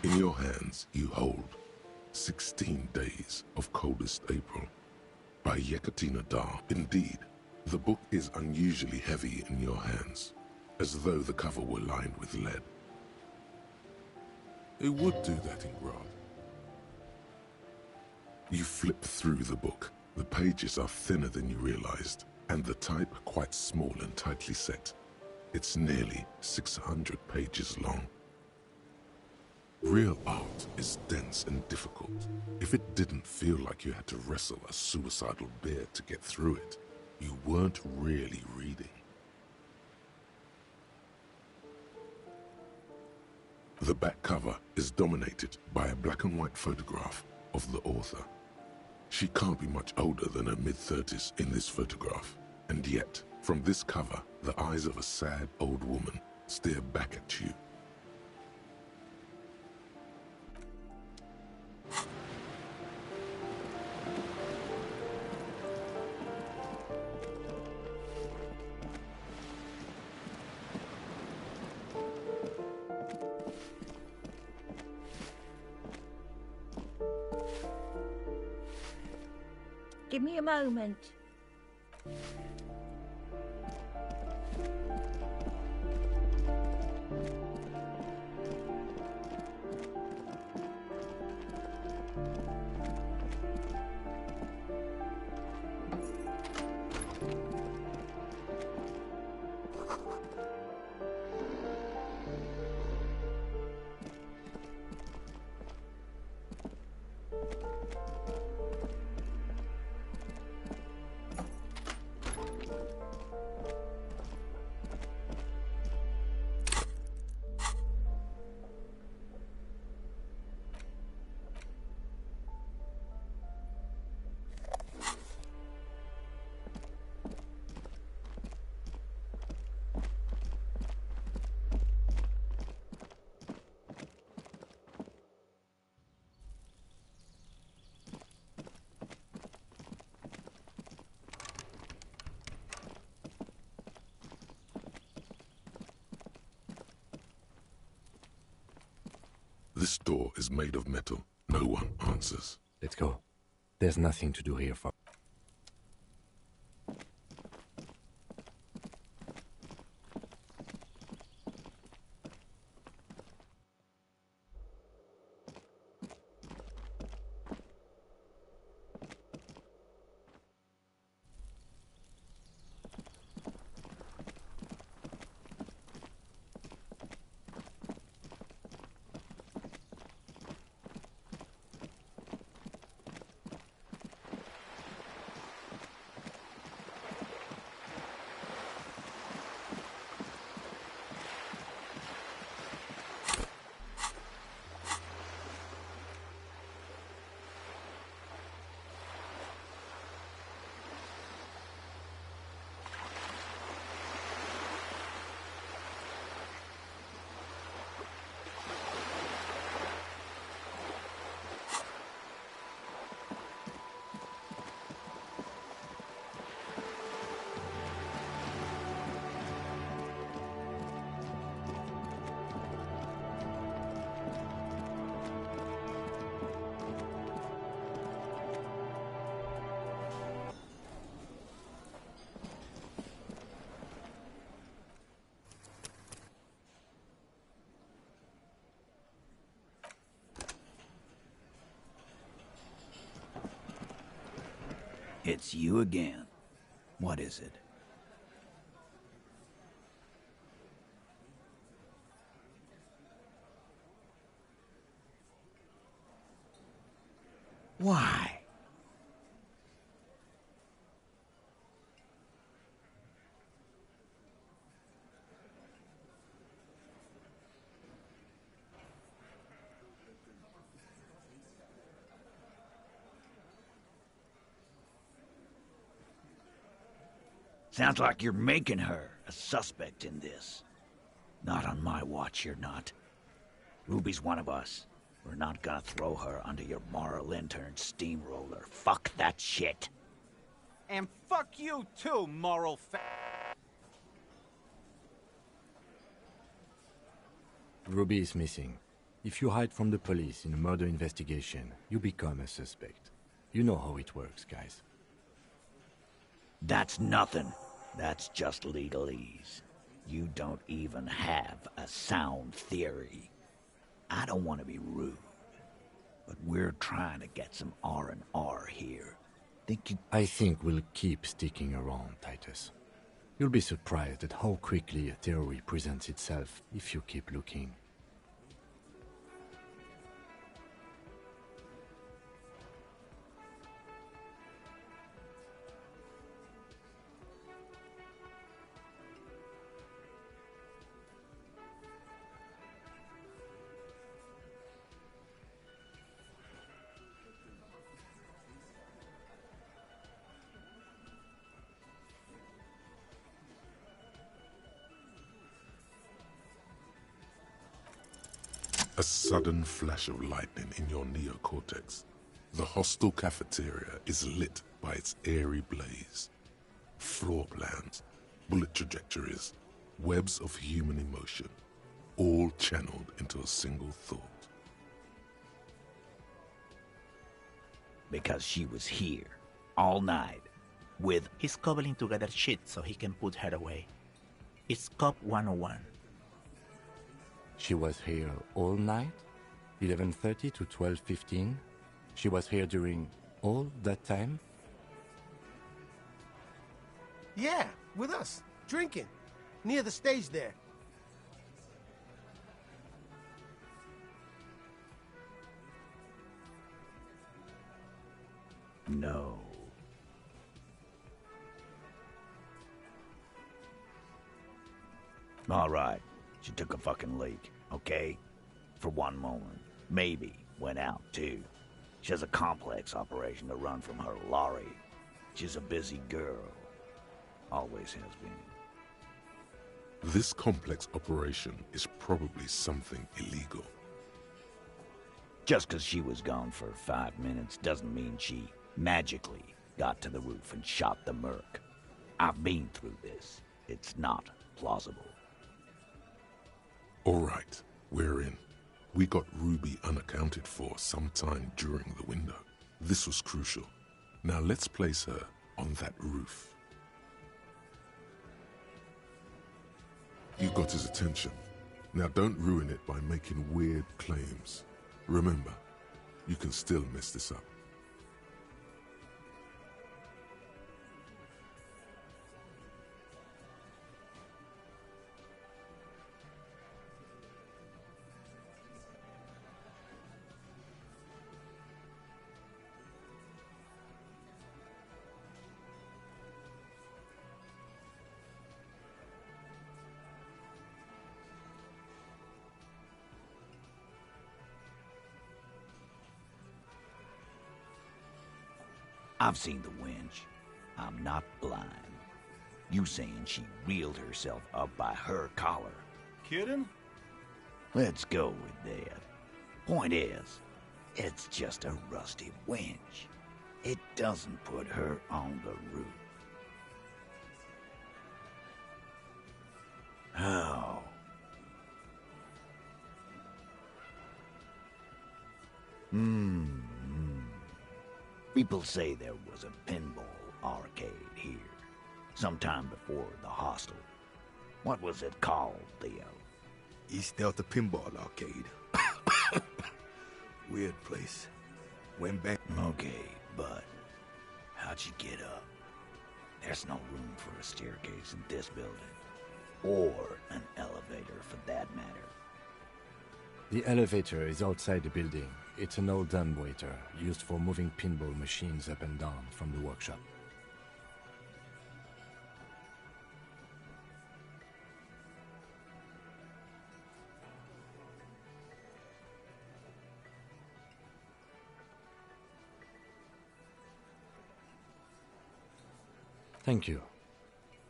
[SPEAKER 2] In your hands, you hold 16 Days of Coldest April by Yekatina Dar. Indeed, the book is unusually heavy in your hands, as though the cover were lined with lead.
[SPEAKER 20] It would do that in Grad.
[SPEAKER 2] You flip through the book. The pages are thinner than you realized, and the type quite small and tightly set. It's nearly 600 pages long. Real art is dense and difficult. If it didn't feel like you had to wrestle a suicidal bear to get through it, you weren't really reading. The back cover is dominated by a black and white photograph of the author. She can't be much older than her mid-30s in this photograph, and yet, from this cover, the eyes of a sad old woman stare back at you.
[SPEAKER 3] Give me a moment.
[SPEAKER 2] This door is made of metal. No one answers.
[SPEAKER 4] Let's go. There's nothing to do here for...
[SPEAKER 10] It's you again. What is it? Why? Sounds like you're making her a suspect in this. Not on my watch, you're not. Ruby's one of us. We're not gonna throw her under your moral intern steamroller. Fuck that shit.
[SPEAKER 14] And fuck you too, moral
[SPEAKER 4] Ruby is missing. If you hide from the police in a murder investigation, you become a suspect. You know how it works, guys.
[SPEAKER 10] That's nothing. That's just legalese. You don't even have a sound theory. I don't want to be rude, but we're trying to get some R&R here.
[SPEAKER 4] I think we'll keep sticking around, Titus. You'll be surprised at how quickly a theory presents itself if you keep looking.
[SPEAKER 2] A sudden flash of lightning in your neocortex. The hostel cafeteria is lit by its airy blaze. Floor plans, bullet trajectories, webs of human emotion, all channeled into a single thought.
[SPEAKER 10] Because she was here, all night, with... He's cobbling together shit so he can put her away. It's Cop 101.
[SPEAKER 4] She was here all night? 11:30 to 12:15? She was here during all that time?
[SPEAKER 15] Yeah, with us, drinking, near the stage there.
[SPEAKER 10] No. All right, she took a fucking leak, okay? For one moment. Maybe went out, too. She has a complex operation to run from her lorry. She's a busy girl. Always has been.
[SPEAKER 2] This complex operation is probably something illegal.
[SPEAKER 10] Just because she was gone for 5 minutes doesn't mean she magically got to the roof and shot the merc. I've been through this. It's not plausible.
[SPEAKER 2] All right, we're in. We got Ruby unaccounted for sometime during the window. This was crucial. Now let's place her on that roof. You got his attention. Now don't ruin it by making weird claims. Remember, you can still mess this up.
[SPEAKER 10] I've seen the wench. I'm not blind. You saying she reeled herself up by her collar.
[SPEAKER 12] Kidding?
[SPEAKER 10] Let's go with that. Point is, it's just a rusty wench. It doesn't put her on the roof. How? People say there was a pinball arcade here, sometime before the hostel. What was it called, Theo?
[SPEAKER 5] East Delta Pinball Arcade. Weird place. Went back.
[SPEAKER 10] Okay, but how'd you get up? There's no room for a staircase in this building. Or an elevator, for that matter.
[SPEAKER 4] The elevator is outside the building. It's an old dumbwaiter used for moving pinball machines up and down from the workshop. Thank you.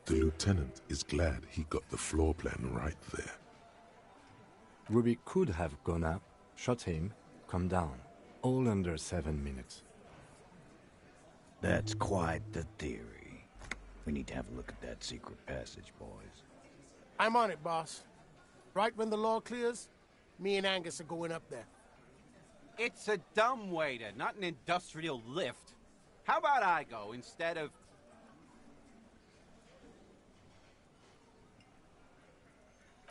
[SPEAKER 2] The lieutenant is glad he got the floor plan right there.
[SPEAKER 4] Ruby could have gone up, shot him, come down, all under 7 minutes.
[SPEAKER 10] That's quite the theory. We need to have a look at that secret passage, boys.
[SPEAKER 15] I'm on it, boss. Right when the law clears, me and Angus are going up there.
[SPEAKER 14] It's a dumbwaiter, not an industrial lift. How about I go instead of...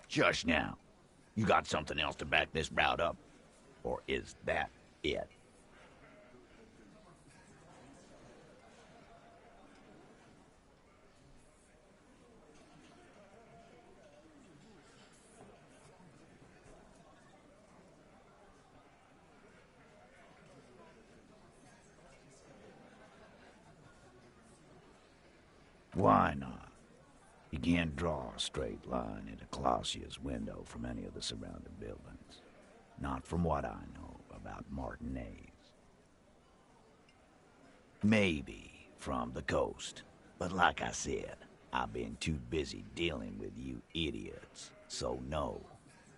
[SPEAKER 10] Shush now. You got something else to back this route up? Or is that it? Why not? You can't draw a straight line into Clausia's window from any of the surrounding buildings. Not from what I know about Martinez. Maybe from the coast. But like I said, I've been too busy dealing with you idiots. So no,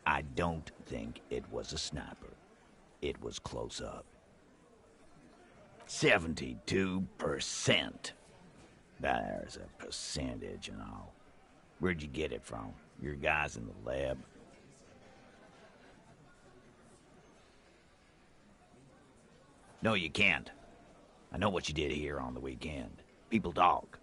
[SPEAKER 10] I don't think it was a sniper. It was close up. 72%. There's a percentage and all. Where'd you get it from? Your guys in the lab? No, you can't. I know what you did here on the weekend. People talk.